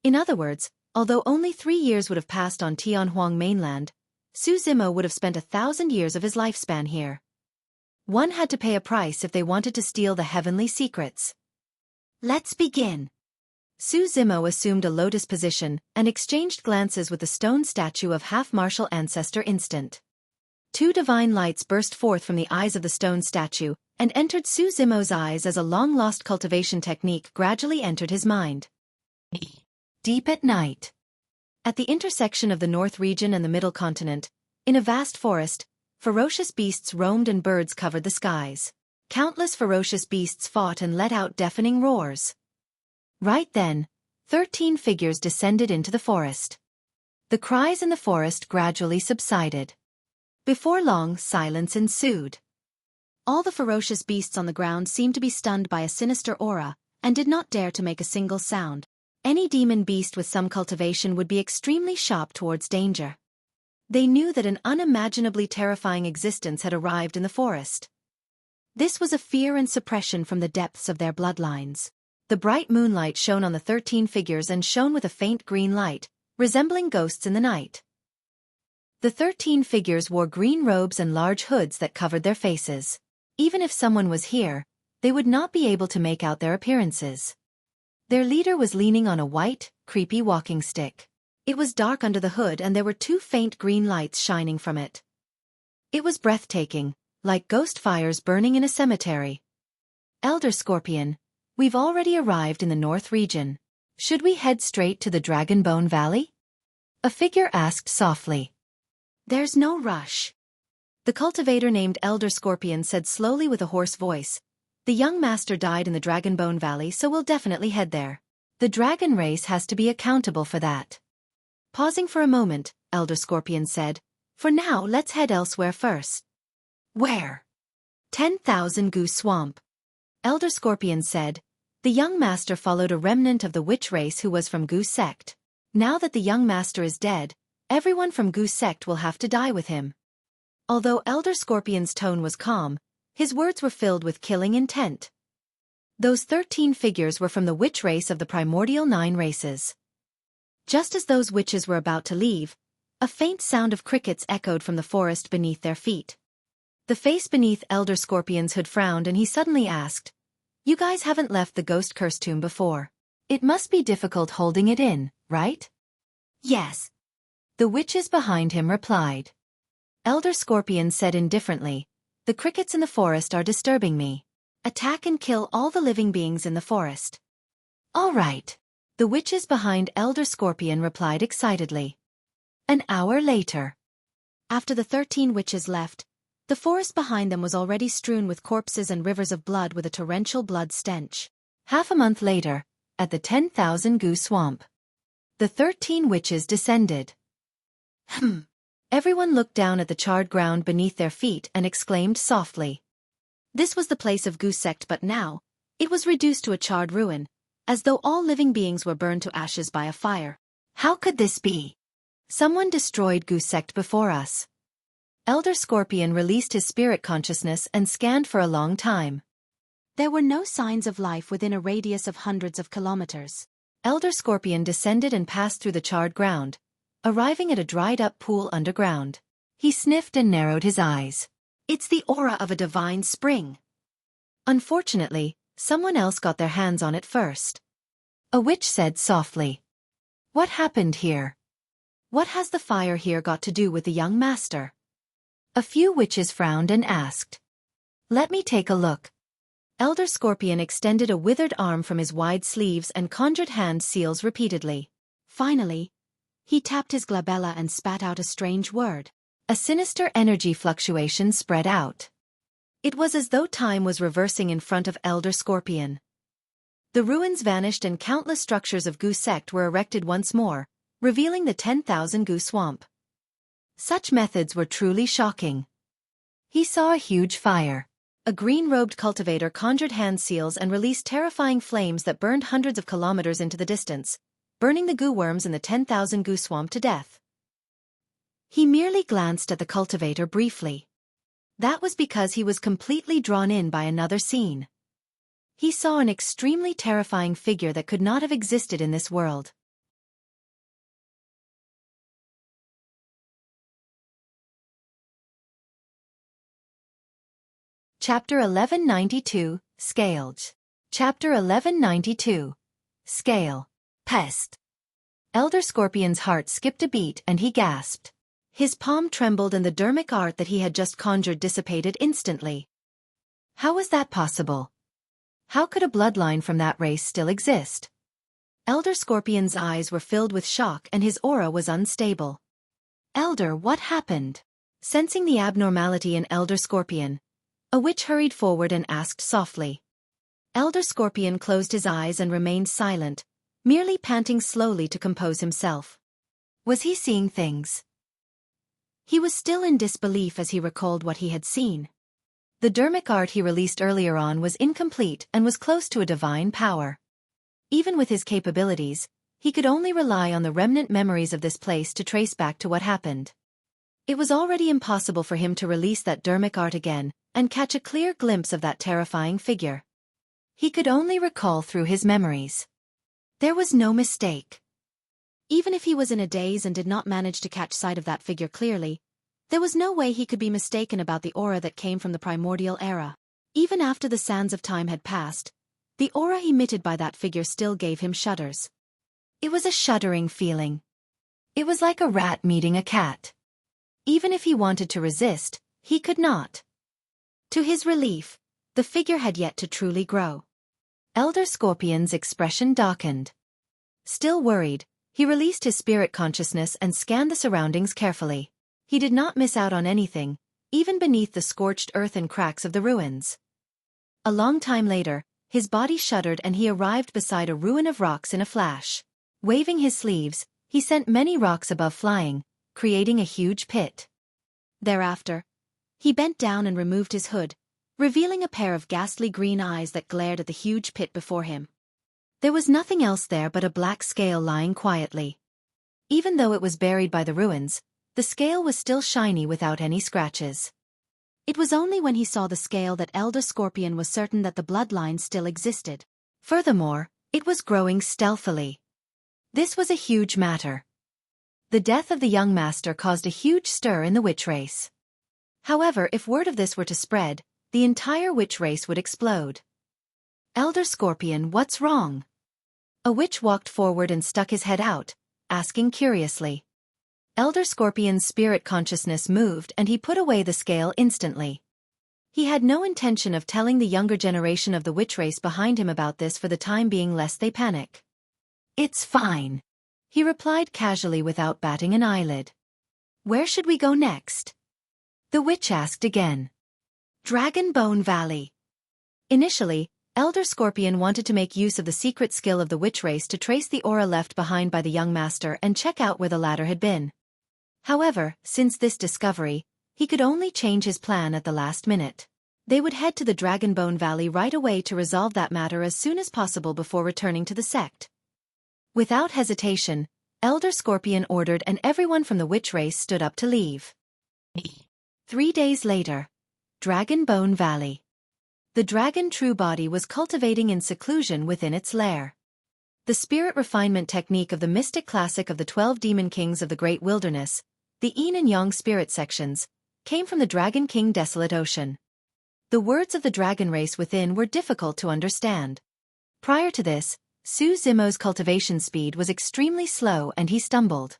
In other words, although only 3 years would have passed on Tianhuang mainland, Su Zimo would have spent 1,000 years of his lifespan here. One had to pay a price if they wanted to steal the heavenly secrets. Let's begin. Su Zimo assumed a lotus position and exchanged glances with the stone statue of half-martial ancestor Instant. 2 divine lights burst forth from the eyes of the stone statue and entered Su Zimo's eyes as a long-lost cultivation technique gradually entered his mind. Deep at night. At the intersection of the North region and the Middle continent, in a vast forest, ferocious beasts roamed and birds covered the skies. Countless ferocious beasts fought and let out deafening roars. Right then, 13 figures descended into the forest. The cries in the forest gradually subsided. Before long, silence ensued. All the ferocious beasts on the ground seemed to be stunned by a sinister aura, and did not dare to make a single sound. Any demon beast with some cultivation would be extremely sharp towards danger. They knew that an unimaginably terrifying existence had arrived in the forest. This was a fear and suppression from the depths of their bloodlines. The bright moonlight shone on the 13 figures and shone with a faint green light, resembling ghosts in the night. The 13 figures wore green robes and large hoods that covered their faces. Even if someone was here, they would not be able to make out their appearances. Their leader was leaning on a white, creepy walking stick. It was dark under the hood and there were 2 faint green lights shining from it. It was breathtaking, like ghost fires burning in a cemetery. Elder Scorpion, we've already arrived in the North region. Should we head straight to the Dragonbone Valley? A figure asked softly. There's no rush. The cultivator named Elder Scorpion said slowly with a hoarse voice. The young master died in the Dragonbone Valley, so we'll definitely head there. The dragon race has to be accountable for that. Pausing for a moment, Elder Scorpion said, for now let's head elsewhere first. Where? 10,000 Goose Swamp. Elder Scorpion said. The young master followed a remnant of the witch race who was from Goose sect. Now that the young master is dead, everyone from Goose sect will have to die with him. Although Elder Scorpion's tone was calm, his words were filled with killing intent. Those 13 figures were from the witch race of the primordial 9 races. Just as those witches were about to leave, a faint sound of crickets echoed from the forest beneath their feet. The face beneath Elder Scorpion's hood frowned and he suddenly asked, "You guys haven't left the ghost curse tomb before. It must be difficult holding it in, right?" "Yes," the witches behind him replied. Elder Scorpion said indifferently, "The crickets in the forest are disturbing me. Attack and kill all the living beings in the forest." "All right," the witches behind Elder Scorpion replied excitedly. An hour later. After the 13 witches left, the forest behind them was already strewn with corpses and rivers of blood with a torrential blood stench. Half a month later, at the 10,000 Goo Swamp, the 13 witches descended. Everyone looked down at the charred ground beneath their feet and exclaimed softly. This was the place of Goo Sect, but now, it was reduced to a charred ruin, as though all living beings were burned to ashes by a fire. How could this be? Someone destroyed Goo Sect before us. Elder Scorpion released his spirit consciousness and scanned for a long time. There were no signs of life within a radius of hundreds of kilometers. Elder Scorpion descended and passed through the charred ground, arriving at a dried-up pool underground. He sniffed and narrowed his eyes. It's the aura of a divine spring. Unfortunately, someone else got their hands on it first. A witch said softly. What happened here? What has the fire here got to do with the young master? A few witches frowned and asked. Let me take a look. Elder Scorpion extended a withered arm from his wide sleeves and conjured hand seals repeatedly. Finally, he tapped his glabella and spat out a strange word. A sinister energy fluctuation spread out. It was as though time was reversing in front of Elder Scorpion. The ruins vanished and countless structures of Goo Sect were erected once more, revealing the 10,000 Goo Swamp. Such methods were truly shocking. He saw a huge fire. A green-robed cultivator conjured hand seals and released terrifying flames that burned hundreds of kilometers into the distance, burning the goo worms in the 10,000 Goo Swamp to death. He merely glanced at the cultivator briefly. That was because he was completely drawn in by another scene. He saw an extremely terrifying figure that could not have existed in this world. Chapter 1192, Scales. Chapter 1192. Scale. Pest. Elder Scorpion's heart skipped a beat and he gasped. His palm trembled and the dermic art that he had just conjured dissipated instantly. How was that possible? How could a bloodline from that race still exist? Elder Scorpion's eyes were filled with shock and his aura was unstable. Elder, what happened? Sensing the abnormality in Elder Scorpion, a witch hurried forward and asked softly. Elder Scorpion closed his eyes and remained silent, merely panting slowly to compose himself. Was he seeing things? He was still in disbelief as he recalled what he had seen. The dermic art he released earlier on was incomplete and was close to a divine power. Even with his capabilities, he could only rely on the remnant memories of this place to trace back to what happened. It was already impossible for him to release that dermic art again and catch a clear glimpse of that terrifying figure. He could only recall through his memories. There was no mistake. Even if he was in a daze and did not manage to catch sight of that figure clearly, there was no way he could be mistaken about the aura that came from the primordial era. Even after the sands of time had passed, the aura emitted by that figure still gave him shudders. It was a shuddering feeling. It was like a rat meeting a cat. Even if he wanted to resist, he could not. To his relief, the figure had yet to truly grow. Elder Scorpion's expression darkened. Still worried, he released his spirit consciousness and scanned the surroundings carefully. He did not miss out on anything, even beneath the scorched earth and cracks of the ruins. A long time later, his body shuddered and he arrived beside a ruin of rocks in a flash. Waving his sleeves, he sent many rocks above flying, creating a huge pit. Thereafter, he bent down and removed his hood, revealing a pair of ghastly green eyes that glared at the huge pit before him. There was nothing else there but a black scale lying quietly. Even though it was buried by the ruins, the scale was still shiny without any scratches. It was only when he saw the scale that Elder Scorpion was certain that the bloodline still existed. Furthermore, it was growing stealthily. This was a huge matter. The death of the young master caused a huge stir in the witch race. However, if word of this were to spread, the entire witch race would explode. Elder Scorpion, what's wrong? A witch walked forward and stuck his head out, asking curiously. Elder Scorpion's spirit consciousness moved and he put away the scale instantly. He had no intention of telling the younger generation of the witch race behind him about this for the time being lest they panic. It's fine, he replied casually without batting an eyelid. Where should we go next? The witch asked again. Dragon Bone Valley. Initially, Elder Scorpion wanted to make use of the secret skill of the witch race to trace the aura left behind by the young master and check out where the latter had been. However, since this discovery, he could only change his plan at the last minute. They would head to the Dragon Bone Valley right away to resolve that matter as soon as possible before returning to the sect. Without hesitation, Elder Scorpion ordered and everyone from the witch race stood up to leave. 3 days later. Dragon Bone Valley. The dragon true body was cultivating in seclusion within its lair. The spirit refinement technique of the mystic classic of the 12 demon kings of the great wilderness, the Yin and Yang spirit sections, came from the Dragon King Desolate Ocean. The words of the dragon race within were difficult to understand. Prior to this, Su Zimo's cultivation speed was extremely slow and he stumbled.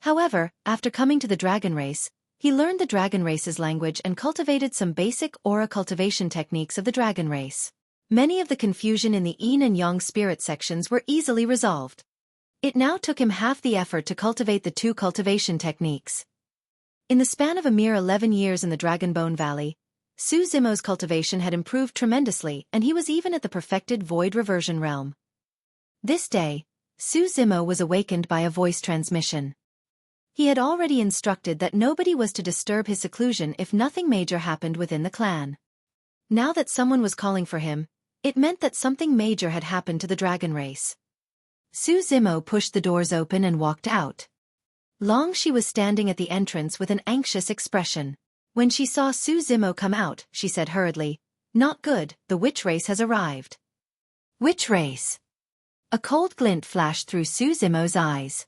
However, after coming to the dragon race, he learned the dragon race's language and cultivated some basic aura cultivation techniques of the dragon race. Many of the confusion in the Yin and Yang spirit sections were easily resolved. It now took him half the effort to cultivate the 2 cultivation techniques. In the span of a mere 11 years in the Dragon Bone Valley, Su Zimo's cultivation had improved tremendously and he was even at the perfected void reversion realm. This day, Su Zimo was awakened by a voice transmission. He had already instructed that nobody was to disturb his seclusion if nothing major happened within the clan. Now that someone was calling for him, it meant that something major had happened to the dragon race. Su Zimo pushed the doors open and walked out. Long Shi was standing at the entrance with an anxious expression. When she saw Su Zimo come out, she said hurriedly, "Not good, the witch race has arrived." Witch race? A cold glint flashed through Su Zimo's eyes.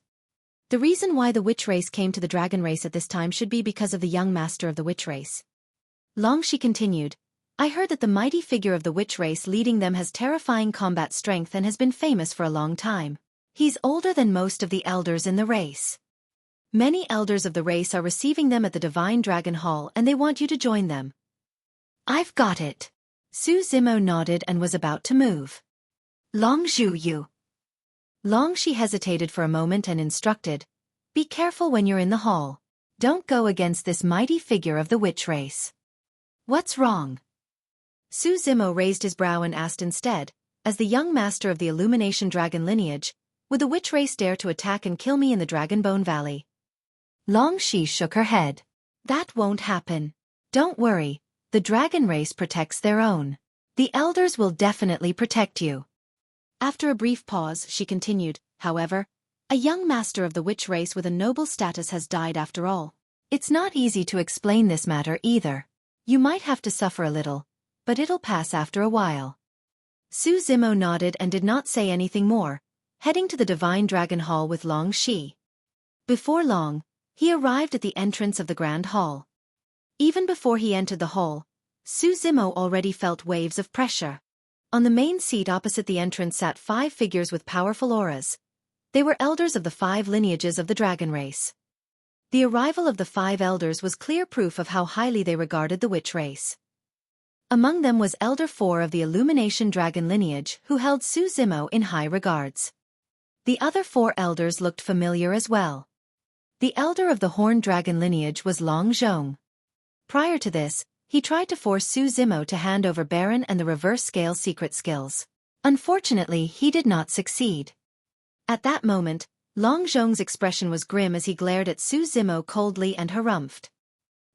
The reason why the witch race came to the dragon race at this time should be because of the young master of the witch race. Long Shi continued, "I heard that the mighty figure of the witch race leading them has terrifying combat strength and has been famous for a long time. He's older than most of the elders in the race. Many elders of the race are receiving them at the Divine Dragon Hall and they want you to join them." "I've got it." Su Zimo nodded and was about to move. "Long Zhu Yu." Long Shi hesitated for a moment and instructed, "Be careful when you're in the hall. Don't go against this mighty figure of the witch race." "What's wrong?" Su Zimo raised his brow and asked instead, "As the young master of the Illumination Dragon lineage, would the witch race dare to attack and kill me in the Dragon Bone Valley?" Long Shi shook her head. "That won't happen. Don't worry, the dragon race protects their own. The elders will definitely protect you." After a brief pause, she continued, "However, a young master of the witch race with a noble status has died after all. It's not easy to explain this matter either. You might have to suffer a little, but it'll pass after a while." Su Zimo nodded and did not say anything more, heading to the Divine Dragon Hall with Long Shi. Before long, he arrived at the entrance of the Grand Hall. Even before he entered the hall, Su Zimo already felt waves of pressure. On the main seat opposite the entrance sat 5 figures with powerful auras. They were elders of the 5 lineages of the dragon race. The arrival of the 5 elders was clear proof of how highly they regarded the witch race. Among them was Elder 4 of the Illumination Dragon lineage who held Su Zimo in high regards. The other 4 elders looked familiar as well. The elder of the Horned Dragon lineage was Long Zhong. Prior to this, he tried to force Su Zimo to hand over Baron and the reverse scale secret skills. Unfortunately, he did not succeed. At that moment, Long Zhong's expression was grim as he glared at Su Zimo coldly and harumphed.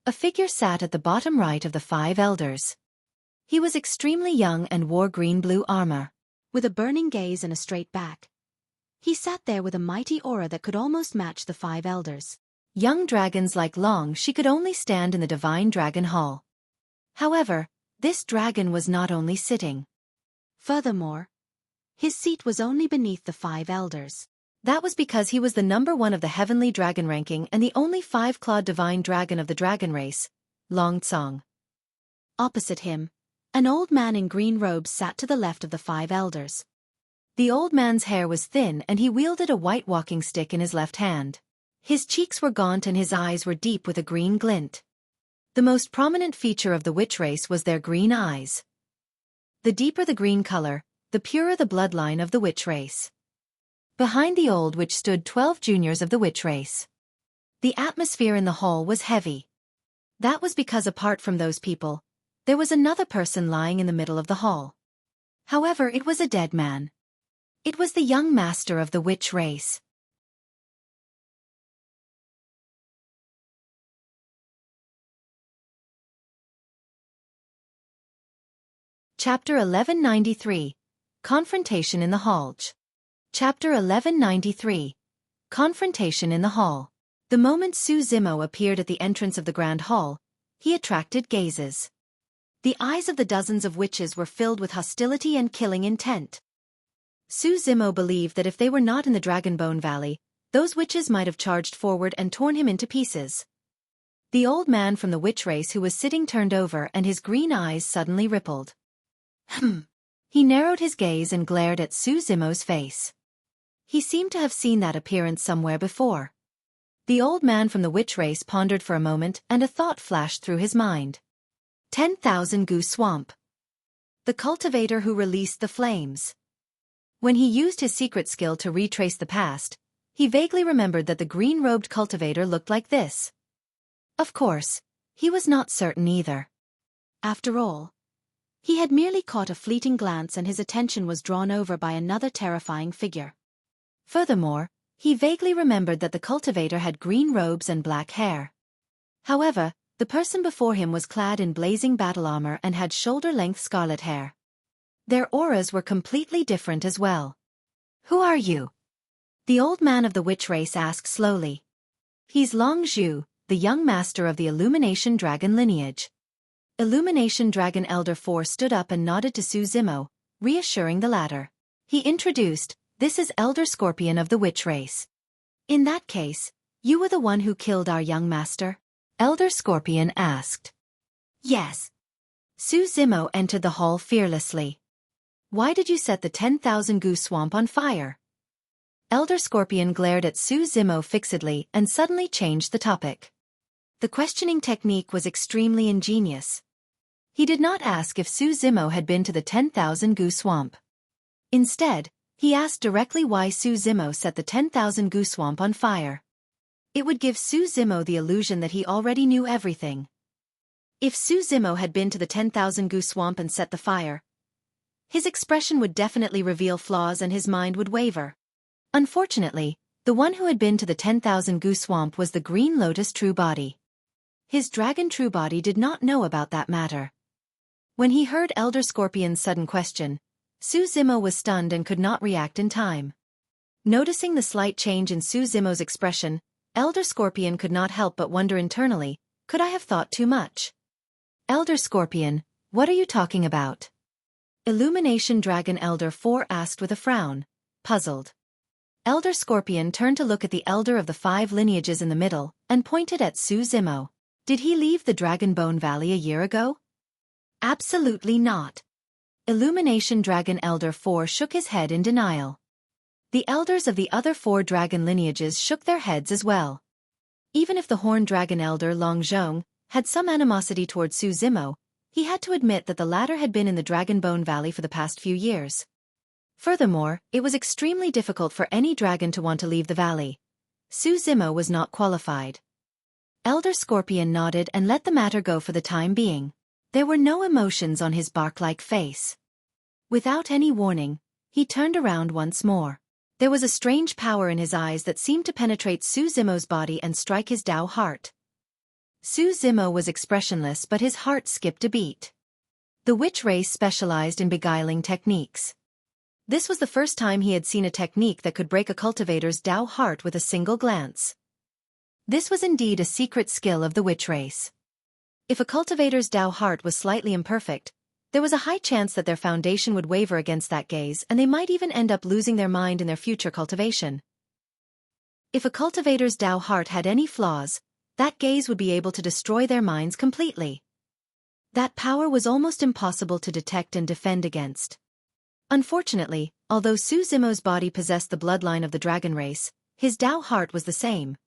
A figure sat at the bottom right of the 5 elders. He was extremely young and wore green-blue armor, with a burning gaze and a straight back. He sat there with a mighty aura that could almost match the 5 elders. Young dragons like Long Shi could only stand in the Divine Dragon Hall. However, this dragon was not only sitting. Furthermore, his seat was only beneath the 5 elders. That was because he was the number 1 of the heavenly dragon ranking and the only 5-clawed divine dragon of the dragon race, Long Tsong. Opposite him, an old man in green robes sat to the left of the 5 elders. The old man's hair was thin and he wielded a white walking stick in his left hand. His cheeks were gaunt and his eyes were deep with a green glint. The most prominent feature of the witch race was their green eyes. The deeper the green color, the purer the bloodline of the witch race. Behind the old witch stood 12 juniors of the witch race. The atmosphere in the hall was heavy. That was because apart from those people, there was another person lying in the middle of the hall. However, it was a dead man. It was the young master of the witch race. Chapter 1193. Confrontation in the Hall. Chapter 1193. Confrontation in the Hall. The moment Su Zimo appeared at the entrance of the Grand Hall, he attracted gazes. The eyes of the dozens of witches were filled with hostility and killing intent. Su Zimo believed that if they were not in the Dragonbone Valley, those witches might have charged forward and torn him into pieces. The old man from the witch race who was sitting turned over and his green eyes suddenly rippled. He narrowed his gaze and glared at Su Zimo's face. He seemed to have seen that appearance somewhere before. The old man from the witch race pondered for a moment and a thought flashed through his mind. 10,000 Goose Swamp. The cultivator who released the flames. When he used his secret skill to retrace the past, he vaguely remembered that the green-robed cultivator looked like this. Of course, he was not certain either. After all, he had merely caught a fleeting glance and his attention was drawn over by another terrifying figure. Furthermore, he vaguely remembered that the cultivator had green robes and black hair. However, the person before him was clad in blazing battle armor and had shoulder-length scarlet hair. Their auras were completely different as well. Who are you? The old man of the witch race asked slowly. He's Long Zhu, the young master of the Illumination Dragon lineage. Illumination Dragon Elder 4 stood up and nodded to Su Zimo, reassuring the latter. He introduced, "This is Elder Scorpion of the witch race." "In that case, you were the one who killed our young master?" Elder Scorpion asked. "Yes." Su Zimo entered the hall fearlessly. "Why did you set the 10,000 Goose Swamp on fire?" Elder Scorpion glared at Su Zimo fixedly and suddenly changed the topic. The questioning technique was extremely ingenious. He did not ask if Su Zimo had been to the 10,000 Goose Swamp. Instead, he asked directly why Su Zimo set the 10,000 Goose Swamp on fire. It would give Su Zimo the illusion that he already knew everything. If Su Zimo had been to the 10,000 Goose Swamp and set the fire, his expression would definitely reveal flaws and his mind would waver. Unfortunately, the one who had been to the 10,000 Goose Swamp was the Green Lotus True Body. His dragon True Body did not know about that matter. When he heard Elder Scorpion's sudden question, Su Zimo was stunned and could not react in time. Noticing the slight change in Su Zimo's expression, Elder Scorpion could not help but wonder internally, could I have thought too much? Elder Scorpion, what are you talking about? Illumination Dragon Elder 4 asked with a frown, puzzled. Elder Scorpion turned to look at the elder of the 5 lineages in the middle, and pointed at Su Zimo. Did he leave the Dragonbone Valley a year ago? Absolutely not. Illumination Dragon Elder 4 shook his head in denial. The elders of the other 4 dragon lineages shook their heads as well. Even if the Horned Dragon Elder Long Zhong had some animosity towards Su Zimo, he had to admit that the latter had been in the Dragonbone Valley for the past few years. Furthermore, it was extremely difficult for any dragon to want to leave the valley. Su Zimo was not qualified. Elder Scorpion nodded and let the matter go for the time being. There were no emotions on his bark-like face. Without any warning, he turned around once more. There was a strange power in his eyes that seemed to penetrate Su Zimo's body and strike his Dao heart. Su Zimo was expressionless but his heart skipped a beat. The witch race specialized in beguiling techniques. This was the first time he had seen a technique that could break a cultivator's Dao heart with a single glance. This was indeed a secret skill of the witch race. If a cultivator's Tao heart was slightly imperfect, there was a high chance that their foundation would waver against that gaze and they might even end up losing their mind in their future cultivation. If a cultivator's Tao heart had any flaws, that gaze would be able to destroy their minds completely. That power was almost impossible to detect and defend against. Unfortunately, although Su Zimo's body possessed the bloodline of the dragon race, his Tao heart was the same.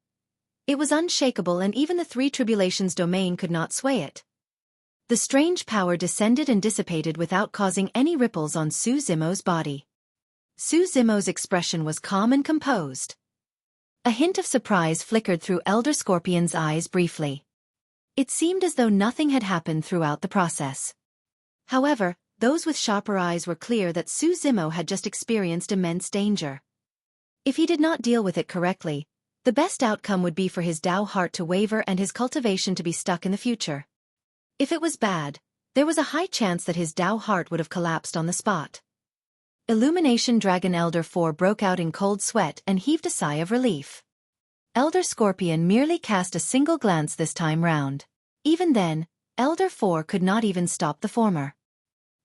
It was unshakable and even the Three Tribulations domain could not sway it. The strange power descended and dissipated without causing any ripples on Su Zimo's body. Su Zimo's expression was calm and composed. A hint of surprise flickered through Elder Scorpion's eyes briefly. It seemed as though nothing had happened throughout the process. However, those with sharper eyes were clear that Su Zimo had just experienced immense danger. If he did not deal with it correctly, the best outcome would be for his Tao heart to waver and his cultivation to be stuck in the future. If it was bad, there was a high chance that his Tao heart would have collapsed on the spot. Illumination Dragon Elder 4 broke out in cold sweat and heaved a sigh of relief. Elder Scorpion merely cast a single glance this time round. Even then, Elder 4 could not even stop the former.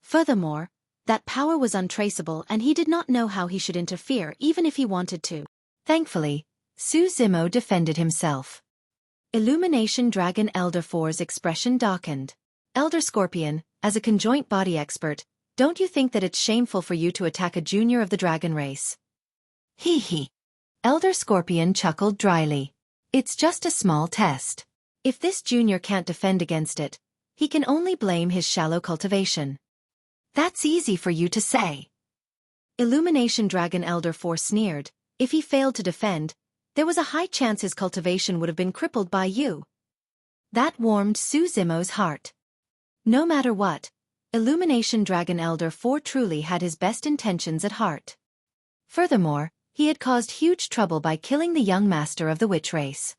Furthermore, that power was untraceable and he did not know how he should interfere even if he wanted to. Thankfully, Su Zimo defended himself. Illumination Dragon Elder 4's expression darkened. Elder Scorpion, as a conjoint body expert, don't you think that it's shameful for you to attack a junior of the dragon race? Hee hee. Elder Scorpion chuckled dryly. It's just a small test. If this junior can't defend against it, he can only blame his shallow cultivation. That's easy for you to say. Illumination Dragon Elder 4 sneered. If he failed to defend, there was a high chance his cultivation would have been crippled by you. That warmed Su Zimo's heart. No matter what, Illumination Dragon Elder 4 truly had his best intentions at heart. Furthermore, he had caused huge trouble by killing the young master of the witch race.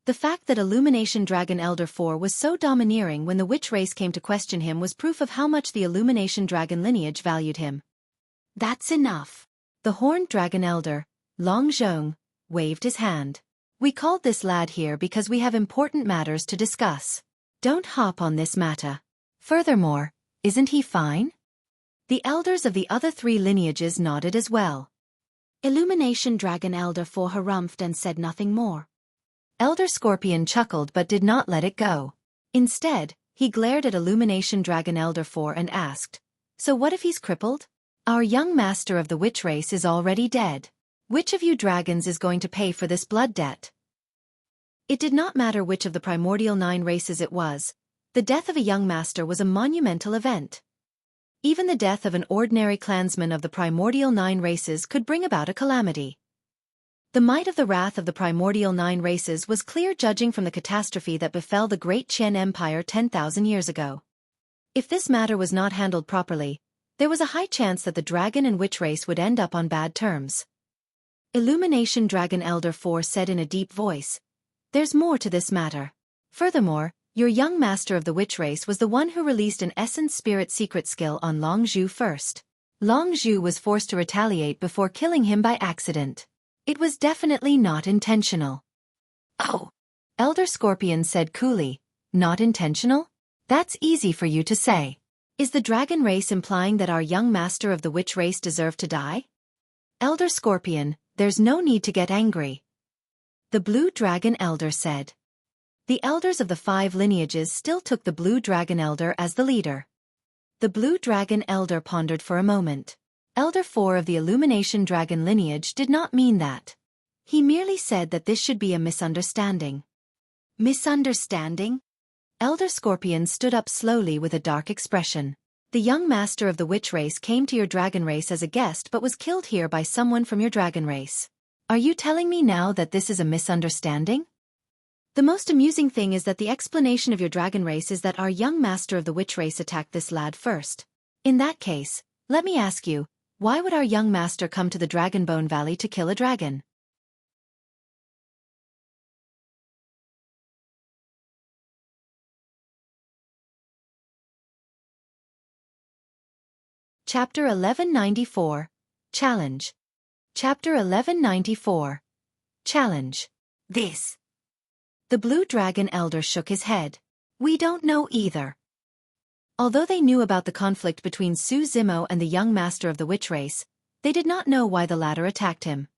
The fact that Illumination Dragon Elder 4 was so domineering when the witch race came to question him was proof of how much the Illumination Dragon lineage valued him. That's enough. The Horned Dragon Elder, Long Zhong, waved his hand. We called this lad here because we have important matters to discuss. Don't hop on this matter. Furthermore, isn't he fine? The elders of the other three lineages nodded as well. Illumination Dragon Elder 4 harumphed and said nothing more. Elder Scorpion chuckled but did not let it go. Instead, he glared at Illumination Dragon Elder 4 and asked, "So what if he's crippled? Our young master of the witch race is already dead. Which of you dragons is going to pay for this blood debt?" It did not matter which of the primordial 9 races it was. The death of a young master was a monumental event. Even the death of an ordinary clansman of the primordial 9 races could bring about a calamity. The might of the wrath of the primordial 9 races was clear judging from the catastrophe that befell the great Qian Empire 10,000 years ago. If this matter was not handled properly, there was a high chance that the dragon and witch race would end up on bad terms. Illumination Dragon Elder 4 said in a deep voice, "There's more to this matter. Furthermore, your young master of the witch race was the one who released an essence spirit secret skill on Long Zhu first. Long Zhu was forced to retaliate before killing him by accident. It was definitely not intentional." "Oh," Elder Scorpion said coolly, "not intentional? That's easy for you to say. Is the dragon race implying that our young master of the witch race deserved to die?" "Elder Scorpion, there's no need to get angry," the Blue Dragon Elder said. The elders of the 5 lineages still took the Blue Dragon Elder as the leader. The Blue Dragon Elder pondered for a moment. Elder 4 of the Illumination Dragon lineage did not mean that. He merely said that this should be a misunderstanding. Misunderstanding? Elder Scorpion stood up slowly with a dark expression. The young master of the witch race came to your dragon race as a guest but was killed here by someone from your dragon race. Are you telling me now that this is a misunderstanding? The most amusing thing is that the explanation of your dragon race is that our young master of the witch race attacked this lad first. In that case, let me ask you, why would our young master come to the Dragonbone Valley to kill a dragon? Chapter 1194. Challenge. Chapter 1194. Challenge. This. The Blue Dragon Elder shook his head. We don't know either. Although they knew about the conflict between Su Zimo and the young master of the witch race, they did not know why the latter attacked him.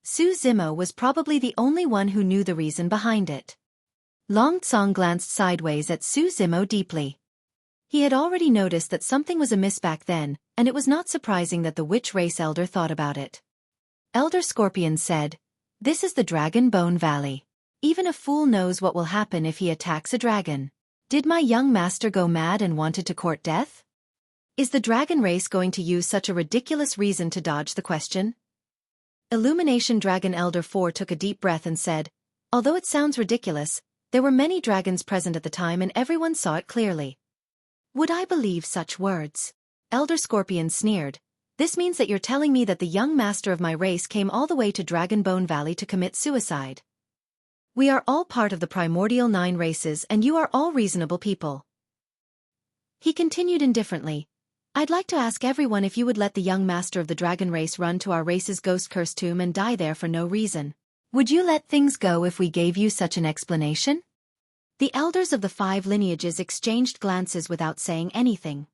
Su Zimo was probably the only one who knew the reason behind it. Long Tsong glanced sideways at Su Zimo deeply. He had already noticed that something was amiss back then, and it was not surprising that the witch race elder thought about it. Elder Scorpion said, "This is the Dragon Bone Valley. Even a fool knows what will happen if he attacks a dragon. Did my young master go mad and wanted to court death? Is the dragon race going to use such a ridiculous reason to dodge the question?" Illumination Dragon Elder 4 took a deep breath and said, "Although it sounds ridiculous, there were many dragons present at the time and everyone saw it clearly." "Would I believe such words?" Elder Scorpion sneered. "This means that you're telling me that the young master of my race came all the way to Dragon Bone Valley to commit suicide. We are all part of the primordial 9 races and you are all reasonable people." He continued indifferently, "I'd like to ask everyone if you would let the young master of the dragon race run to our race's ghost-cursed tomb and die there for no reason. Would you let things go if we gave you such an explanation?" The elders of the 5 lineages exchanged glances without saying anything.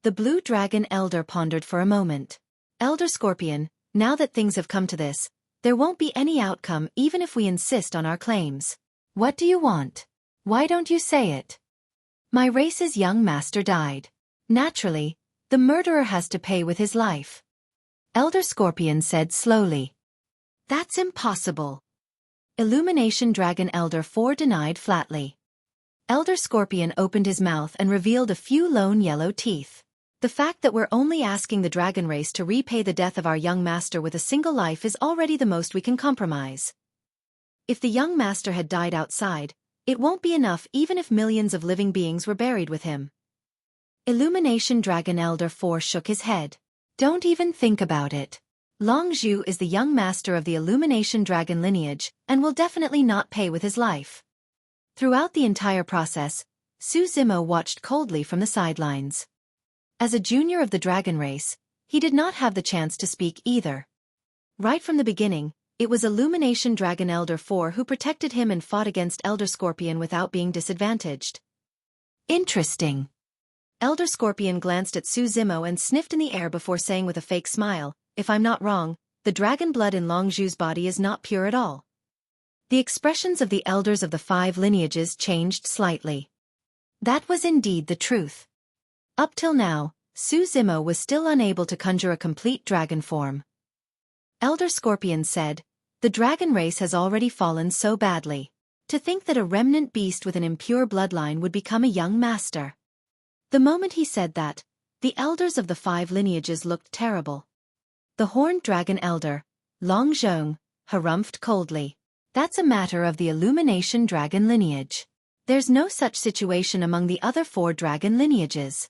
The Blue Dragon Elder pondered for a moment. "Elder Scorpion, now that things have come to this, there won't be any outcome even if we insist on our claims. What do you want? Why don't you say it?" "My race's young master died. Naturally, the murderer has to pay with his life," Elder Scorpion said slowly. "That's impossible," Illumination Dragon Elder 4 denied flatly. Elder Scorpion opened his mouth and revealed a few lone yellow teeth. "The fact that we're only asking the dragon race to repay the death of our young master with a single life is already the most we can compromise. If the young master had died outside, it won't be enough even if millions of living beings were buried with him." Illumination Dragon Elder 4 shook his head. "Don't even think about it. Long Zhu is the young master of the Illumination Dragon lineage and will definitely not pay with his life." Throughout the entire process, Su Zimo watched coldly from the sidelines. As a junior of the dragon race, he did not have the chance to speak either. Right from the beginning, it was Illumination Dragon Elder 4 who protected him and fought against Elder Scorpion without being disadvantaged. "Interesting." Elder Scorpion glanced at Su Zimo and sniffed in the air before saying with a fake smile, "If I'm not wrong, the dragon blood in Long Zhu's body is not pure at all." The expressions of the elders of the 5 lineages changed slightly. That was indeed the truth. Up till now, Su Zimo was still unable to conjure a complete dragon form. Elder Scorpion said, "The dragon race has already fallen so badly. To think that a remnant beast with an impure bloodline would become a young master." The moment he said that, the elders of the 5 lineages looked terrible. The Horned Dragon Elder, Long Zhong, harumphed coldly. "That's a matter of the Illumination Dragon lineage. There's no such situation among the other 4 dragon lineages.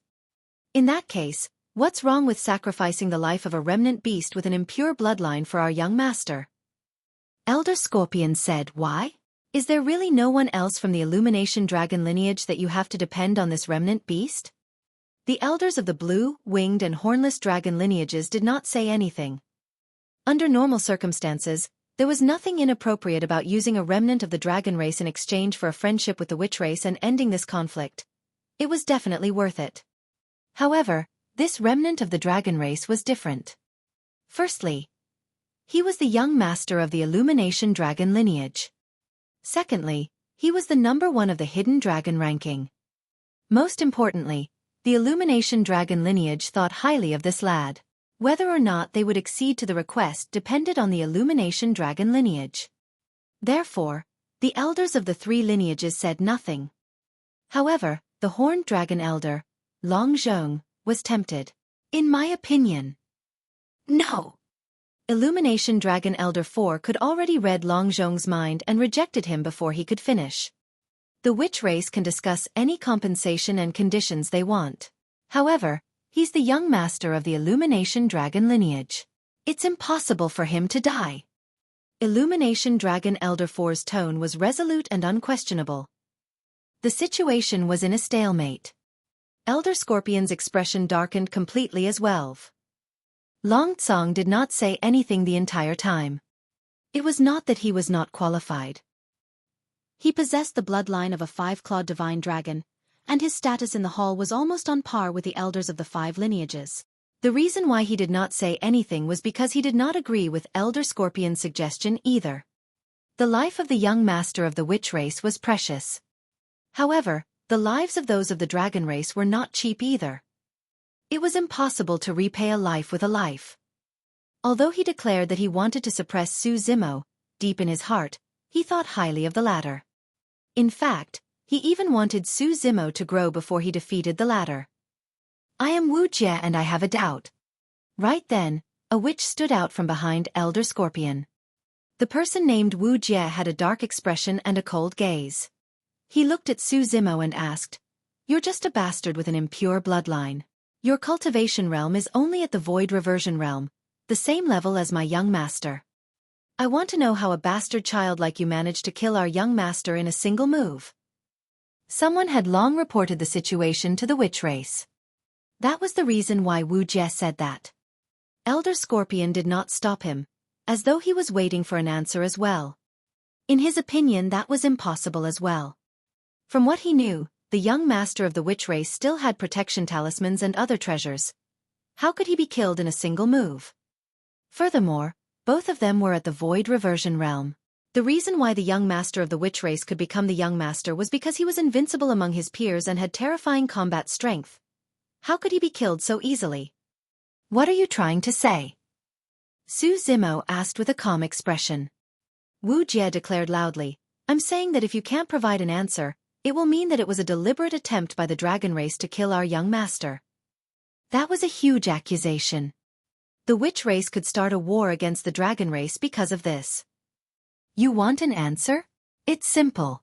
In that case, what's wrong with sacrificing the life of a remnant beast with an impure bloodline for our young master?" Elder Scorpion said, "Why? Is there really no one else from the Illumination Dragon lineage that you have to depend on this remnant beast?" The elders of the Blue, Winged and Hornless Dragon lineages did not say anything. Under normal circumstances, there was nothing inappropriate about using a remnant of the dragon race in exchange for a friendship with the witch race and ending this conflict. It was definitely worth it. However, this remnant of the dragon race was different. Firstly, he was the young master of the Illumination Dragon lineage. Secondly, he was the number 1 of the Hidden Dragon ranking. Most importantly, the Illumination Dragon lineage thought highly of this lad. Whether or not they would accede to the request depended on the Illumination Dragon lineage. Therefore, the elders of the 3 lineages said nothing. However, the Horned Dragon Elder, Long Zhong, was tempted. "In my opinion." "No." Illumination Dragon Elder 4 could already read Long Zhong's mind and rejected him before he could finish. The witch race can discuss any compensation and conditions they want. However, he's the young master of the Illumination Dragon lineage. It's impossible for him to die. Illumination Dragon Elder 4's tone was resolute and unquestionable. The situation was in a stalemate. Elder Scorpion's expression darkened completely as well. Long Tsong did not say anything the entire time. It was not that he was not qualified. He possessed the bloodline of a five-clawed divine dragon, and his status in the hall was almost on par with the elders of the five lineages. The reason why he did not say anything was because he did not agree with Elder Scorpion's suggestion either. The life of the young master of the witch race was precious. However, the lives of those of the dragon race were not cheap either. It was impossible to repay a life with a life. Although he declared that he wanted to suppress Su Zimo, deep in his heart, he thought highly of the latter. In fact, he even wanted Su Zimo to grow before he defeated the latter. "I am Wu Jie and I have a doubt." Right then, a witch stood out from behind Elder Scorpion. The person named Wu Jie had a dark expression and a cold gaze. He looked at Su Zimo and asked, "You're just a bastard with an impure bloodline. Your cultivation realm is only at the void reversion realm, the same level as my young master. I want to know how a bastard child like you managed to kill our young master in a single move." Someone had long reported the situation to the witch race. That was the reason why Wu Jie said that. Elder Scorpion did not stop him, as though he was waiting for an answer as well. In his opinion, that was impossible as well. From what he knew, the young master of the witch race still had protection talismans and other treasures. How could he be killed in a single move? Furthermore, both of them were at the void reversion realm. The reason why the young master of the witch race could become the young master was because he was invincible among his peers and had terrifying combat strength. How could he be killed so easily? "What are you trying to say?" Su Zimo asked with a calm expression. Wu Jie declared loudly, "I'm saying that if you can't provide an answer, it will mean that it was a deliberate attempt by the dragon race to kill our young master." That was a huge accusation. The witch race could start a war against the dragon race because of this. "You want an answer? It's simple."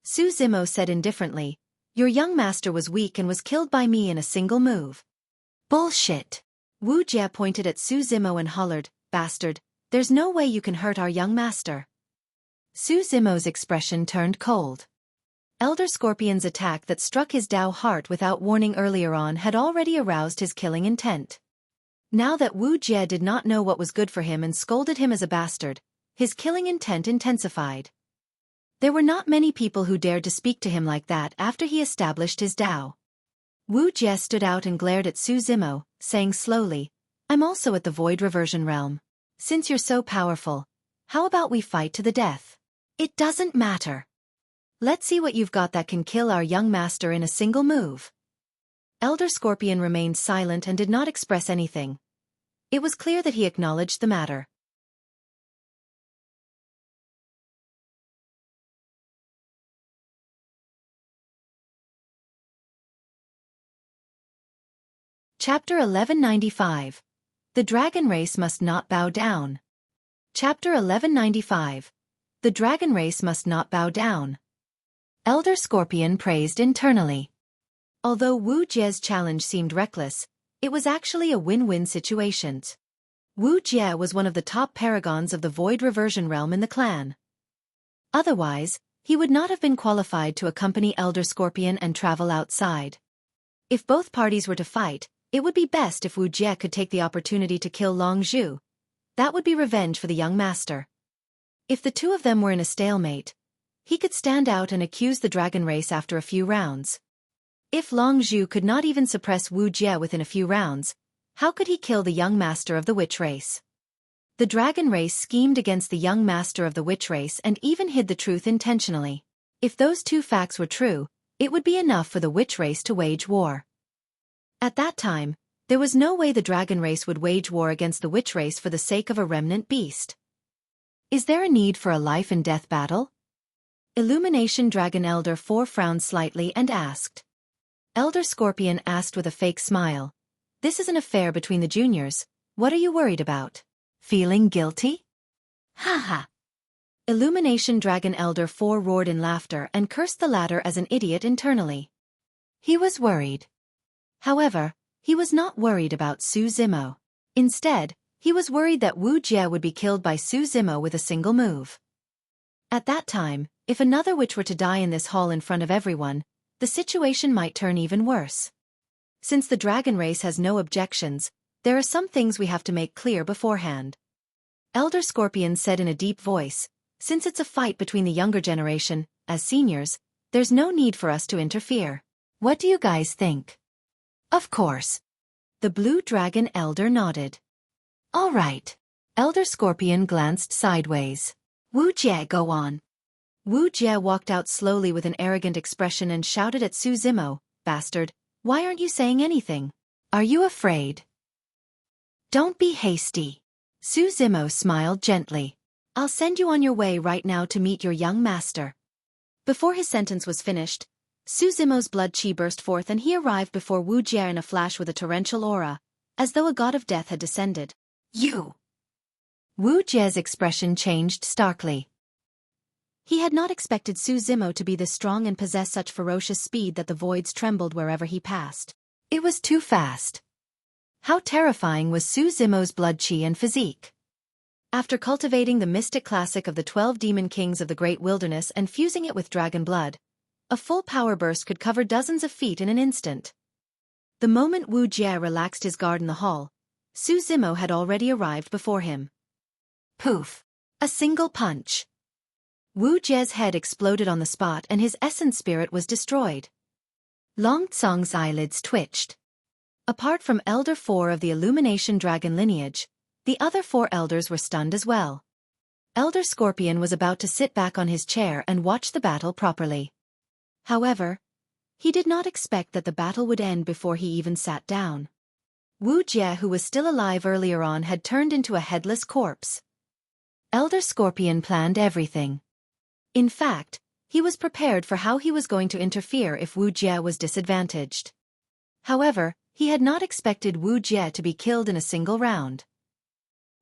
Su Zimo said indifferently, "Your young master was weak and was killed by me in a single move." "Bullshit." Wu Jie pointed at Su Zimo and hollered, "Bastard, there's no way you can hurt our young master." Su Zimo's expression turned cold. Elder Scorpion's attack that struck his Dao heart without warning earlier on had already aroused his killing intent. Now that Wu Jie did not know what was good for him and scolded him as a bastard, his killing intent intensified. There were not many people who dared to speak to him like that after he established his Dao. Wu Jie stood out and glared at Su Zimo, saying slowly, "I'm also at the void reversion realm. Since you're so powerful, how about we fight to the death? It doesn't matter. Let's see what you've got that can kill our young master in a single move." Elder Scorpion remained silent and did not express anything. It was clear that he acknowledged the matter. Chapter 1195. The Dragon Race Must Not Bow Down. Chapter 1195. The Dragon Race Must Not Bow Down. Elder Scorpion praised internally. Although Wu Jie's challenge seemed reckless, it was actually a win-win situation. Wu Jie was one of the top paragons of the void reversion realm in the clan. Otherwise, he would not have been qualified to accompany Elder Scorpion and travel outside. If both parties were to fight, it would be best if Wu Jie could take the opportunity to kill Long Zhu. That would be revenge for the young master. If the two of them were in a stalemate, he could stand out and accuse the dragon race after a few rounds. If Long Zhu could not even suppress Wu Jie within a few rounds, how could he kill the young master of the witch race? The dragon race schemed against the young master of the witch race and even hid the truth intentionally. If those two facts were true, it would be enough for the witch race to wage war. At that time, there was no way the dragon race would wage war against the witch race for the sake of a remnant beast. Is there a need for a life-and-death battle? Illumination Dragon Elder 4 frowned slightly and asked. Elder Scorpion asked with a fake smile. "This is an affair between the juniors. What are you worried about? Feeling guilty?" "Ha ha." Illumination Dragon Elder 4 roared in laughter and cursed the latter as an idiot internally. He was worried. However, he was not worried about Su Zimo. Instead, he was worried that Wu Jie would be killed by Su Zimo with a single move. At that time, if another witch were to die in this hall in front of everyone, the situation might turn even worse. Since the dragon race has no objections, there are some things we have to make clear beforehand. Elder Scorpion said in a deep voice, Since it's a fight between the younger generation, as seniors, there's no need for us to interfere. What do you guys think? Of course. The Blue Dragon Elder nodded. All right. Elder Scorpion glanced sideways. Wu Jie, go on. Wu Jie walked out slowly with an arrogant expression and shouted at Su Zimo, Bastard, why aren't you saying anything? Are you afraid? Don't be hasty. Su Zimo smiled gently. I'll send you on your way right now to meet your young master. Before his sentence was finished, Su Zimo's blood chi burst forth and he arrived before Wu Jie in a flash with a torrential aura, as though a god of death had descended. You! Wu Jie's expression changed starkly. He had not expected Su Zimo to be this strong and possess such ferocious speed that the voids trembled wherever he passed. It was too fast. How terrifying was Su Zimo's blood chi and physique. After cultivating the mystic classic of the 12 demon kings of the great wilderness and fusing it with dragon blood, a full power burst could cover dozens of feet in an instant. The moment Wu Jie relaxed his guard in the hall, Su Zimo had already arrived before him. Poof! A single punch. Wu Jie's head exploded on the spot and his essence spirit was destroyed. Long Tsong's eyelids twitched. Apart from Elder 4 of the Illumination Dragon lineage, the other 4 elders were stunned as well. Elder Scorpion was about to sit back on his chair and watch the battle properly. However, he did not expect that the battle would end before he even sat down. Wu Jie, who was still alive earlier on, had turned into a headless corpse. Elder Scorpion planned everything. In fact, he was prepared for how he was going to interfere if Wu Jie was disadvantaged. However, he had not expected Wu Jie to be killed in a single round.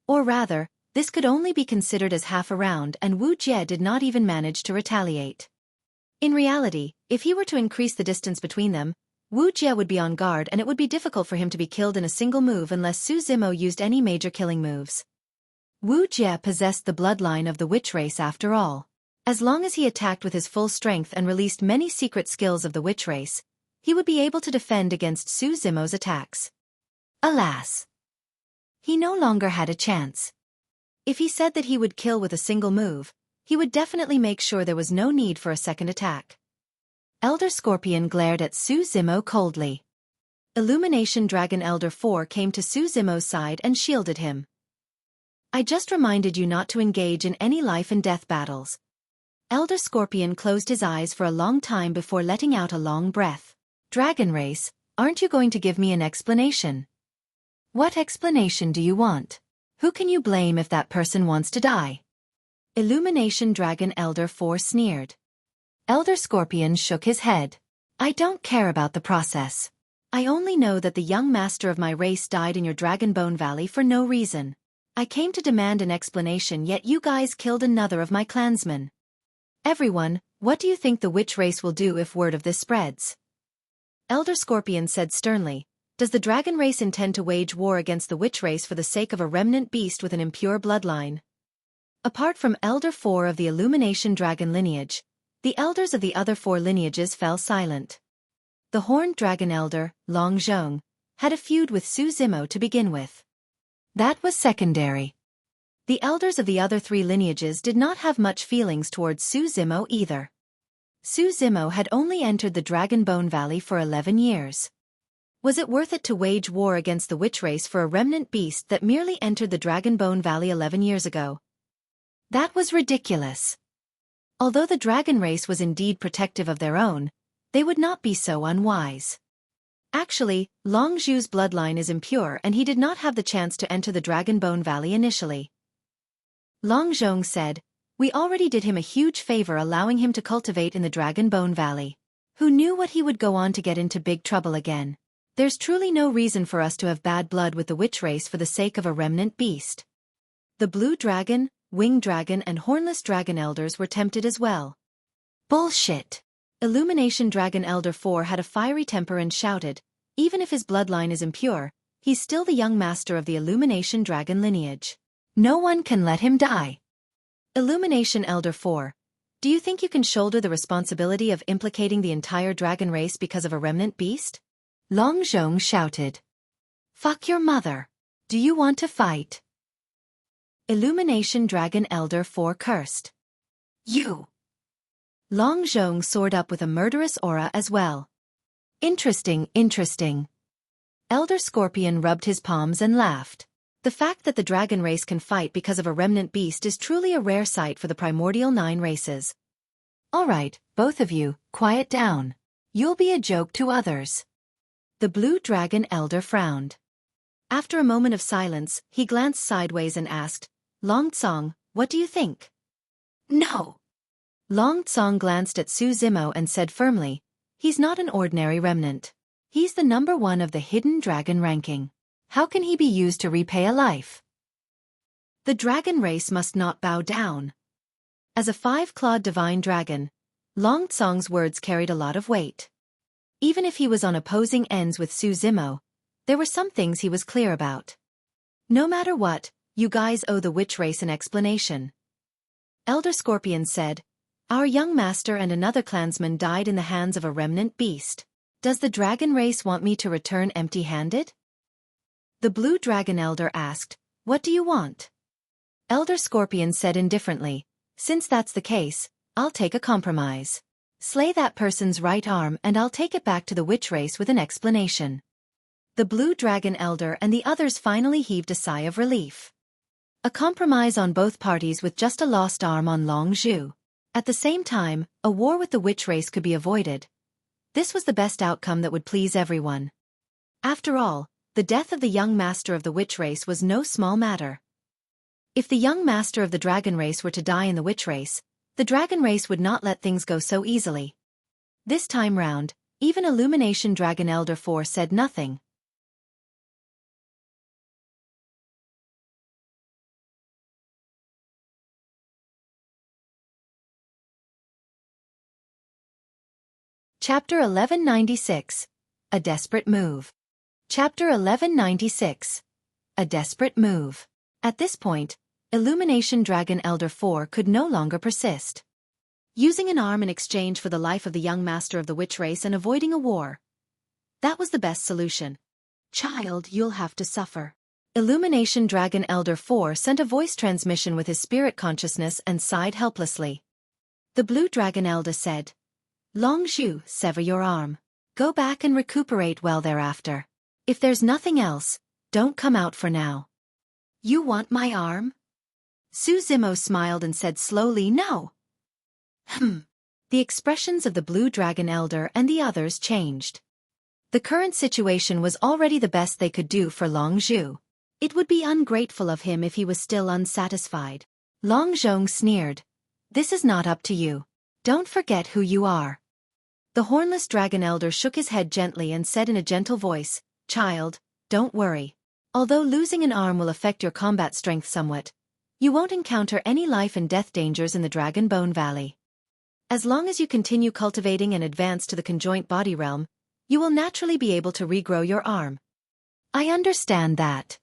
Or rather, this could only be considered as half a round and Wu Jie did not even manage to retaliate. In reality, if he were to increase the distance between them, Wu Jie would be on guard and it would be difficult for him to be killed in a single move unless Su Zimo used any major killing moves. Wu Jie possessed the bloodline of the witch race after all. As long as he attacked with his full strength and released many secret skills of the witch race, he would be able to defend against Su Zimo's attacks. Alas! He no longer had a chance. If he said that he would kill with a single move, he would definitely make sure there was no need for a second attack. Elder Scorpion glared at Su Zimo coldly. Illumination Dragon Elder 4 came to Su Zimo's side and shielded him. I just reminded you not to engage in any life and death battles. Elder Scorpion closed his eyes for a long time before letting out a long breath. Dragon race, aren't you going to give me an explanation? What explanation do you want? Who can you blame if that person wants to die? Illumination Dragon Elder 4 sneered. Elder Scorpion shook his head. I don't care about the process. I only know that the young master of my race died in your Dragon Bone Valley for no reason. I came to demand an explanation, yet you guys killed another of my clansmen. Everyone, what do you think the witch race will do if word of this spreads? Elder Scorpion said sternly, does the dragon race intend to wage war against the witch race for the sake of a remnant beast with an impure bloodline? Apart from Elder 4 of the Illumination Dragon lineage, the elders of the other 4 lineages fell silent. The Horned Dragon Elder, Long Zhong, had a feud with Su Zimo to begin with. That was secondary. The elders of the other 3 lineages did not have much feelings towards Su Zimo either. Su Zimo had only entered the Dragon Bone Valley for 11 years. Was it worth it to wage war against the witch race for a remnant beast that merely entered the Dragon Bone Valley 11 years ago? That was ridiculous. Although the dragon race was indeed protective of their own, they would not be so unwise. Actually, Long Zhu's bloodline is impure and he did not have the chance to enter the Dragon Bone Valley initially. Long Zhong said, we already did him a huge favor allowing him to cultivate in the Dragon Bone Valley. Who knew what he would go on to get into big trouble again? There's truly no reason for us to have bad blood with the witch race for the sake of a remnant beast. The Blue Dragon, Winged Dragon and Hornless Dragon Elders were tempted as well. Bullshit! Illumination Dragon Elder 4 had a fiery temper and shouted, even if his bloodline is impure, he's still the young master of the Illumination Dragon lineage. No one can let him die. Illumination Elder 4, do you think you can shoulder the responsibility of implicating the entire dragon race because of a remnant beast? Long Zhong shouted. Fuck your mother. Do you want to fight? Illumination Dragon Elder 4 cursed. You! Long Zhong soared up with a murderous aura as well. Interesting, interesting. Elder Scorpion rubbed his palms and laughed. The fact that the dragon race can fight because of a remnant beast is truly a rare sight for the primordial 9 races. Alright, both of you, quiet down. You'll be a joke to others. The blue dragon elder frowned. After a moment of silence, he glanced sideways and asked, Long Tsong, what do you think? No. Long Tsong glanced at Su Zimo and said firmly, he's not an ordinary remnant. He's the #1 of the hidden dragon ranking. How can he be used to repay a life? The dragon race must not bow down. As a 5-clawed divine dragon, Long Tsong's words carried a lot of weight. Even if he was on opposing ends with Su Zimo, there were some things he was clear about. No matter what, you guys owe the witch race an explanation. Elder Scorpion said, our young master and another clansman died in the hands of a remnant beast. Does the dragon race want me to return empty-handed? The blue dragon elder asked, what do you want? Elder Scorpion said indifferently, since that's the case, I'll take a compromise. Slay that person's right arm and I'll take it back to the witch race with an explanation. The blue dragon elder and the others finally heaved a sigh of relief. A compromise on both parties with just a lost arm on Long Zhu. At the same time, a war with the witch race could be avoided. This was the best outcome that would please everyone. After all, the death of the young master of the witch race was no small matter. If the young master of the dragon race were to die in the witch race, the dragon race would not let things go so easily. This time round, even Illumination Dragon Elder 4 said nothing. Chapter 1196. A Desperate Move. Chapter 1196. A Desperate Move. At this point, Illumination Dragon Elder 4 could no longer persist. Using an arm in exchange for the life of the young master of the witch race and avoiding a war. That was the best solution. Child, you'll have to suffer. Illumination Dragon Elder 4 sent a voice transmission with his spirit consciousness and sighed helplessly. The blue dragon elder said, Long Zhu, sever your arm. Go back and recuperate well thereafter. If there's nothing else, don't come out for now. You want my arm? Su Zimo smiled and said slowly, no. The expressions of the blue dragon elder and the others changed. The current situation was already the best they could do for Long Zhu. It would be ungrateful of him if he was still unsatisfied. Long Zhong sneered. This is not up to you. Don't forget who you are. The hornless dragon elder shook his head gently and said in a gentle voice, Child, don't worry. Although losing an arm will affect your combat strength somewhat, you won't encounter any life and death dangers in the Dragon Bone Valley. As long as you continue cultivating and advance to the conjoint body realm, you will naturally be able to regrow your arm. I understand that.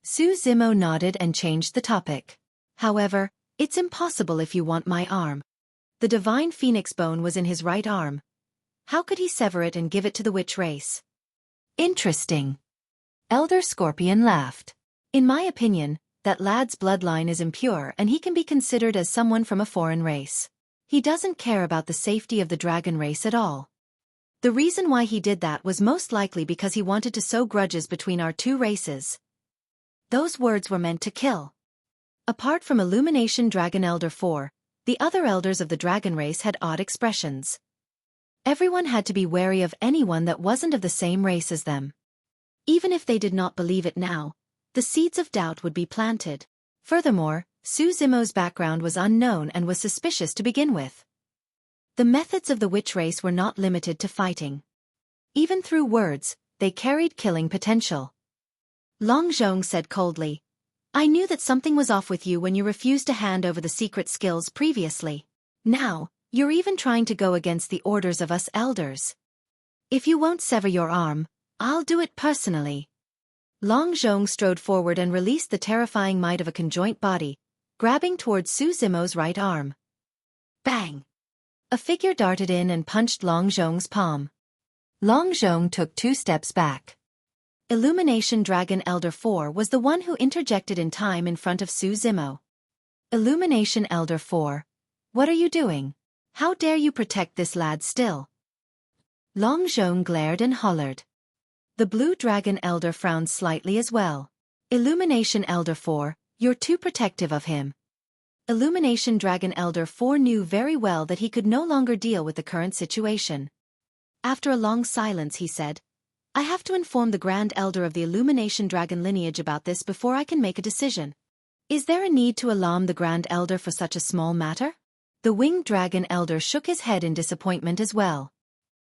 Su Zimo nodded and changed the topic. However, it's impossible if you want my arm. The divine phoenix bone was in his right arm. How could he sever it and give it to the witch race? Interesting. Elder Scorpion laughed. In my opinion, that lad's bloodline is impure and he can be considered as someone from a foreign race. He doesn't care about the safety of the dragon race at all. The reason why he did that was most likely because he wanted to sow grudges between our two races. Those words were meant to kill. Apart from Illumination Dragon Elder 4, the other elders of the dragon race had odd expressions. Everyone had to be wary of anyone that wasn't of the same race as them. Even if they did not believe it now, the seeds of doubt would be planted. Furthermore, Su Zimo's background was unknown and was suspicious to begin with. The methods of the witch race were not limited to fighting. Even through words, they carried killing potential. Long Zhong said coldly, I knew that something was off with you when you refused to hand over the secret skills previously. Now, you're even trying to go against the orders of us elders. If you won't sever your arm, I'll do it personally. Long Zhong strode forward and released the terrifying might of a conjoint body, grabbing towards Su Zimo's right arm. Bang! A figure darted in and punched Long Zhong's palm. Long Zhong took 2 steps back. Illumination Dragon Elder 4 was the one who interjected in time in front of Su Zimo. Illumination Elder 4, What are you doing? How dare you protect this lad still? Long Zhong glared and hollered. The Blue Dragon Elder frowned slightly as well. Illumination Elder 4, you're too protective of him. Illumination Dragon Elder 4 knew very well that he could no longer deal with the current situation. After a long silence he said, I have to inform the Grand Elder of the Illumination Dragon lineage about this before I can make a decision. Is there a need to alarm the Grand Elder for such a small matter? The Winged Dragon Elder shook his head in disappointment as well.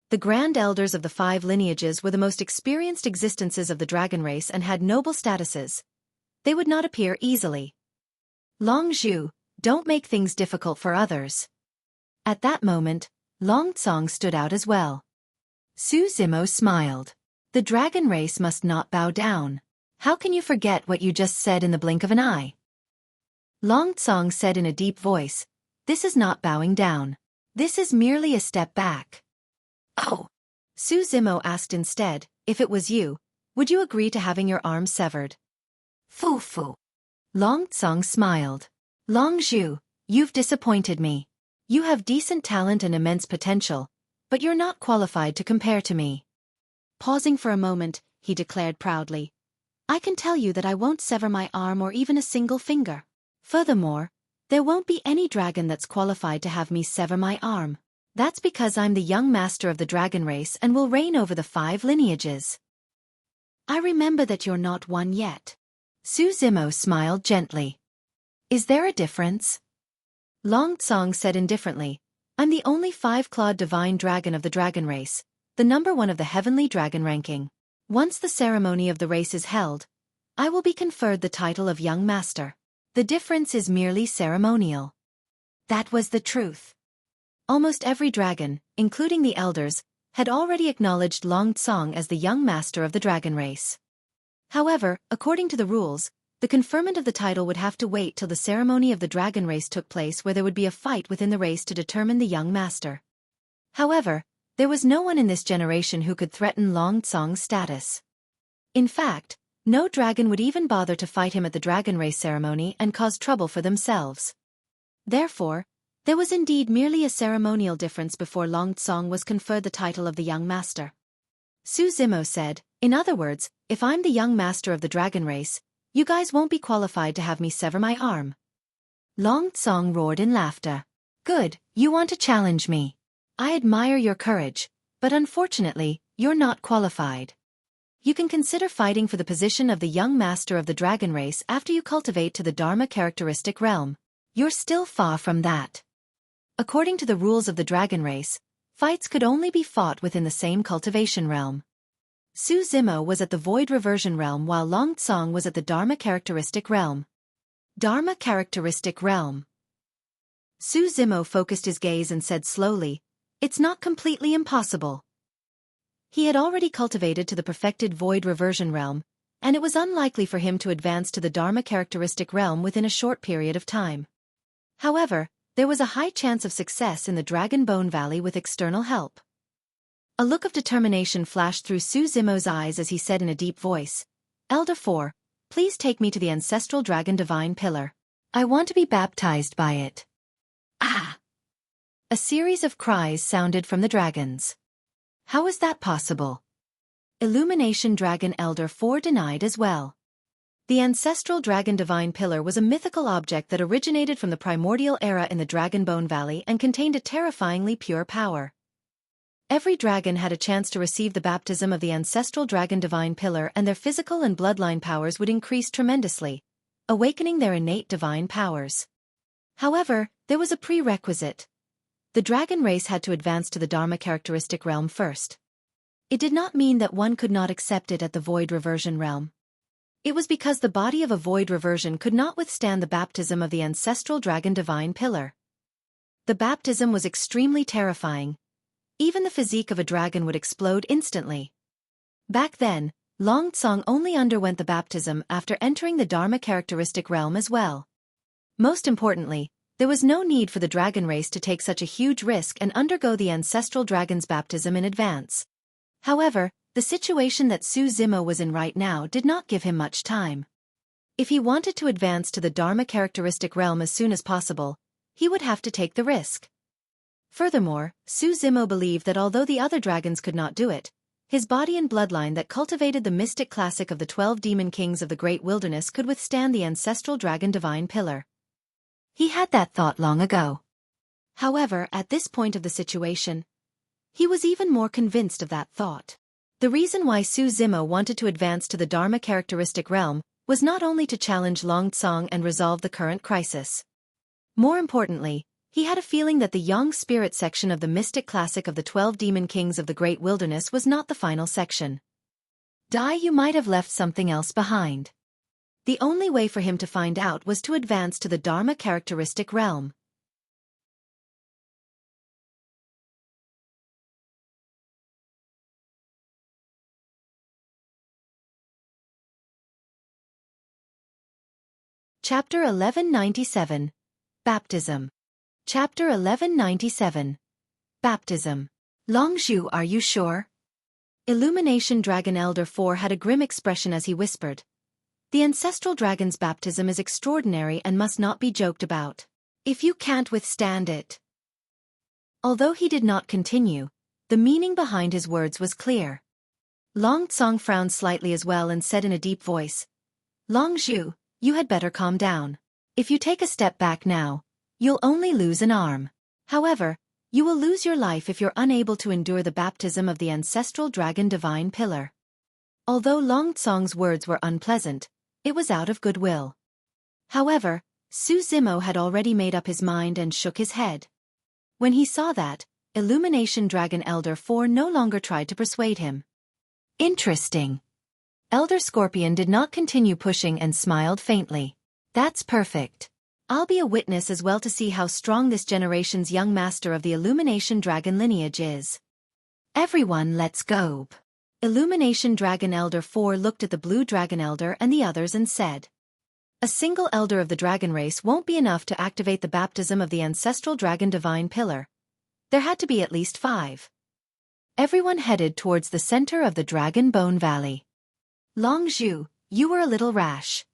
The Grand Elders of the 5 lineages were the most experienced existences of the dragon race and had noble statuses. They would not appear easily. Long Zhu, don't make things difficult for others. At that moment, Long Tsong stood out as well. Su Zimo smiled. The dragon race must not bow down. How can you forget what you just said in the blink of an eye? Long Tsong said in a deep voice, this is not bowing down. This is merely a step back. Oh. Su Zimo asked instead, if it was you, would you agree to having your arm severed? Fu. Long Tsong smiled. Long Zhu, you've disappointed me. You have decent talent and immense potential, but you're not qualified to compare to me. Pausing for a moment, he declared proudly, I can tell you that I won't sever my arm or even a single finger. Furthermore, there won't be any dragon that's qualified to have me sever my arm. That's because I'm the young master of the dragon race and will reign over the 5 lineages. I remember that you're not one yet. Su Zimo smiled gently. Is there a difference? Long Tsong said indifferently, I'm the only 5-clawed divine dragon of the dragon race, the number 1 of the heavenly dragon ranking. Once the ceremony of the race is held, I will be conferred the title of young master. The difference is merely ceremonial. That was the truth. Almost every dragon, including the elders, had already acknowledged Long Tsong as the young master of the dragon race. However, according to the rules, the conferment of the title would have to wait till the ceremony of the dragon race took place, where there would be a fight within the race to determine the young master. However, there was no one in this generation who could threaten Long Tsong's status. In fact, no dragon would even bother to fight him at the dragon race ceremony and cause trouble for themselves. Therefore, there was indeed merely a ceremonial difference before Long Tsong was conferred the title of the young master. Su Zimo said, in other words, if I'm the young master of the dragon race, you guys won't be qualified to have me sever my arm. Long Tsong roared in laughter. Good, you want to challenge me. I admire your courage, but unfortunately, you're not qualified. You can consider fighting for the position of the young master of the dragon race after you cultivate to the Dharma characteristic realm. You're still far from that. According to the rules of the dragon race, fights could only be fought within the same cultivation realm. Su Zimo was at the Void Reversion realm while Long Tsong was at the Dharma characteristic realm. Dharma characteristic realm. Su Zimo focused his gaze and said slowly, it's not completely impossible. He had already cultivated to the perfected Void Reversion realm, and it was unlikely for him to advance to the Dharma characteristic realm within a short period of time. However, there was a high chance of success in the Dragon Bone Valley with external help. A look of determination flashed through Su Zimo's eyes as he said in a deep voice, Elder 4, please take me to the Ancestral Dragon Divine Pillar. I want to be baptized by it. Ah! A series of cries sounded from the dragons. How is that possible? Illumination Dragon Elder 4 denied as well. The Ancestral Dragon Divine Pillar was a mythical object that originated from the primordial era in the Dragon Bone Valley and contained a terrifyingly pure power. Every dragon had a chance to receive the baptism of the Ancestral Dragon Divine Pillar, and their physical and bloodline powers would increase tremendously, awakening their innate divine powers. However, there was a prerequisite. The dragon race had to advance to the Dharma characteristic realm first. It did not mean that one could not accept it at the Void Reversion realm. It was because the body of a Void Reversion could not withstand the baptism of the Ancestral Dragon Divine Pillar. The baptism was extremely terrifying. Even the physique of a dragon would explode instantly. Back then, Long Tsong only underwent the baptism after entering the Dharma characteristic realm as well. Most importantly, there was no need for the dragon race to take such a huge risk and undergo the Ancestral Dragon's baptism in advance. However, the situation that Su Zimo was in right now did not give him much time. If he wanted to advance to the Dharma characteristic realm as soon as possible, he would have to take the risk. Furthermore, Su Zimo believed that although the other dragons could not do it, his body and bloodline that cultivated the mystic classic of the 12 demon kings of the great wilderness could withstand the ancestral dragon divine pillar. He had that thought long ago. However, at this point of the situation, he was even more convinced of that thought. The reason why Su Zimo wanted to advance to the Dharma characteristic realm was not only to challenge Long Tsong and resolve the current crisis. More importantly, he had a feeling that the Yang spirit section of the mystic classic of the 12 demon kings of the great wilderness was not the final section. You might have left something else behind. The only way for him to find out was to advance to the Dharma characteristic realm. Chapter 1197. Baptism. Chapter 1197. Baptism. Longzhu, are you sure? Illumination Dragon Elder 4 had a grim expression as he whispered. The ancestral dragon's baptism is extraordinary and must not be joked about. If you can't withstand it. Although he did not continue, the meaning behind his words was clear. Long Tsong frowned slightly as well and said in a deep voice, Longzhu, you had better calm down. If you take a step back now, you'll only lose an arm. However, you will lose your life if you're unable to endure the baptism of the ancestral dragon divine pillar. Although Long Tsong's words were unpleasant, it was out of goodwill. However, Su Zimo had already made up his mind and shook his head. When he saw that, Illumination Dragon Elder 4 no longer tried to persuade him. Interesting. Elder Scorpion did not continue pushing and smiled faintly. That's perfect. I'll be a witness as well to see how strong this generation's young master of the Illumination Dragon lineage is. Everyone, let's go. Illumination Dragon Elder 4 looked at the Blue Dragon Elder and the others and said, a single elder of the dragon race won't be enough to activate the baptism of the ancestral dragon divine pillar. There had to be at least 5. Everyone headed towards the center of the Dragon Bone Valley. Longzhu, you were a little rash.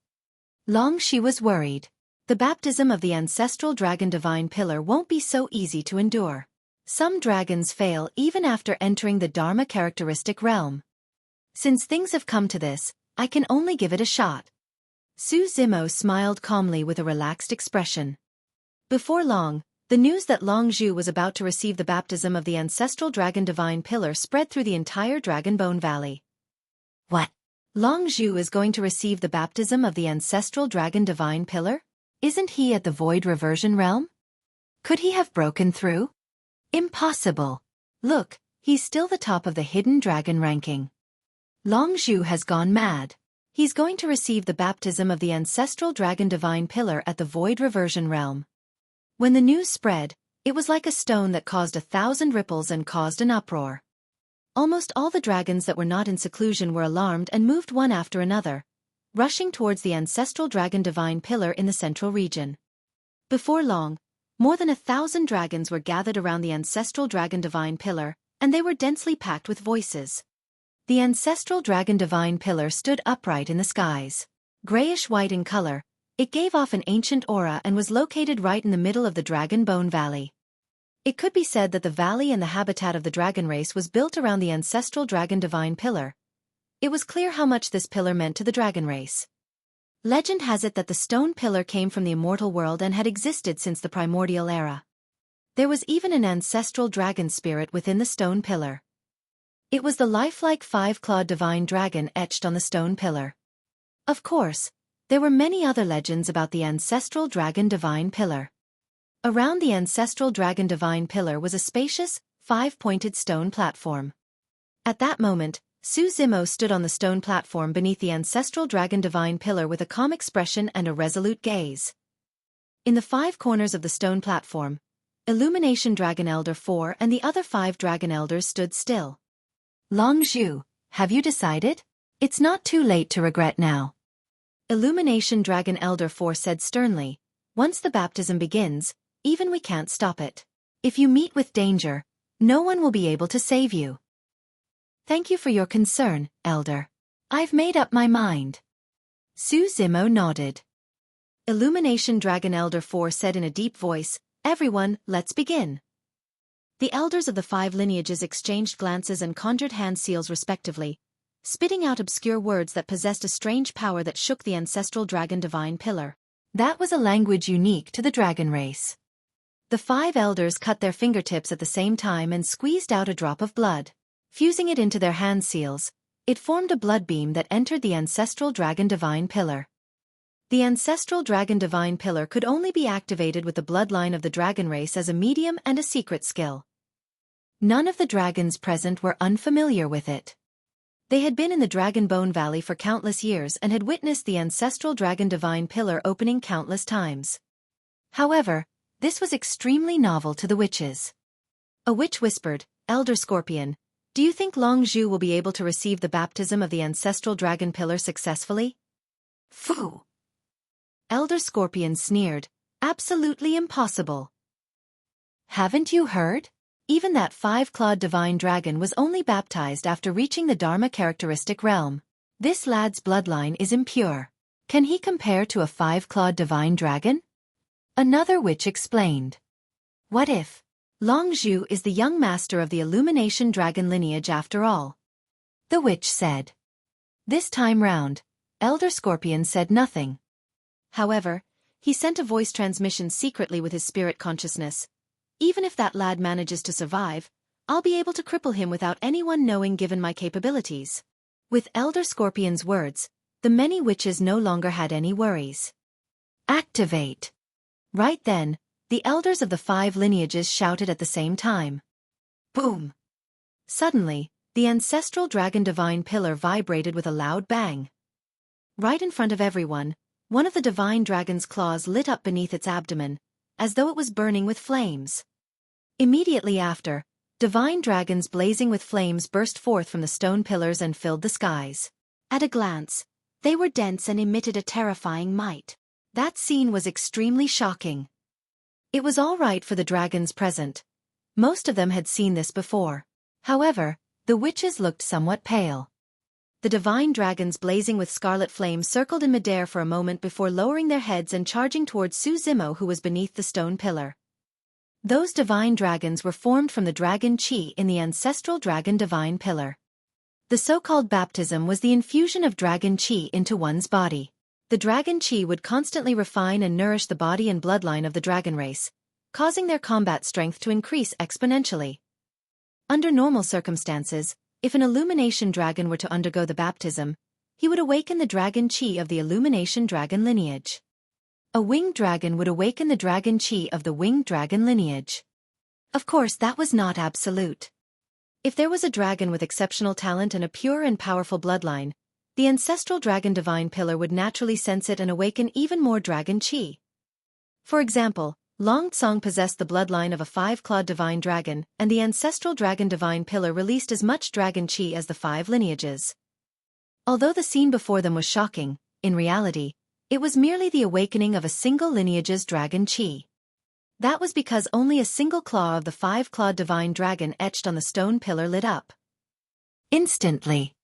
Longxi was worried. The baptism of the ancestral dragon divine pillar won't be so easy to endure. Some dragons fail even after entering the Dharma characteristic realm. Since things have come to this, I can only give it a shot. Su Zimo smiled calmly with a relaxed expression. Before long, the news that Longzhu was about to receive the baptism of the ancestral dragon divine pillar spread through the entire Dragon Bone Valley. What? Longzhu is going to receive the baptism of the ancestral dragon divine pillar? Isn't he at the void reversion realm? Could he have broken through? Impossible. Look, he's still the top of the hidden dragon ranking. Longzhu has gone mad. He's going to receive the baptism of the ancestral dragon divine pillar at the void reversion realm. When the news spread, it was like a stone that caused 1,000 ripples and caused an uproar. Almost all the dragons that were not in seclusion were alarmed and moved one after another, rushing towards the ancestral dragon divine pillar in the central region. Before long, more than 1,000 dragons were gathered around the ancestral dragon divine pillar, and they were densely packed with voices. The ancestral dragon divine pillar stood upright in the skies. Grayish-white in color, it gave off an ancient aura and was located right in the middle of the Dragon Bone Valley. It could be said that the valley and the habitat of the dragon race was built around the ancestral dragon divine pillar. It was clear how much this pillar meant to the dragon race. Legend has it that the stone pillar came from the immortal world and had existed since the primordial era. There was even an ancestral dragon spirit within the stone pillar. It was the lifelike 5-clawed divine dragon etched on the stone pillar. Of course, there were many other legends about the ancestral dragon divine pillar. Around the ancestral dragon divine pillar was a spacious, 5-pointed stone platform. At that moment, Su Zimo stood on the stone platform beneath the ancestral dragon divine pillar with a calm expression and a resolute gaze. In the 5 corners of the stone platform, Illumination Dragon Elder 4 and the other 5 dragon elders stood still. Longzhu, have you decided? It's not too late to regret now. Illumination Dragon Elder 4 said sternly, once the baptism begins, even we can't stop it. If you meet with danger, no one will be able to save you. Thank you for your concern, Elder. I've made up my mind. Su Zimo nodded. Illumination Dragon Elder 4 said in a deep voice, Everyone, let's begin. The elders of the 5 lineages exchanged glances and conjured hand seals respectively, spitting out obscure words that possessed a strange power that shook the ancestral dragon divine pillar. That was a language unique to the dragon race. The 5 elders cut their fingertips at the same time and squeezed out a drop of blood. Fusing it into their hand seals, it formed a blood beam that entered the ancestral dragon divine pillar. The ancestral dragon divine pillar could only be activated with the bloodline of the dragon race as a medium and a secret skill. None of the dragons present were unfamiliar with it. They had been in the Dragon Bone Valley for countless years and had witnessed the ancestral dragon divine pillar opening countless times. However, this was extremely novel to the witches. A witch whispered, "Elder Scorpion, do you think Long Zhu will be able to receive the baptism of the ancestral dragon pillar successfully?" "Phew!" Elder Scorpion sneered, "Absolutely impossible." "Haven't you heard? Even that 5-clawed divine dragon was only baptized after reaching the Dharma characteristic realm. This lad's bloodline is impure. Can he compare to a 5-clawed divine dragon?" Another witch explained. "What if Long Zhu is the young master of the Illumination dragon lineage after all?" the witch said. This time round, Elder Scorpion said nothing. However, he sent a voice transmission secretly with his spirit consciousness. "Even if that lad manages to survive, I'll be able to cripple him without anyone knowing given my capabilities." With Elder Scorpion's words, the many witches no longer had any worries. "Activate!" Right then, the elders of the 5 lineages shouted at the same time. Boom! Suddenly, the ancestral dragon divine pillar vibrated with a loud bang. Right in front of everyone, one of the divine dragon's claws lit up beneath its abdomen, as though it was burning with flames. Immediately after, divine dragons blazing with flames burst forth from the stone pillars and filled the skies. At a glance, they were dense and emitted a terrifying might. That scene was extremely shocking. It was all right for the dragons present. Most of them had seen this before. However, the witches looked somewhat pale. The divine dragons blazing with scarlet flame circled in midair for a moment before lowering their heads and charging towards Su Zimo, who was beneath the stone pillar. Those divine dragons were formed from the dragon chi in the ancestral dragon divine pillar. The so-called baptism was the infusion of dragon chi into one's body. The dragon chi would constantly refine and nourish the body and bloodline of the dragon race, causing their combat strength to increase exponentially. Under normal circumstances, if an illumination dragon were to undergo the baptism, he would awaken the dragon chi of the illumination dragon lineage. A winged dragon would awaken the dragon chi of the winged dragon lineage. Of course, that was not absolute. If there was a dragon with exceptional talent and a pure and powerful bloodline, the ancestral dragon divine pillar would naturally sense it and awaken even more dragon chi. For example, Long Tsong possessed the bloodline of a 5-clawed divine dragon, and the ancestral dragon divine pillar released as much dragon chi as the 5 lineages. Although the scene before them was shocking, in reality, it was merely the awakening of a single lineage's dragon chi. That was because only a single claw of the 5-clawed divine dragon etched on the stone pillar lit up. Instantly,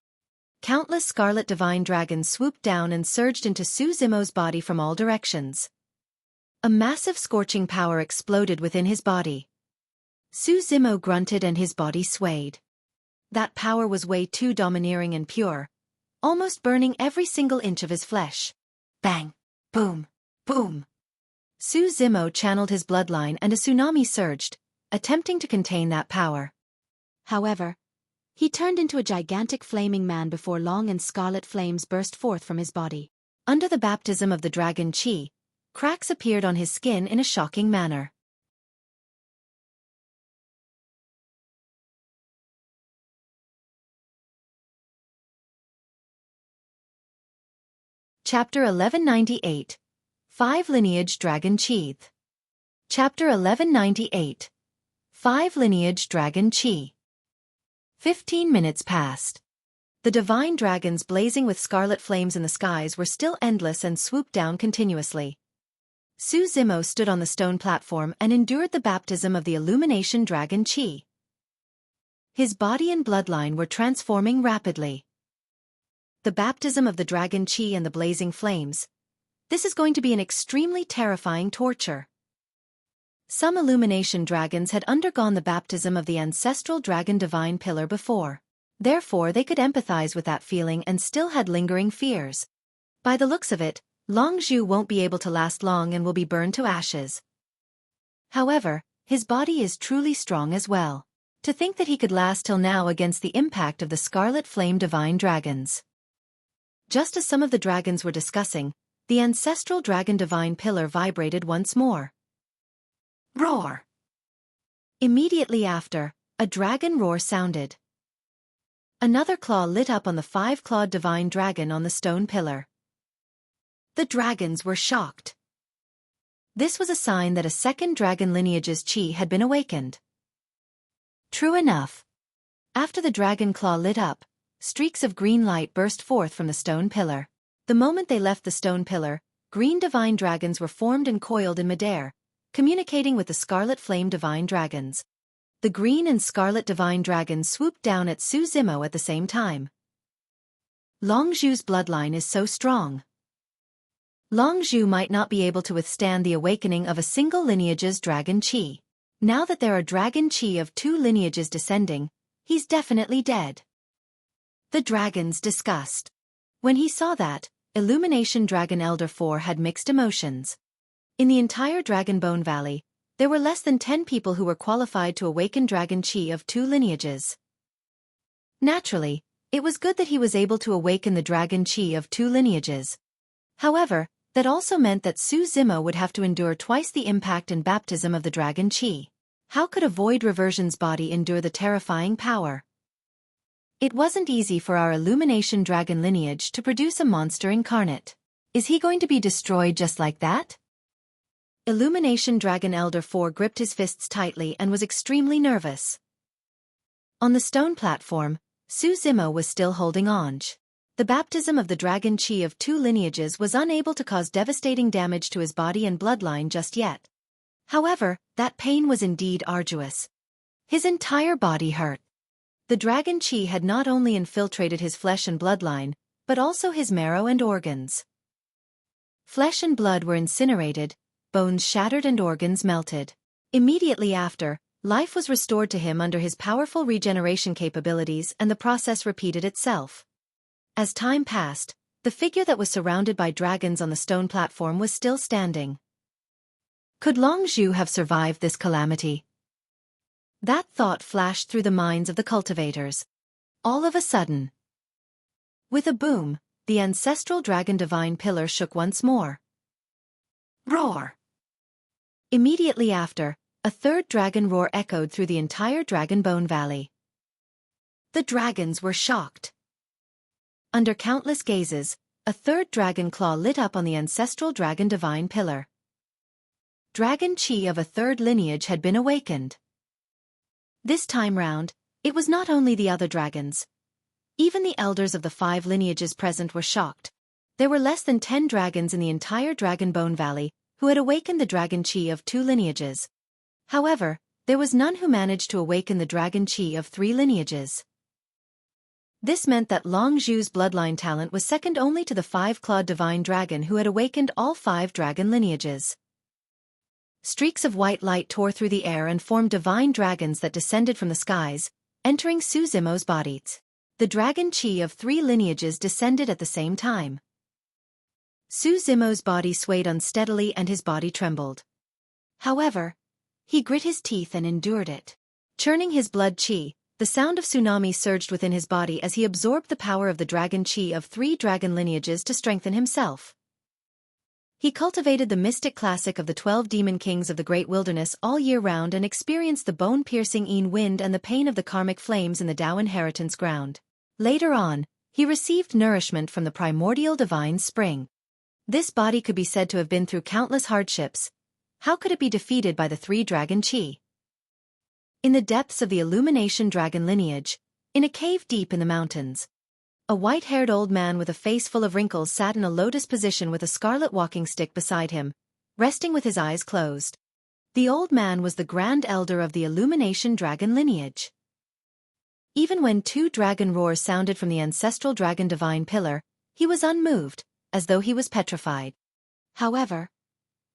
countless scarlet divine dragons swooped down and surged into Su Zimo's body from all directions. A massive scorching power exploded within his body. Su Zimo grunted and his body swayed. That power was way too domineering and pure, almost burning every single inch of his flesh. Bang! Boom! Boom! Su Zimo channeled his bloodline and a tsunami surged, attempting to contain that power. However, he turned into a gigantic flaming man before long and scarlet flames burst forth from his body. Under the baptism of the dragon chi, cracks appeared on his skin in a shocking manner. Chapter 1198. 5 Lineage Dragon Chi. Chapter 1198. 5 Lineage Dragon Chi. 15 minutes passed. The divine dragons blazing with scarlet flames in the skies were still endless and swooped down continuously. Su Zimo stood on the stone platform and endured the baptism of the illumination dragon chi. His body and bloodline were transforming rapidly. The baptism of the dragon chi and the blazing flames. This is going to be an extremely terrifying torture. Some illumination dragons had undergone the baptism of the ancestral dragon divine pillar before. Therefore they could empathize with that feeling and still had lingering fears. By the looks of it, Longzhu won't be able to last long and will be burned to ashes. However, his body is truly strong as well. To think that he could last till now against the impact of the Scarlet Flame Divine Dragons. Just as some of the dragons were discussing, the ancestral dragon divine pillar vibrated once more. Roar! Immediately after, a dragon roar sounded. Another claw lit up on the 5-clawed divine dragon on the stone pillar. The dragons were shocked. This was a sign that a second dragon lineage's chi had been awakened. True enough. After the dragon claw lit up, streaks of green light burst forth from the stone pillar. The moment they left the stone pillar, green divine dragons were formed and coiled in midair, communicating with the Scarlet Flame Divine Dragons. The green and scarlet divine dragons swooped down at Su Zimo at the same time. Longzhu's bloodline is so strong. Longzhu might not be able to withstand the awakening of a single lineage's dragon chi. Now that there are dragon chi of 2 lineages descending, he's definitely dead. The dragons discussed. When he saw that, Illumination Dragon Elder 4 had mixed emotions. In the entire Dragon Bone Valley, there were less than 10 people who were qualified to awaken dragon chi of 2 lineages. Naturally, it was good that he was able to awaken the dragon chi of 2 lineages. However, that also meant that Su Zimo would have to endure twice the impact and baptism of the dragon chi. How could a void reversion's body endure the terrifying power? It wasn't easy for our Illumination Dragon lineage to produce a monster incarnate. Is he going to be destroyed just like that? Illumination Dragon Elder 4 gripped his fists tightly and was extremely nervous. On the stone platform, Su Zimo was still holding on. The baptism of the dragon chi of 2 lineages was unable to cause devastating damage to his body and bloodline just yet. However, that pain was indeed arduous. His entire body hurt. The dragon chi had not only infiltrated his flesh and bloodline, but also his marrow and organs. Flesh and blood were incinerated, bones shattered and organs melted. Immediately after, life was restored to him under his powerful regeneration capabilities and the process repeated itself. As time passed, the figure that was surrounded by dragons on the stone platform was still standing. Could Longzhu have survived this calamity? That thought flashed through the minds of the cultivators. All of a sudden. With a boom, the ancestral dragon divine pillar shook once more. Roar! Immediately after, a third dragon roar echoed through the entire Dragon Bone Valley. The dragons were shocked. Under countless gazes, a third dragon claw lit up on the ancestral dragon divine pillar. Dragon chi of a third lineage had been awakened. This time round, it was not only the other dragons. Even the elders of the 5 lineages present were shocked. There were less than 10 dragons in the entire Dragon Bone Valley who had awakened the dragon chi of 2 lineages. However, there was none who managed to awaken the dragon chi of 3 lineages. This meant that Longzhu's bloodline talent was second only to the 5-clawed divine dragon who had awakened all 5 dragon lineages. Streaks of white light tore through the air and formed divine dragons that descended from the skies, entering Su Zimo's body. The dragon chi of 3 lineages descended at the same time. Su Zimo's body swayed unsteadily and his body trembled. However, he grit his teeth and endured it. Churning his blood chi, the sound of tsunami surged within his body as he absorbed the power of the dragon chi of 3 dragon lineages to strengthen himself. He cultivated the mystic classic of the 12 demon kings of the great wilderness all year round and experienced the bone-piercing Een wind and the pain of the karmic flames in the Tao inheritance ground. Later on, he received nourishment from the primordial divine spring. This body could be said to have been through countless hardships. How could it be defeated by the 3 dragon chi? In the depths of the Illumination Dragon lineage, in a cave deep in the mountains, a white-haired old man with a face full of wrinkles sat in a lotus position with a scarlet walking stick beside him, resting with his eyes closed. The old man was the Grand Elder of the Illumination Dragon lineage. Even when 2 dragon roars sounded from the ancestral dragon divine pillar, he was unmoved, as though he was petrified. However,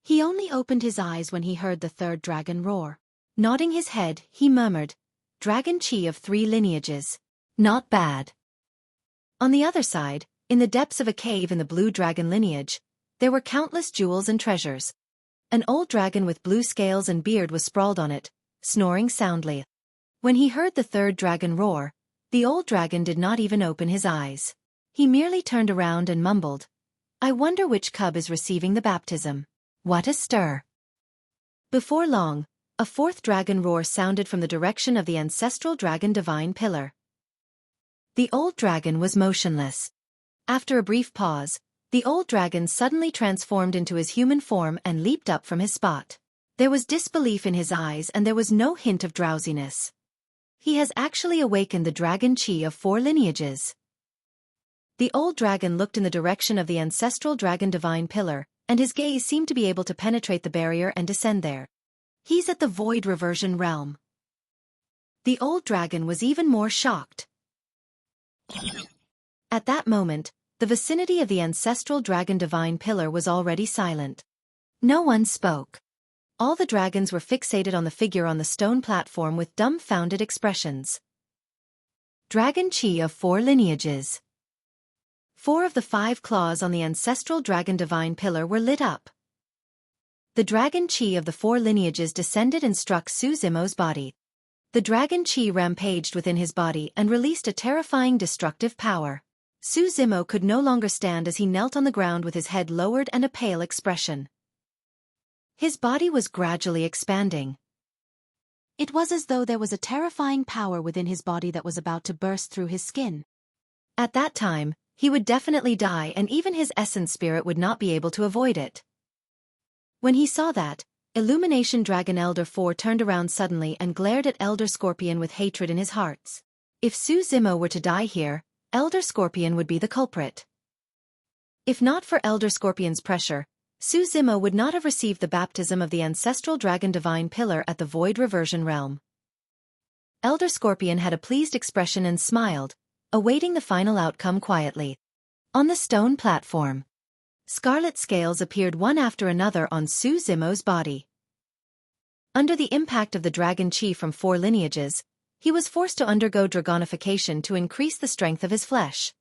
He only opened his eyes when he heard the third dragon roar. Nodding his head, he murmured, "Dragon Chi of 3 lineages. Not bad." On the other side, in the depths of a cave in the blue dragon lineage, there were countless jewels and treasures. An old dragon with blue scales and beard was sprawled on it, snoring soundly. When he heard the third dragon roar, the old dragon did not even open his eyes. He merely turned around and mumbled, "I wonder which cub is receiving the baptism. What a stir." Before long, a fourth dragon roar sounded from the direction of the ancestral dragon divine pillar. The old dragon was motionless. After a brief pause, the old dragon suddenly transformed into his human form and leaped up from his spot. There was disbelief in his eyes and there was no hint of drowsiness. He has actually awakened the dragon chi of 4 lineages. The old dragon looked in the direction of the ancestral dragon divine pillar, and his gaze seemed to be able to penetrate the barrier and descend there. He's at the void reversion realm. The old dragon was even more shocked. At that moment, the vicinity of the ancestral dragon divine pillar was already silent. No one spoke. All the dragons were fixated on the figure on the stone platform with dumbfounded expressions. Dragon Chi of 4 lineages. 4 of the 5 claws on the ancestral dragon divine pillar were lit up. The dragon chi of the 4 lineages descended and struck Su Zimo's body. The dragon chi rampaged within his body and released a terrifying destructive power. Su Zimo could no longer stand as he knelt on the ground with his head lowered and a pale expression. His body was gradually expanding. It was as though there was a terrifying power within his body that was about to burst through his skin. At that time, he would definitely die and even his essence spirit would not be able to avoid it. When he saw that, Illumination Dragon Elder 4 turned around suddenly and glared at Elder Scorpion with hatred in his hearts. If Su Zimo were to die here, Elder Scorpion would be the culprit. If not for Elder Scorpion's pressure, Su Zimo would not have received the baptism of the ancestral dragon divine pillar at the void reversion realm. Elder Scorpion had a pleased expression and smiled, awaiting the final outcome quietly. On the stone platform, scarlet scales appeared one after another on Su Zimo's body. Under the impact of the dragon chi from 4 lineages, he was forced to undergo dragonification to increase the strength of his flesh.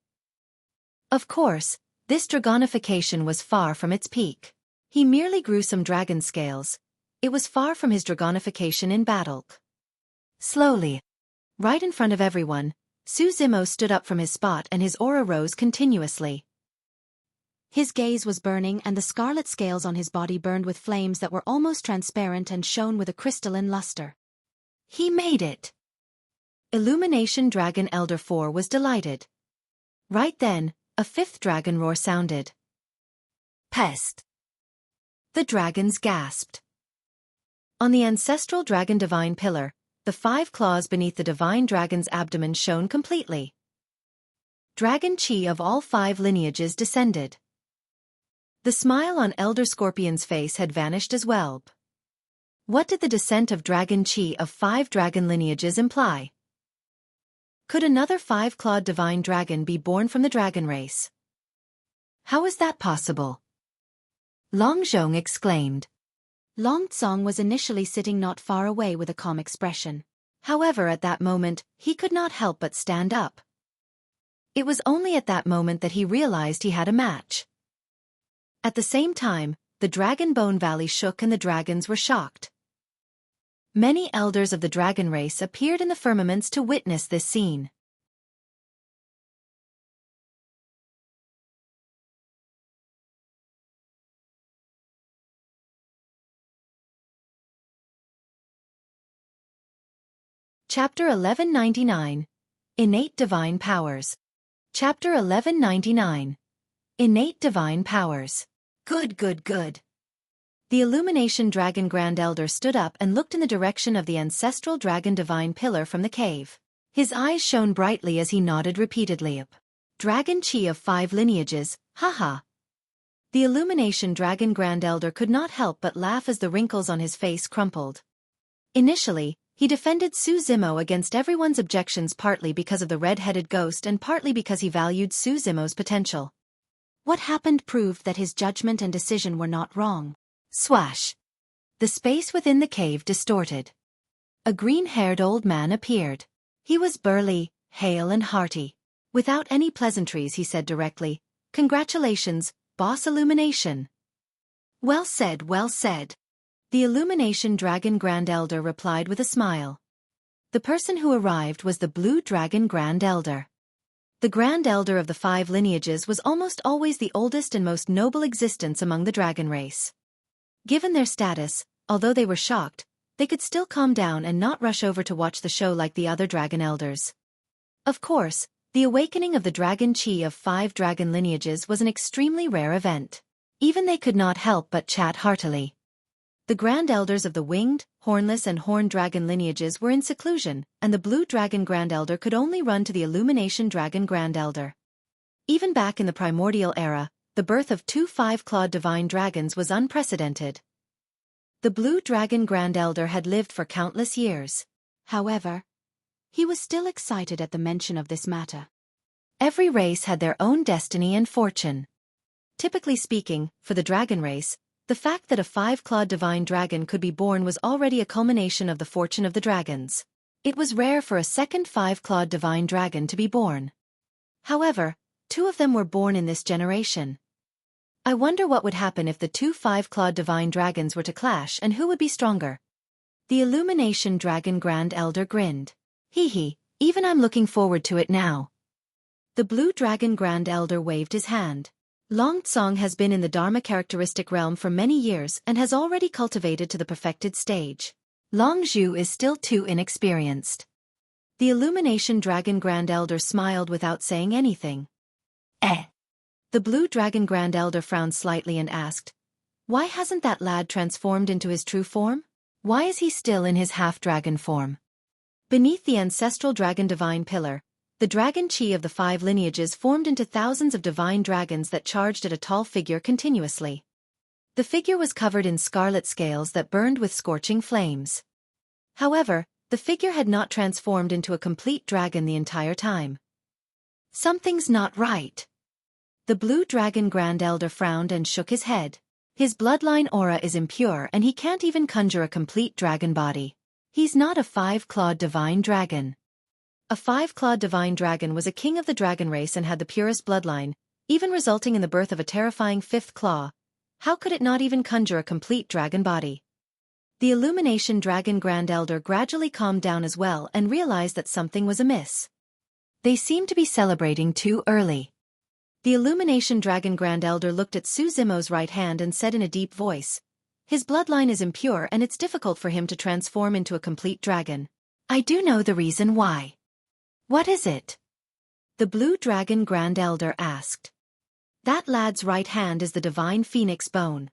Of course, this dragonification was far from its peak. He merely grew some dragon scales. It was far from his dragonification in battle. Slowly, right in front of everyone, Su Zimo stood up from his spot and his aura rose continuously. His gaze was burning and the scarlet scales on his body burned with flames that were almost transparent and shone with a crystalline luster. He made it! Illumination Dragon Elder 4 was delighted. Right then, a 5th dragon roar sounded. Pest! The dragons gasped. On the ancestral dragon divine pillar, the 5 claws beneath the divine dragon's abdomen shone completely. Dragon chi of all 5 lineages descended. The smile on Elder Scorpion's face had vanished as well. What did the descent of dragon chi of 5 dragon lineages imply? Could another 5-clawed divine dragon be born from the dragon race? How is that possible? Long Zhong exclaimed. Long Tsong was initially sitting not far away with a calm expression. However, at that moment, he could not help but stand up. It was only at that moment that he realized he had a match. At the same time, the Dragon Bone Valley shook and the dragons were shocked. Many elders of the dragon race appeared in the firmaments to witness this scene. Chapter 1199. Innate Divine Powers. Chapter 1199. Innate Divine Powers. Good. The Illumination Dragon Grand Elder stood up and looked in the direction of the ancestral dragon divine pillar from the cave. His eyes shone brightly as he nodded repeatedly. Dragon chi of 5 lineages, haha. The Illumination Dragon Grand Elder could not help but laugh as the wrinkles on his face crumpled. Initially, he defended Su Zimo against everyone's objections, partly because of the red-headed ghost and partly because he valued Su Zimo's potential. What happened proved that his judgment and decision were not wrong. Swash! The space within the cave distorted. A green-haired old man appeared. He was burly, hale and hearty. Without any pleasantries he said directly, "Congratulations, Boss Illumination." "Well said, well said." The Illumination Dragon Grand Elder replied with a smile. The person who arrived was the Blue Dragon Grand Elder. The Grand Elder of the 5 lineages was almost always the oldest and most noble existence among the dragon race. Given their status, although they were shocked, they could still calm down and not rush over to watch the show like the other dragon elders. Of course, the awakening of the dragon chi of 5 dragon lineages was an extremely rare event. Even they could not help but chat heartily. The Grand Elders of the winged, hornless and horned dragon lineages were in seclusion, and the Blue Dragon Grand Elder could only run to the Illumination Dragon Grand Elder. Even back in the primordial era, the birth of 2 5-clawed divine dragons was unprecedented. The Blue Dragon Grand Elder had lived for countless years. However, he was still excited at the mention of this matter. Every race had their own destiny and fortune. Typically speaking, for the dragon race, the fact that a 5-clawed divine dragon could be born was already a culmination of the fortune of the dragons. It was rare for a second 5-clawed divine dragon to be born. However, 2 of them were born in this generation. I wonder what would happen if the 2 5-clawed divine dragons were to clash and who would be stronger. The Illumination Dragon Grand Elder grinned. Hee, even I'm looking forward to it now. The Blue Dragon Grand Elder waved his hand. Long Tsong has been in the Dharma characteristic realm for many years and has already cultivated to the perfected stage. Long Zhu is still too inexperienced. The Illumination Dragon Grand Elder smiled without saying anything. The Blue Dragon Grand Elder frowned slightly and asked, "Why hasn't that lad transformed into his true form? Why is he still in his half-dragon form?" Beneath the Ancestral Dragon Divine Pillar, the dragon chi of the 5 lineages formed into thousands of divine dragons that charged at a tall figure continuously. The figure was covered in scarlet scales that burned with scorching flames. However, the figure had not transformed into a complete dragon the entire time. Something's not right. The Blue Dragon Grand Elder frowned and shook his head. His bloodline aura is impure and he can't even conjure a complete dragon body. He's not a 5-clawed divine dragon. A 5-clawed divine dragon was a king of the dragon race and had the purest bloodline, even resulting in the birth of a terrifying 5th claw. How could it not even conjure a complete dragon body? The Illumination Dragon Grand Elder gradually calmed down as well and realized that something was amiss. They seemed to be celebrating too early. The Illumination Dragon Grand Elder looked at Su Zimo's right hand and said in a deep voice, "His bloodline is impure and it's difficult for him to transform into a complete dragon. I do know the reason why." "What is it?" the Blue Dragon Grand Elder asked. "That lad's right hand is the divine phoenix bone."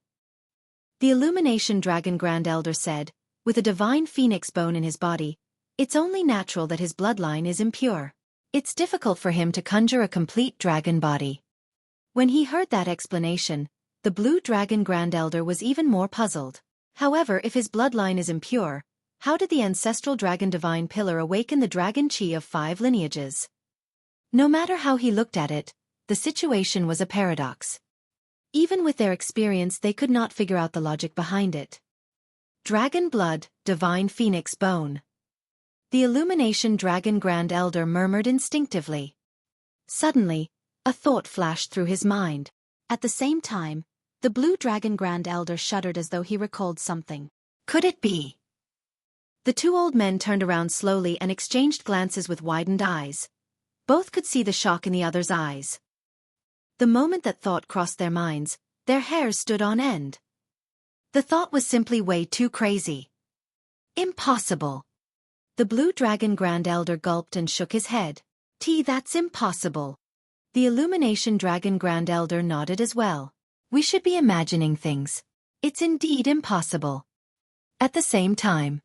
The Illumination Dragon Grand Elder said, "With a divine phoenix bone in his body, it's only natural that his bloodline is impure. It's difficult for him to conjure a complete dragon body." When he heard that explanation, the Blue Dragon Grand Elder was even more puzzled. However, if his bloodline is impure, how did the Ancestral Dragon Divine Pillar awaken the dragon chi of 5 lineages? No matter how he looked at it, the situation was a paradox. Even with their experience they could not figure out the logic behind it. Dragon blood, divine phoenix bone. The Illumination Dragon Grand Elder murmured instinctively. Suddenly, a thought flashed through his mind. At the same time, the Blue Dragon Grand Elder shuddered as though he recalled something. Could it be? The 2 old men turned around slowly and exchanged glances with widened eyes. Both could see the shock in the other's eyes. The moment that thought crossed their minds, their hairs stood on end. The thought was simply way too crazy. Impossible. The Blue Dragon Grand Elder gulped and shook his head. That's impossible. The Illumination Dragon Grand Elder nodded as well. We should be imagining things. It's indeed impossible. At the same time,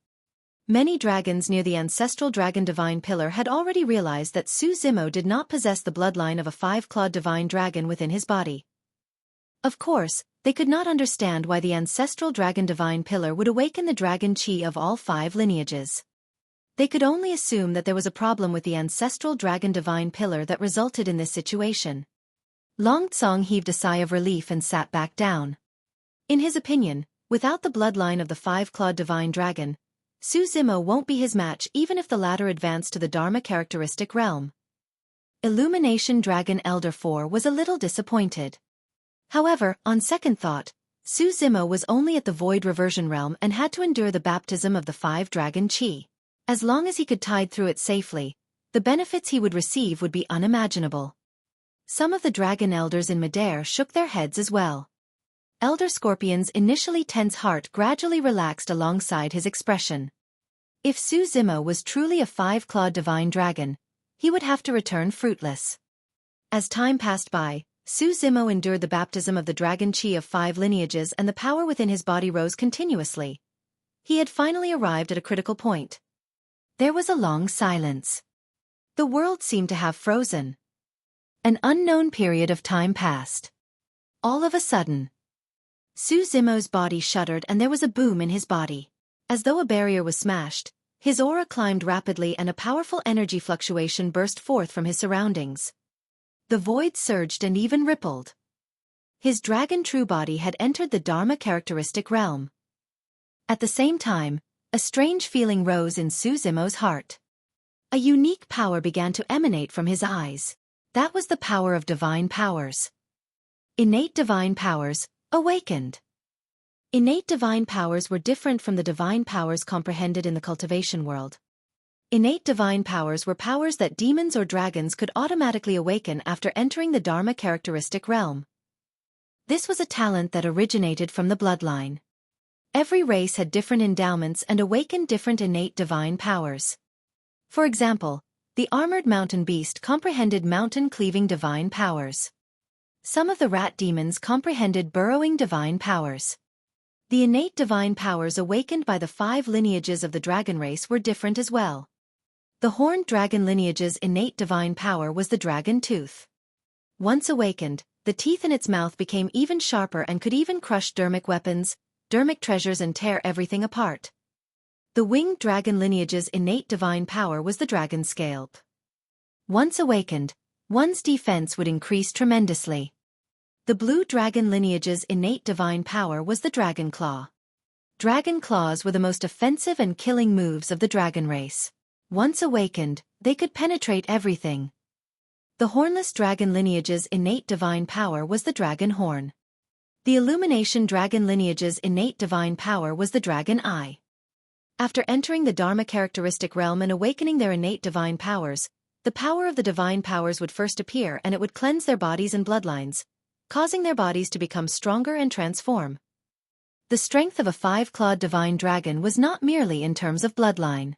many dragons near the Ancestral Dragon Divine Pillar had already realized that Su Zimo did not possess the bloodline of a 5-clawed divine dragon within his body. Of course, they could not understand why the Ancestral Dragon Divine Pillar would awaken the dragon chi of all 5 lineages. They could only assume that there was a problem with the Ancestral Dragon Divine Pillar that resulted in this situation. Long Tsong heaved a sigh of relief and sat back down. In his opinion, Without the bloodline of the five-clawed divine dragon, Xueqi won't be his match even if the latter advanced to the Dharma characteristic realm. Illumination Dragon Elder 4 was a little disappointed. However, on second thought, Xueqi was only at the Void Reversion realm and had to endure the baptism of the five dragon chi. As long as he could tide through it safely, the benefits he would receive would be unimaginable. Some of the dragon elders in midair shook their heads as well. Elder Scorpion's initially tense heart gradually relaxed alongside his expression. If Xueqi was truly a five-clawed divine dragon, he would have to return fruitless. As time passed by, Xueqi endured the baptism of the dragon chi of five lineages and the power within his body rose continuously. He had finally arrived at a critical point. There was a long silence. The world seemed to have frozen. An unknown period of time passed. All of a sudden, Xueqi's body shuddered and there was a boom in his body. As though a barrier was smashed, his aura climbed rapidly and a powerful energy fluctuation burst forth from his surroundings. The void surged and even rippled. His dragon true body had entered the Dharma characteristic realm. At the same time, a strange feeling rose in Xueqi's heart. A unique power began to emanate from his eyes. That was the power of divine powers. Innate divine powers, awakened. Innate divine powers were different from the divine powers comprehended in the cultivation world. Innate divine powers were powers that demons or dragons could automatically awaken after entering the Dharma characteristic realm. This was a talent that originated from the bloodline. Every race had different endowments and awakened different innate divine powers. For example, the armored mountain beast comprehended mountain-cleaving divine powers. Some of the rat demons comprehended burrowing divine powers. The innate divine powers awakened by the five lineages of the dragon race were different as well. The horned dragon lineage's innate divine power was the dragon tooth. Once awakened, the teeth in its mouth became even sharper and could even crush dermic weapons, dermic treasures and tear everything apart. The winged dragon lineage's innate divine power was the dragon scalp. Once awakened, one's defense would increase tremendously. The blue dragon lineage's innate divine power was the dragon claw. Dragon claws were the most offensive and killing moves of the dragon race. Once awakened, they could penetrate everything. The hornless dragon lineage's innate divine power was the dragon horn. The illumination dragon lineage's innate divine power was the dragon eye. After entering the Dharma characteristic realm and awakening their innate divine powers, the power of the divine powers would first appear and it would cleanse their bodies and bloodlines, causing their bodies to become stronger and transform. The strength of a five-clawed divine dragon was not merely in terms of bloodline.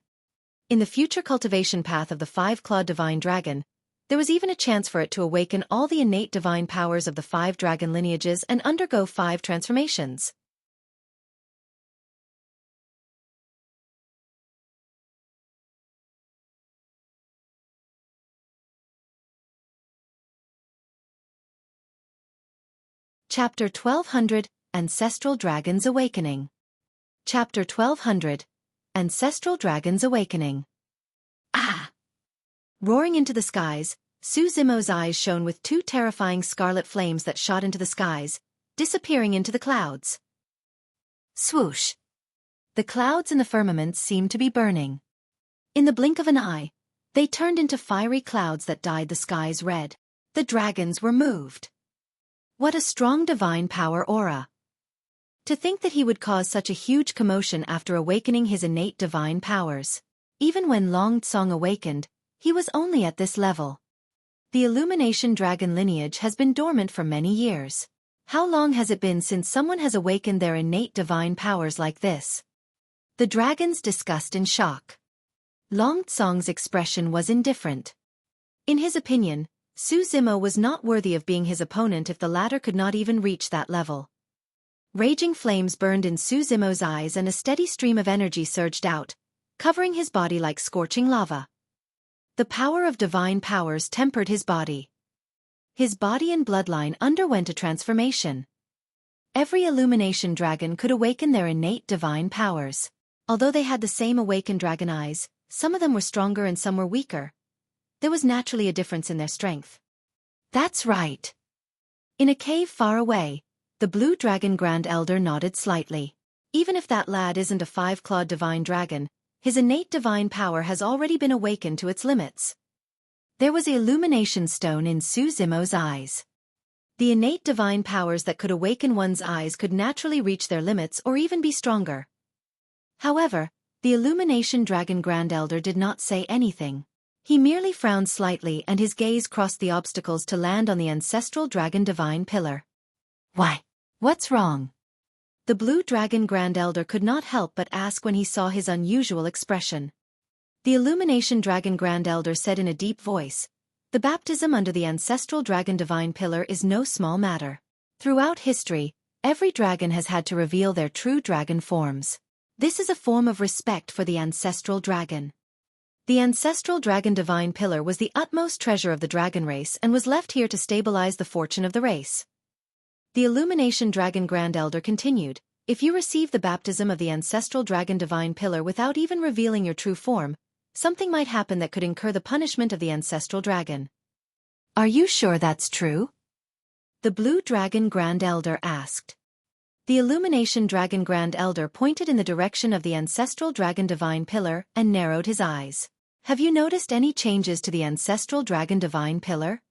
In the future cultivation path of the five-clawed divine dragon, there was even a chance for it to awaken all the innate divine powers of the five dragon lineages and undergo 5 transformations. Chapter 1200, Ancestral Dragon's Awakening. Chapter 1200, Ancestral Dragon's Awakening. Ah! Roaring into the skies, Xueqi's eyes shone with 2 terrifying scarlet flames that shot into the skies, disappearing into the clouds. Swoosh! The clouds in the firmament seemed to be burning. In the blink of an eye, they turned into fiery clouds that dyed the skies red. The dragons were moved. What a strong divine power aura! To think that he would cause such a huge commotion after awakening his innate divine powers. Even when Long Tsong awakened, he was only at this level. The Illumination Dragon lineage has been dormant for many years. How long has it been since someone has awakened their innate divine powers like this? The dragons discussed in shock. Long Tsong's expression was indifferent. In his opinion, Xueqi was not worthy of being his opponent if the latter could not even reach that level. Raging flames burned in Xueqi's eyes and a steady stream of energy surged out, covering his body like scorching lava. The power of divine powers tempered his body. His body and bloodline underwent a transformation. Every illumination dragon could awaken their innate divine powers. Although they had the same awakened dragon eyes, some of them were stronger and some were weaker. There was naturally a difference in their strength. That's right. In a cave far away, the Blue Dragon Grand Elder nodded slightly. Even if that lad isn't a five-clawed divine dragon, his innate divine power has already been awakened to its limits. There was the illumination stone in Su Zimo's eyes. The innate divine powers that could awaken one's eyes could naturally reach their limits or even be stronger. However, the illumination dragon Grand Elder did not say anything. He merely frowned slightly and his gaze crossed the obstacles to land on the ancestral dragon divine pillar. Why? What's wrong? The blue dragon Grand Elder could not help but ask when he saw his unusual expression. The illumination dragon Grand Elder said in a deep voice, "The baptism under the ancestral dragon divine pillar is no small matter. Throughout history, every dragon has had to reveal their true dragon forms. This is a form of respect for the ancestral dragon." The ancestral dragon divine pillar was the utmost treasure of the dragon race and was left here to stabilize the fortune of the race. The illumination dragon Grand Elder continued, "If you receive the baptism of the ancestral dragon divine pillar without even revealing your true form, something might happen that could incur the punishment of the ancestral dragon." "Are you sure that's true?" the blue dragon Grand Elder asked. The illumination dragon Grand Elder pointed in the direction of the ancestral dragon divine pillar and narrowed his eyes. "Have you noticed any changes to the ancestral dragon divine pillar?"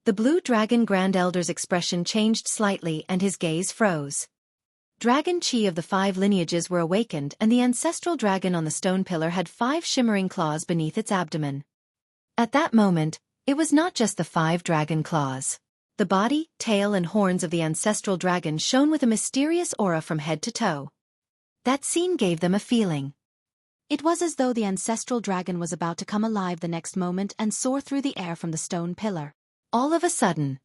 The blue dragon Grand Elder's expression changed slightly and his gaze froze. Dragon chi of the 5 lineages were awakened and the ancestral dragon on the stone pillar had 5 shimmering claws beneath its abdomen. At that moment, it was not just the 5 dragon claws. The body, tail and horns of the ancestral dragon shone with a mysterious aura from head to toe. That scene gave them a feeling. It was as though the ancestral dragon was about to come alive the next moment and soar through the air from the stone pillar. All of a sudden,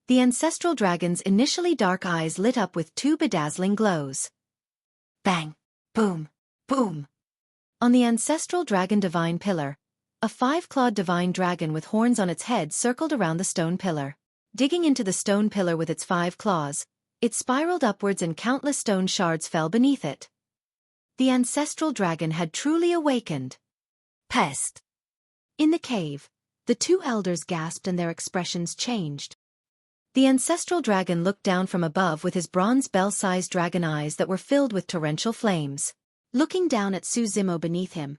the ancestral dragon's initially dark eyes lit up with 2 bedazzling glows. Bang! Boom! Boom! On the ancestral dragon divine pillar, a 5-clawed divine dragon with horns on its head circled around the stone pillar. Digging into the stone pillar with its 5 claws, it spiraled upwards and countless stone shards fell beneath it. The ancestral dragon had truly awakened. Pest! In the cave, the 2 elders gasped and their expressions changed. The ancestral dragon looked down from above with his bronze bell-sized dragon eyes that were filled with torrential flames. Looking down at Su Zimo beneath him,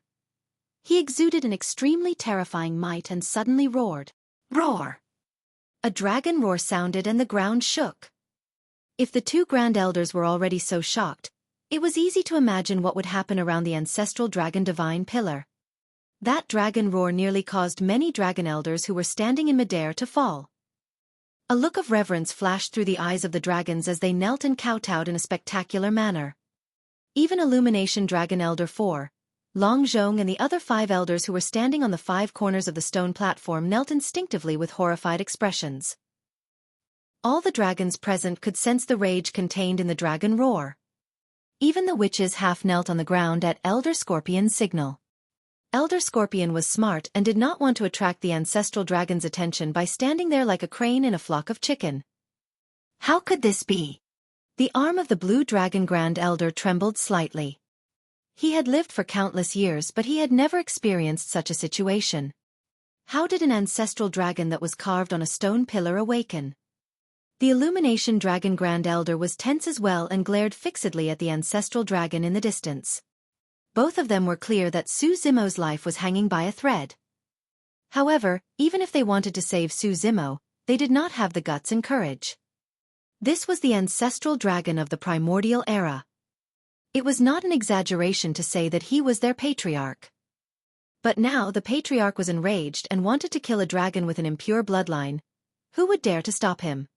he exuded an extremely terrifying might and suddenly roared. Roar! A dragon roar sounded and the ground shook. If the 2 grand elders were already so shocked, it was easy to imagine what would happen around the ancestral dragon divine pillar. That dragon roar nearly caused many dragon elders who were standing in midair to fall. A look of reverence flashed through the eyes of the dragons as they knelt and kowtowed in a spectacular manner. Even Illumination Dragon Elder 4, Long Zhong and the other 5 elders who were standing on the 5 corners of the stone platform knelt instinctively with horrified expressions. All the dragons present could sense the rage contained in the dragon roar. Even the witches half knelt on the ground at Elder Scorpion's signal. Elder Scorpion was smart and did not want to attract the ancestral dragon's attention by standing there like a crane in a flock of chicken. How could this be? The arm of the blue dragon Grand Elder trembled slightly. He had lived for countless years but he had never experienced such a situation. How did an ancestral dragon that was carved on a stone pillar awaken? The Illumination Dragon Grand Elder was tense as well and glared fixedly at the ancestral dragon in the distance. Both of them were clear that Su Zimo's life was hanging by a thread. However, even if they wanted to save Su Zimo, they did not have the guts and courage. This was the ancestral dragon of the primordial era. It was not an exaggeration to say that he was their patriarch. But now the patriarch was enraged and wanted to kill a dragon with an impure bloodline. Who would dare to stop him?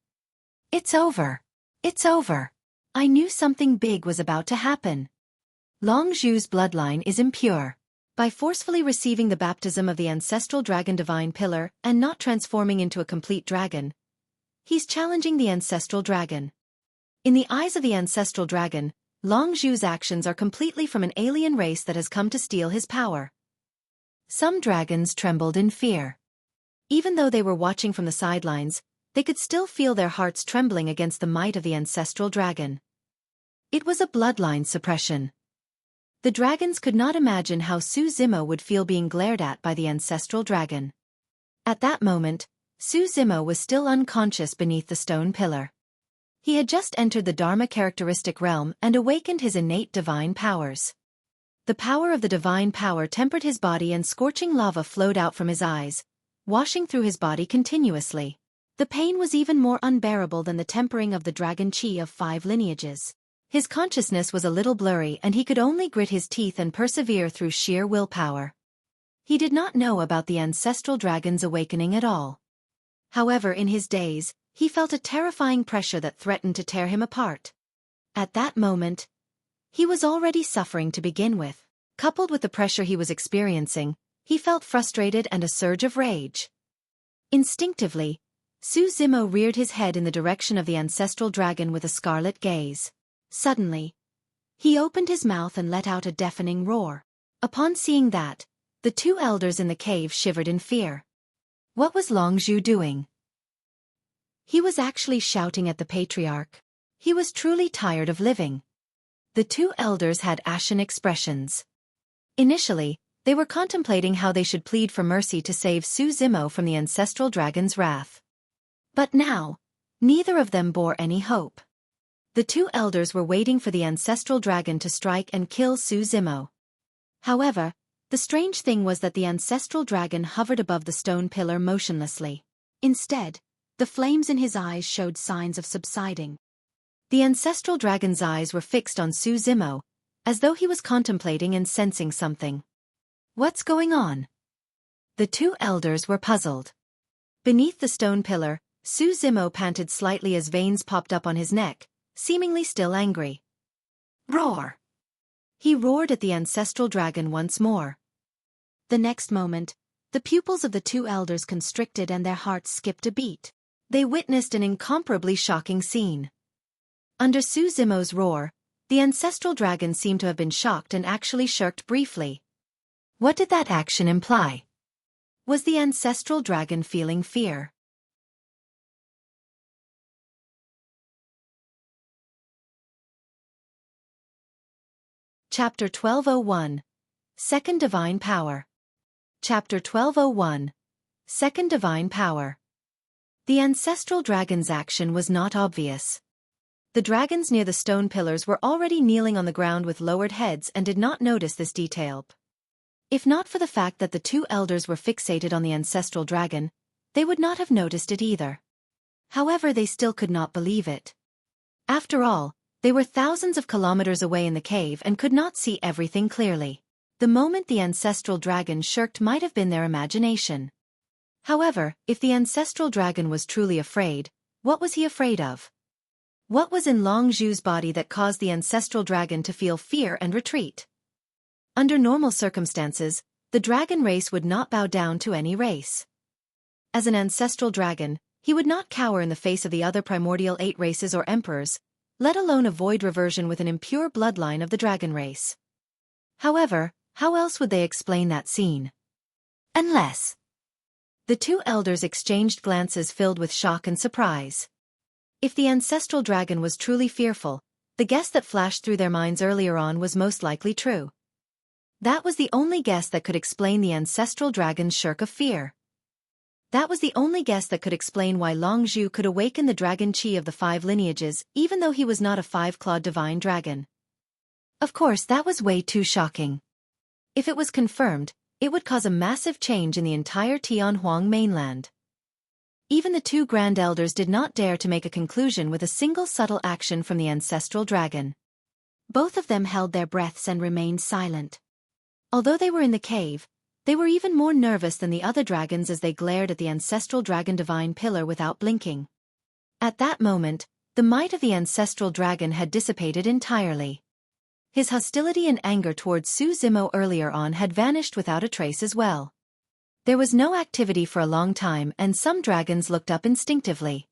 It's over. It's over. I knew something big was about to happen. Long Zhu's bloodline is impure. By forcefully receiving the baptism of the ancestral dragon divine pillar and not transforming into a complete dragon, he's challenging the ancestral dragon. In the eyes of the ancestral dragon, Long Zhu's actions are completely from an alien race that has come to steal his power. Some dragons trembled in fear. Even though they were watching from the sidelines, they could still feel their hearts trembling against the might of the ancestral dragon. It was a bloodline suppression. The dragons could not imagine how Su Zimo would feel being glared at by the ancestral dragon. At that moment, Su Zimo was still unconscious beneath the stone pillar. He had just entered the Dharma characteristic realm and awakened his innate divine powers. The power of the divine power tempered his body and scorching lava flowed out from his eyes, washing through his body continuously. The pain was even more unbearable than the tempering of the dragon chi of 5 lineages. His consciousness was a little blurry and he could only grit his teeth and persevere through sheer willpower. He did not know about the ancestral dragon's awakening at all. However, in his daze, he felt a terrifying pressure that threatened to tear him apart. At that moment, he was already suffering to begin with. Coupled with the pressure he was experiencing, he felt frustrated and a surge of rage. Instinctively, Su Zimo reared his head in the direction of the ancestral dragon with a scarlet gaze. Suddenly, he opened his mouth and let out a deafening roar. Upon seeing that, the 2 elders in the cave shivered in fear. What was Longzhu doing? He was actually shouting at the patriarch. He was truly tired of living. The 2 elders had ashen expressions. Initially, they were contemplating how they should plead for mercy to save Su Zimo from the ancestral dragon's wrath. But now, neither of them bore any hope. The 2 elders were waiting for the ancestral dragon to strike and kill Su Zimo. However, the strange thing was that the ancestral dragon hovered above the stone pillar motionlessly. Instead, the flames in his eyes showed signs of subsiding. The ancestral dragon's eyes were fixed on Su Zimo, as though he was contemplating and sensing something. What's going on? The 2 elders were puzzled. Beneath the stone pillar, Su Zimo panted slightly as veins popped up on his neck, seemingly still angry. Roar! He roared at the ancestral dragon once more. The next moment, the pupils of the 2 elders constricted and their hearts skipped a beat. They witnessed an incomparably shocking scene. Under Su Zimo's roar, the ancestral dragon seemed to have been shocked and actually shirked briefly. What did that action imply? Was the ancestral dragon feeling fear? Chapter 1201. Second Divine Power. Chapter 1201. Second Divine Power. The ancestral dragon's action was not obvious. The dragons near the stone pillars were already kneeling on the ground with lowered heads and did not notice this detail. If not for the fact that the 2 elders were fixated on the ancestral dragon, they would not have noticed it either. However, they still could not believe it. After all, they were thousands of kilometers away in the cave and could not see everything clearly. The moment the ancestral dragon shirked might have been their imagination. However, if the ancestral dragon was truly afraid, what was he afraid of? What was in Longzhu's body that caused the ancestral dragon to feel fear and retreat? Under normal circumstances, the dragon race would not bow down to any race. As an ancestral dragon, he would not cower in the face of the other primordial 8 races or emperors, let alone avoid reversion with an impure bloodline of the dragon race. However, how else would they explain that scene? Unless... The 2 elders exchanged glances filled with shock and surprise. If the ancestral dragon was truly fearful, the guess that flashed through their minds earlier on was most likely true. That was the only guess that could explain the ancestral dragon's shirk of fear. That was the only guess that could explain why Longzhu could awaken the dragon chi of the 5 lineages even though he was not a 5-clawed divine dragon. Of course, that was way too shocking. If it was confirmed, it would cause a massive change in the entire Tianhuang mainland. Even the 2 grand elders did not dare to make a conclusion with a single subtle action from the ancestral dragon. Both of them held their breaths and remained silent. Although they were in the cave, they were even more nervous than the other dragons as they glared at the ancestral dragon divine pillar without blinking. At that moment, the might of the ancestral dragon had dissipated entirely. His hostility and anger towards Su Zimo earlier on had vanished without a trace as well. There was no activity for a long time and some dragons looked up instinctively.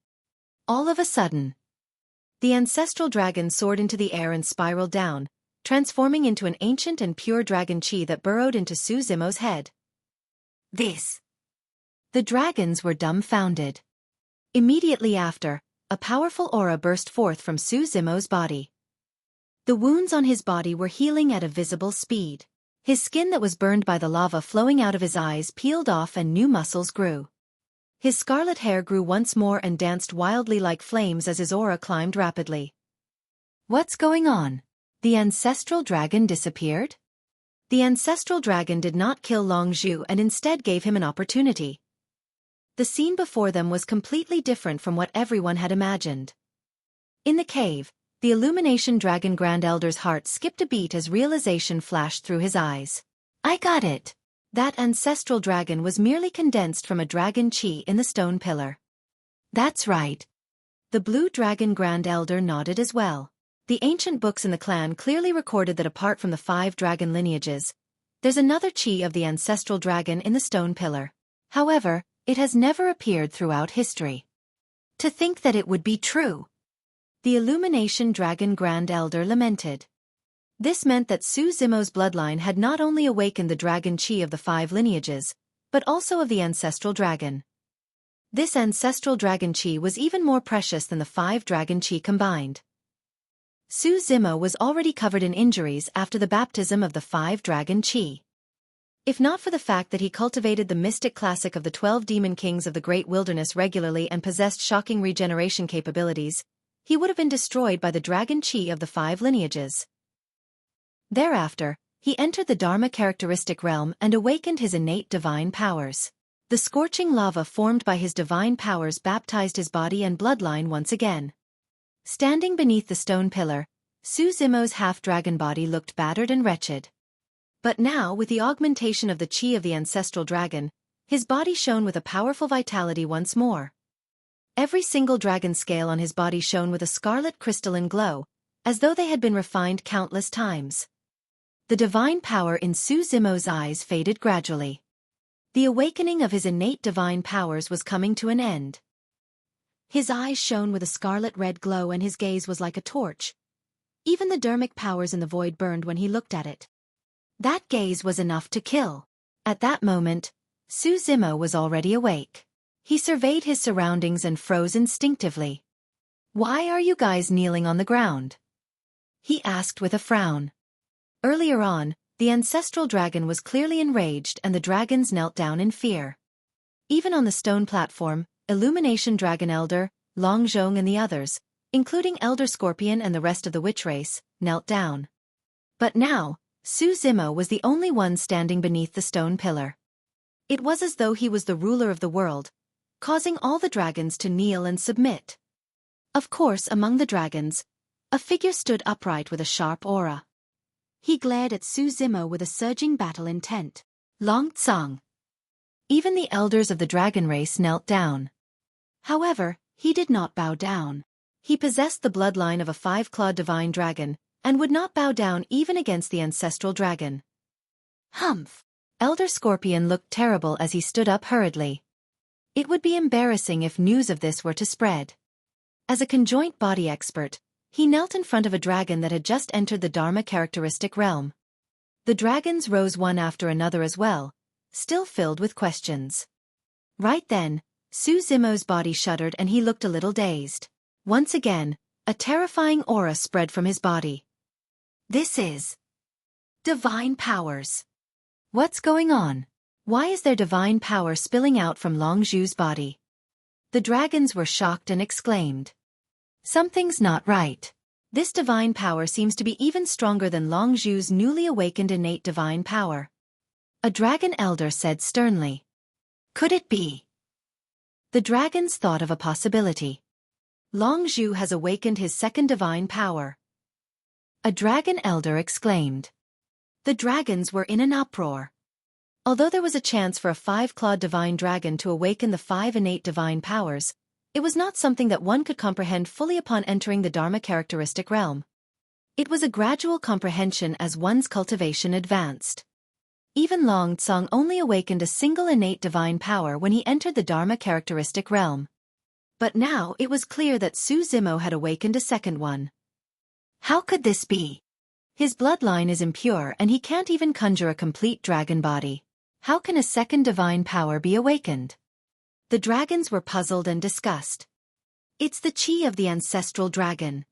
All of a sudden, the ancestral dragon soared into the air and spiraled down, transforming into an ancient and pure dragon chi that burrowed into Su Zimo's head. This. The dragons were dumbfounded. Immediately after, a powerful aura burst forth from Su Zimo's body. The wounds on his body were healing at a visible speed. His skin that was burned by the lava flowing out of his eyes peeled off and new muscles grew. His scarlet hair grew once more and danced wildly like flames as his aura climbed rapidly. What's going on? The ancestral dragon disappeared? The ancestral dragon did not kill Long Zhu and instead gave him an opportunity. The scene before them was completely different from what everyone had imagined. In the cave, the Illumination Dragon Grand Elder's heart skipped a beat as realization flashed through his eyes. I got it! That ancestral dragon was merely condensed from a dragon chi in the stone pillar. That's right. The Blue Dragon Grand Elder nodded as well. The ancient books in the clan clearly recorded that apart from the 5 dragon lineages, there's another chi of the ancestral dragon in the stone pillar. However, it has never appeared throughout history. To think that it would be true! The Illumination Dragon Grand Elder lamented. This meant that Su Zimo's bloodline had not only awakened the dragon chi of the 5 lineages, but also of the ancestral dragon. This ancestral dragon chi was even more precious than the 5 dragon chi combined. Su Zimo was already covered in injuries after the baptism of the 5 dragon chi. If not for the fact that he cultivated the mystic classic of the 12 demon kings of the great wilderness regularly and possessed shocking regeneration capabilities, he would have been destroyed by the dragon chi of the 5 lineages. Thereafter, he entered the Dharma characteristic realm and awakened his innate divine powers. The scorching lava formed by his divine powers baptized his body and bloodline once again. Standing beneath the stone pillar, Su Zimo's half-dragon body looked battered and wretched. But now, with the augmentation of the chi of the ancestral dragon, his body shone with a powerful vitality once more. Every single dragon scale on his body shone with a scarlet crystalline glow, as though they had been refined countless times. The divine power in Su Zimo's eyes faded gradually. The awakening of his innate divine powers was coming to an end. His eyes shone with a scarlet red glow and his gaze was like a torch. Even the dermic powers in the void burned when he looked at it. That gaze was enough to kill. At that moment, Su Zimo was already awake. He surveyed his surroundings and froze instinctively. Why are you guys kneeling on the ground? He asked with a frown. Earlier on, the ancestral dragon was clearly enraged and the dragons knelt down in fear. Even on the stone platform, Illumination Dragon Elder, Long Zhong and the others, including Elder Scorpion and the rest of the witch race, knelt down. But now, Su Zimo was the only one standing beneath the stone pillar. It was as though he was the ruler of the world, causing all the dragons to kneel and submit. Of course, among the dragons, a figure stood upright with a sharp aura. He glared at Su Zimo with a surging battle intent. Long Tsang. Even the elders of the dragon race knelt down. However, he did not bow down. He possessed the bloodline of a 5-clawed divine dragon, and would not bow down even against the ancestral dragon. Humph! Elder Scorpion looked terrible as he stood up hurriedly. It would be embarrassing if news of this were to spread. As a conjoint body expert, he knelt in front of a dragon that had just entered the Dharma characteristic realm. The dragons rose one after another as well, still filled with questions. Right then, Su Zimo's body shuddered and he looked a little dazed. Once again, a terrifying aura spread from his body. This is divine powers. What's going on? Why is there divine power spilling out from Long Zhu's body? The dragons were shocked and exclaimed. Something's not right. This divine power seems to be even stronger than Long Zhu's newly awakened innate divine power. A dragon elder said sternly. Could it be? The dragons thought of a possibility. Long Zhu has awakened his second divine power. A dragon elder exclaimed. The dragons were in an uproar. Although there was a chance for a 5-clawed divine dragon to awaken the 5 innate divine powers, it was not something that one could comprehend fully upon entering the Dharma characteristic realm. It was a gradual comprehension as one's cultivation advanced. Even Long Tsang only awakened a single innate divine power when he entered the Dharma characteristic realm. But now it was clear that Su Zimo had awakened a second one. How could this be? His bloodline is impure and he can't even conjure a complete dragon body. How can a second divine power be awakened? The dragons were puzzled and discussed. It's the chi of the ancestral dragon.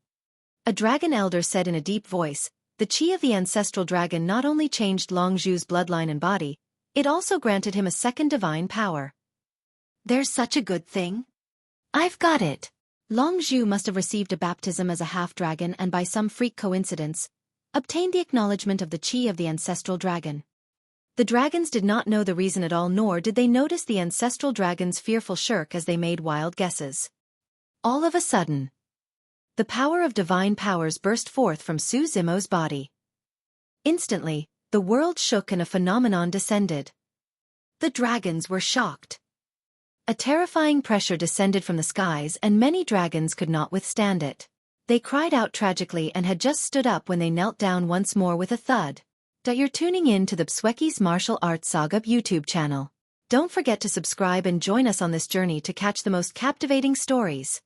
A dragon elder said in a deep voice, the chi of the ancestral dragon not only changed Long Zhu's bloodline and body, it also granted him a second divine power. There's such a good thing. I've got it. Long Zhu must have received a baptism as a half-dragon and by some freak coincidence, obtained the acknowledgement of the chi of the ancestral dragon. The dragons did not know the reason at all, nor did they notice the ancestral dragon's fearful shirk as they made wild guesses. All of a sudden, the power of divine powers burst forth from Su Zimo's body. Instantly, the world shook and a phenomenon descended. The dragons were shocked. A terrifying pressure descended from the skies and many dragons could not withstand it. They cried out tragically and had just stood up when they knelt down once more with a thud. You're tuning in to the Xueqi's Martial Arts Saga YouTube channel. Don't forget to subscribe and join us on this journey to catch the most captivating stories.